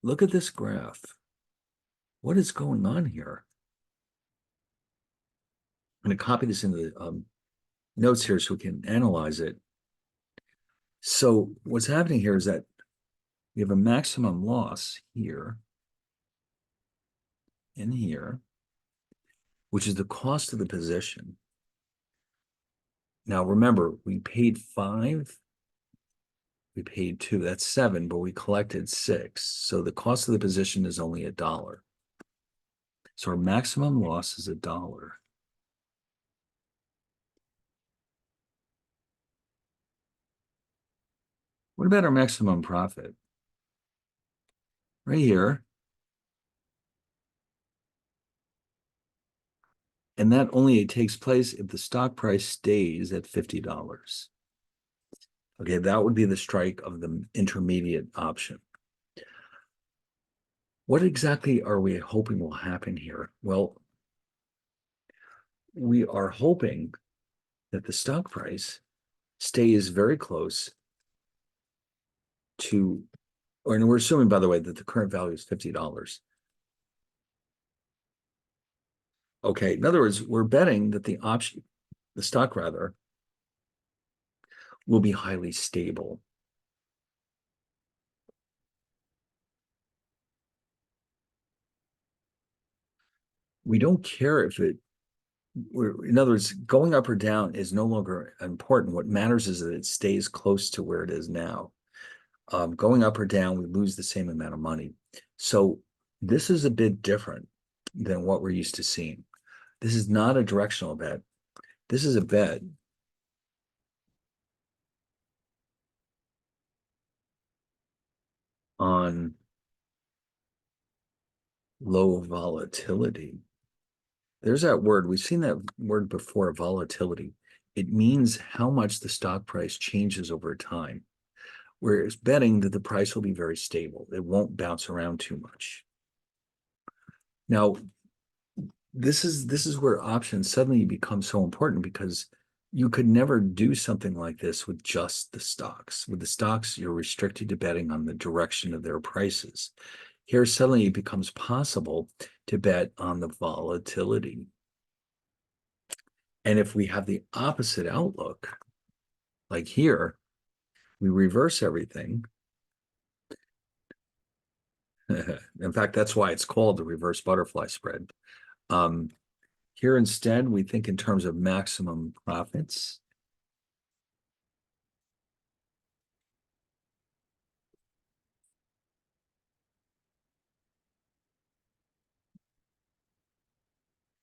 look at this graph. What is going on here? I'm going to copy this into the notes here so we can analyze it. So what's happening here is that we have a maximum loss here and here, which is the cost of the position. Now, remember, we paid 5, we paid 2, that's 7, but we collected 6. So the cost of the position is only $1. So our maximum loss is $1. What about our maximum profit? Right here. And that only takes place if the stock price stays at $50. Okay, that would be the strike of the intermediate option. What exactly are we hoping will happen here? Well, we are hoping that the stock price stays very close to, and we're assuming, by the way, that the current value is $50. Okay, in other words, we're betting that the stock rather, will be highly stable. We don't care if in other words, going up or down is no longer important. What matters is that it stays close to where it is now. Going up or down, we lose the same amount of money. So this is a bit different than what we're used to seeing. This is not a directional bet. This is a bet on low volatility. There's that word. We've seen that word before, volatility. It means how much the stock price changes over time. Whereas betting that the price will be very stable. It won't bounce around too much. Now, this is where options suddenly become so important, because you could never do something like this with just the stocks. With the stocks, you're restricted to betting on the direction of their prices. Here, suddenly it becomes possible to bet on the volatility. And if we have the opposite outlook, like here, we reverse everything. In fact, that's why it's called the reverse butterfly spread. Here instead, we think in terms of maximum profits.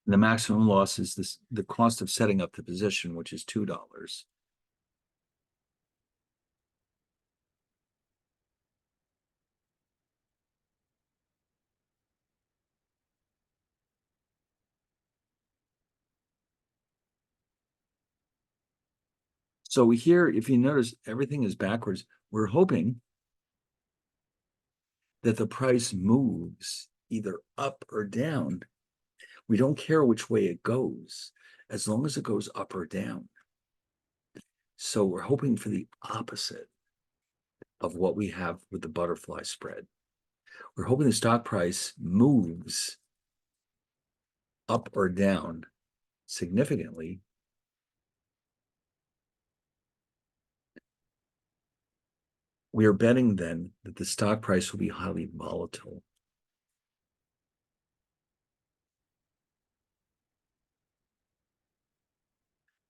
The maximum loss is the cost of setting up the position, which is $2. So here, if you notice, everything is backwards. We're hoping that the price moves either up or down. We don't care which way it goes, as long as it goes up or down. So we're hoping for the opposite of what we have with the butterfly spread. We're hoping the stock price moves up or down significantly. We are betting then that the stock price will be highly volatile.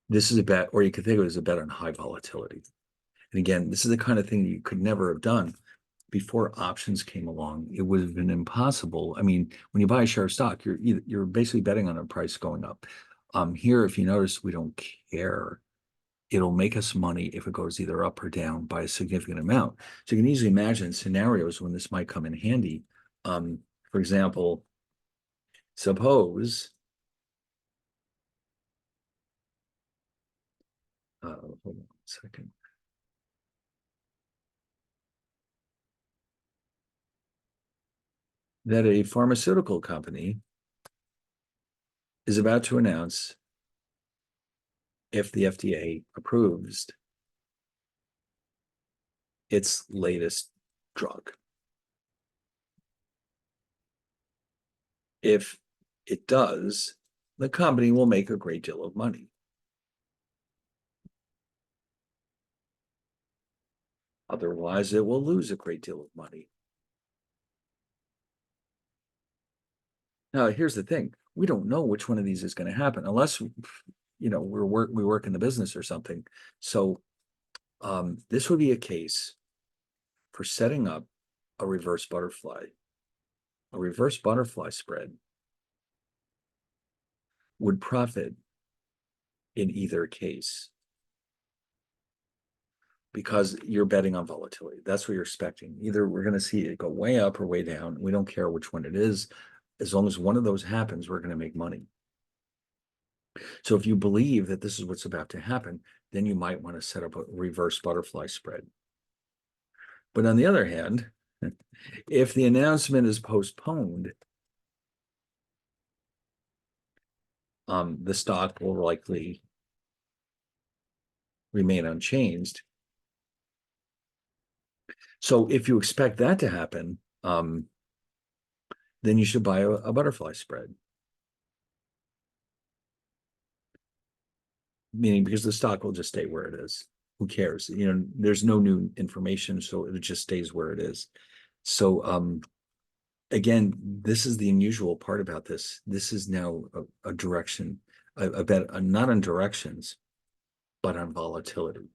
This is a bet, or you could think of it as a bet on high volatility. And again, this is the kind of thing you could never have done before options came along. It would have been impossible. I mean, when you buy a share of stock, you're basically betting on a price going up. Here, if you notice, we don't care. It'll make us money if it goes either up or down by a significant amount. So you can easily imagine scenarios when this might come in handy. For example, suppose hold on a second. That a pharmaceutical company is about to announce, if the FDA approves its latest drug. If it does, the company will make a great deal of money. Otherwise, it will lose a great deal of money. Now, here's the thing. We don't know which one of these is going to happen unless, we work in the business or something. So this would be a case for setting up a reverse butterfly. A reverse butterfly spread would profit in either case, because you're betting on volatility. That's what you're expecting. Either we're going to see it go way up or way down. We don't care which one it is. As long as one of those happens, we're going to make money. So if you believe that this is what's about to happen, then you might want to set up a reverse butterfly spread. But on the other hand, if the announcement is postponed, the stock will likely remain unchanged. So if you expect that to happen, then you should buy a butterfly spread. Meaning, because the stock will just stay where it is. Who cares? There's no new information, so it just stays where it is. So again, this is the unusual part about this. This is now a direction, a bet, not on directions, but on volatility.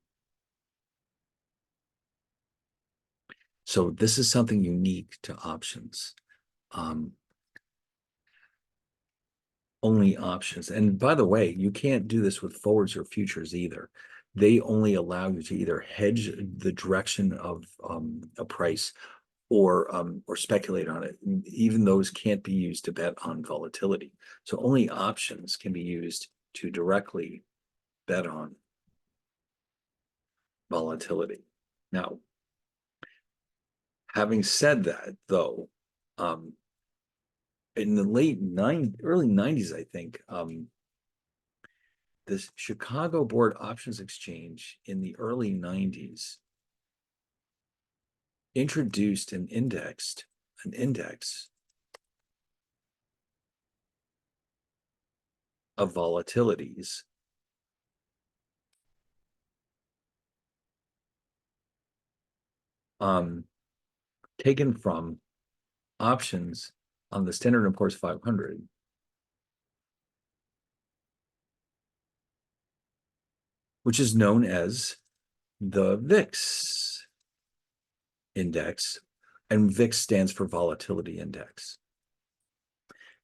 So this is something unique to options. Um, only options. And by the way, you can't do this with forwards or futures either. They only allow you to either hedge the direction of a price or speculate on it. Even those can't be used to bet on volatility. So only options can be used to directly bet on volatility. Now, having said that, though, um, in the early 90s, I think, the Chicago Board Options Exchange in the early 90s introduced an index of volatilities taken from options on the Standard & Poor's 500, which is known as the VIX index, and VIX stands for volatility index.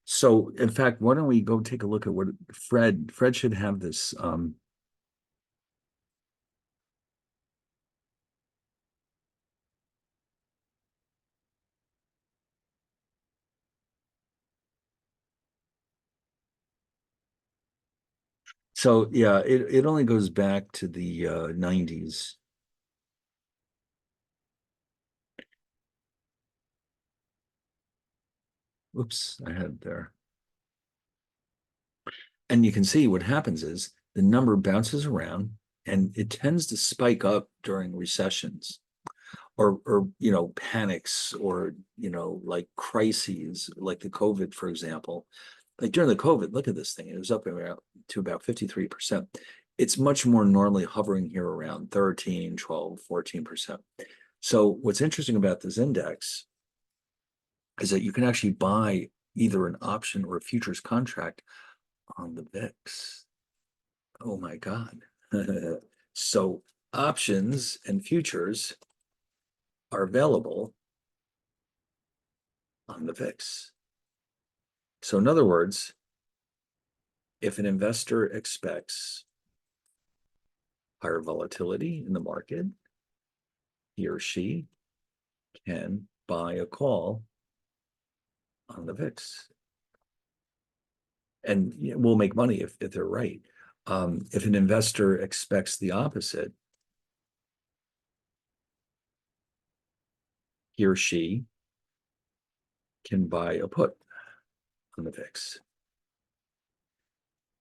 So in fact, why don't we go take a look at what Fred should have this so yeah, it only goes back to the 90s. Oops, I had it there. And you can see what happens is the number bounces around and it tends to spike up during recessions or panics or like crises like the COVID, for example. Like during the COVID, look at this thing. It was up to about 53%. It's much more normally hovering here around 13, 12, 14%. So what's interesting about this index is that you can actually buy either an option or a futures contract on the VIX. Oh my God. So options and futures are available on the VIX. So in other words, if an investor expects higher volatility in the market, he or she can buy a call on the VIX. And we'll make money if they're right. If an investor expects the opposite, he or she can buy a put on the VIX.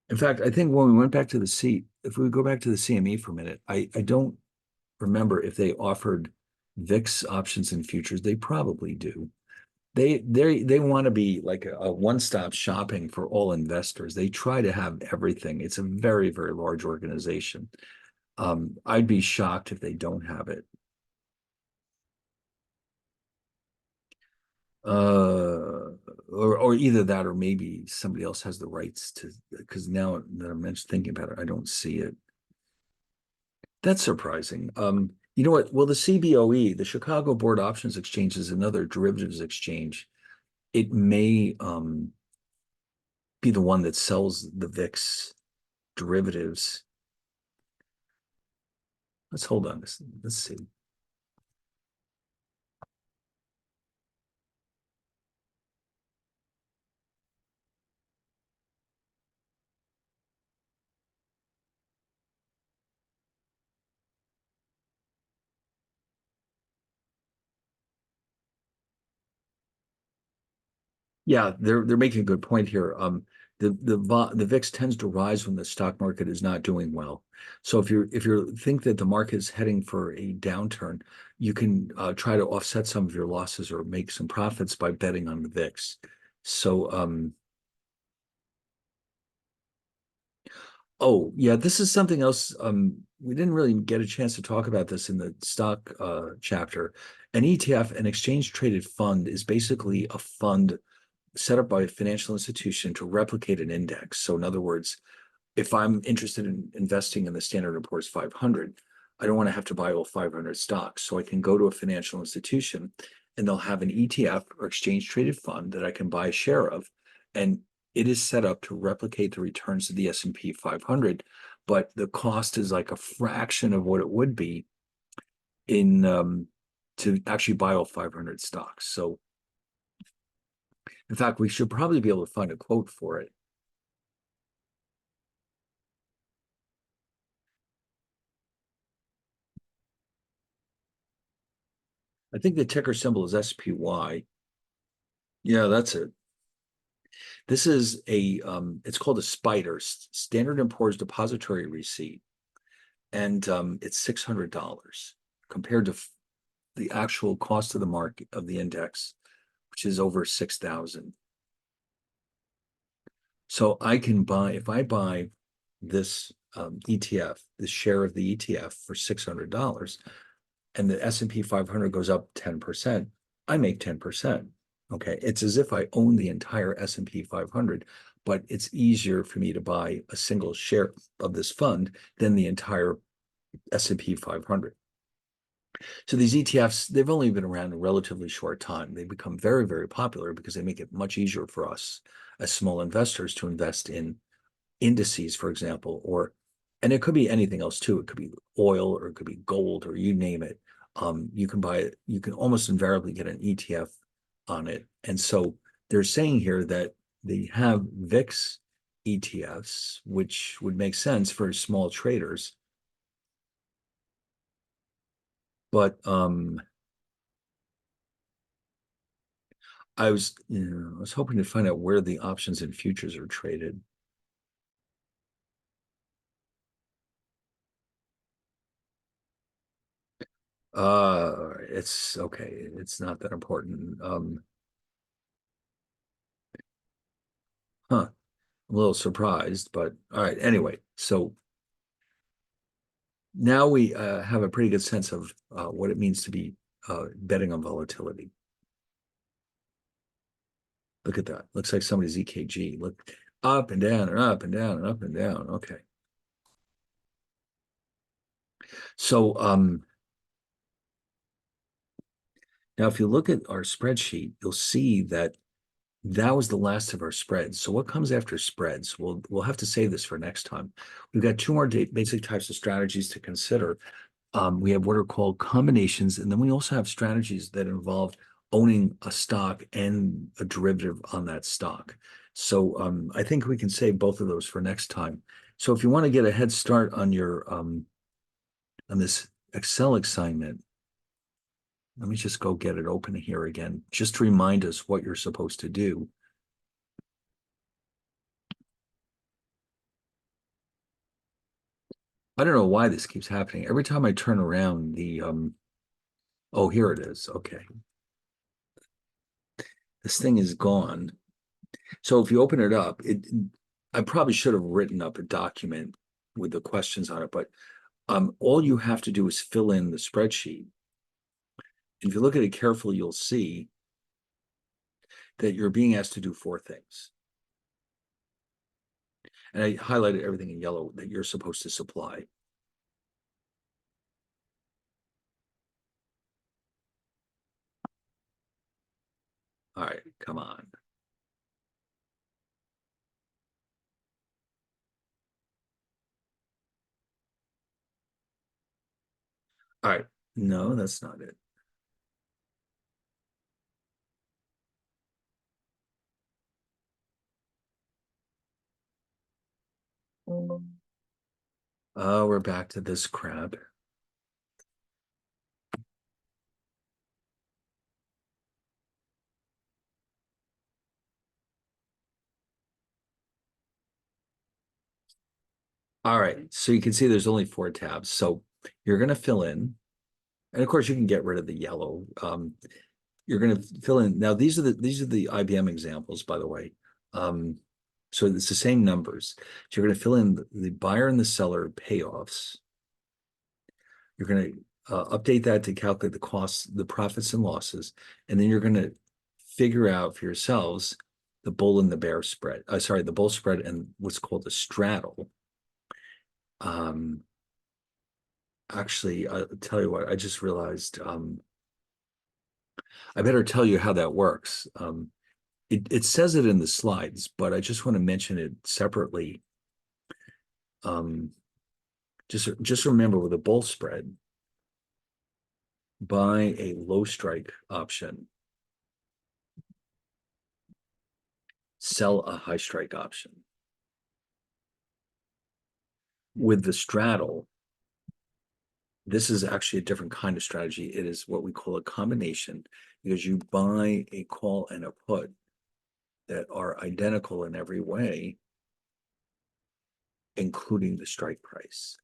In fact, I think when we went back to if we go back to the CME for a minute, I don't remember if they offered VIX options and futures. They probably do. They want to be like a one-stop shopping for all investors. They try to have everything. It's a very, very large organization. I'd be shocked if they don't have it. Or either that or maybe somebody else has the rights to, because now that I'm thinking about it, I don't see it. That's surprising. You know what? Well, the CBOE, the Chicago Board Options Exchange, is another derivatives exchange. It may be the one that sells the VIX derivatives. Let's hold on. Let's see. Yeah, they're making a good point here. The VIX tends to rise when the stock market is not doing well. So if you think that the market is heading for a downturn, you can try to offset some of your losses or make some profits by betting on the VIX. So Oh, yeah, this is something else. We didn't really get a chance to talk about this in the stock chapter. An ETF, an exchange traded fund, is basically a fund set up by a financial institution to replicate an index. So, in other words, if I'm interested in investing in the Standard & Poor's 500, I don't want to have to buy all 500 stocks. So I can go to a financial institution and they'll have an ETF or exchange traded fund that I can buy a share of. And it is set up to replicate the returns of the S&P 500, but the cost is like a fraction of what it would be in to actually buy all 500 stocks. So in fact, we should probably be able to find a quote for it. I think the ticker symbol is SPY. Yeah, that's it. This is it's called a SPDR, Standard and Poor's Depository Receipt, and it's $600 compared to the actual cost of the market of the index, which is over 6,000. So I can buy, if I buy this ETF, this share of the ETF for $600, and the S&P 500 goes up 10%, I make 10%. Okay, it's as if I own the entire S&P 500, but it's easier for me to buy a single share of this fund than the entire S&P 500. So these ETFs, they've only been around a relatively short time. They become very, very popular because they make it much easier for us as small investors to invest in indices, for example, and it could be anything else too. It could be oil or it could be gold or you name it. You can buy it. You can almost invariably get an ETF on it. And so they're saying here that they have VIX ETFs, which would make sense for small traders. But I was hoping to find out where the options and futures are traded. It's okay. It's not that important. Huh. I'm a little surprised, but all right. Anyway, so now we have a pretty good sense of what it means to be betting on volatility. Look at that. Looks like somebody's EKG. Look up and down and up and down and up and down. Okay. So now if you look at our spreadsheet, you'll see that that was the last of our spreads. So what comes after spreads? We'll have to save this for next time. We've got two more basic types of strategies to consider. We have what are called combinations, and then we also have strategies that involve owning a stock and a derivative on that stock. So I think we can save both of those for next time. So if you want to get a head start on your on this Excel assignment, let me just go get it open here again, just to remind us what you're supposed to do. I don't know why this keeps happening. Every time I turn around, oh, here it is. Okay. This thing is gone. So if you open it up, I probably should have written up a document with the questions on it, but all you have to do is fill in the spreadsheet. If you look at it carefully, you'll see that you're being asked to do four things. And I highlighted everything in yellow that you're supposed to supply. All right, come on. All right, no, that's not it. Oh, we're back to this crap. All right, so you can see there's only four tabs. So you're going to fill in, and of course you can get rid of the yellow. You're going to fill in. Now these are the IBM examples, by the way. So it's the same numbers. So you're going to fill in the buyer and the seller payoffs. You're going to update that to calculate the costs, the profits and losses, and then you're going to figure out for yourselves the bull and the bear spread. Sorry, the bull spread and what's called a straddle. Actually, I'll tell you what, I just realized I better tell you how that works. It says it in the slides, but I just want to mention it separately. Just remember with a bull spread, buy a low strike option, sell a high strike option. With the straddle, this is actually a different kind of strategy. It is what we call a combination because you buy a call and a put that are identical in every way, including the strike price.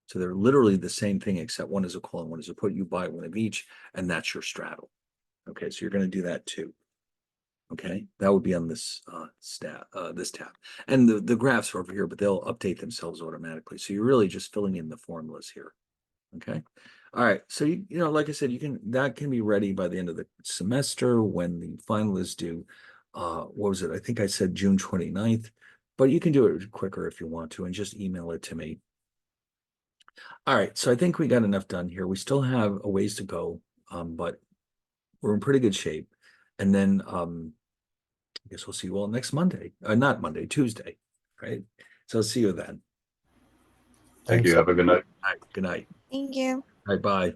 So they're literally the same thing, except one is a call and one is a put. You buy one of each, and that's your straddle. Okay, so you're going to do that too. Okay, that would be on this this tab, and the graphs are over here, but they'll update themselves automatically. So you're really just filling in the formulas here. Okay, all right. So you know, like I said, that can be ready by the end of the semester when the final is due. What was it? I think I said June 29th, but you can do it quicker if you want to, and just email it to me. All right, so I think we got enough done here. We still have a ways to go, but we're in pretty good shape. And then I guess we'll see you all next Monday. Not Monday, Tuesday, right? So I'll see you then. Thank Thanks. you. Have a good night. All right, good night. Thank you. All right, bye.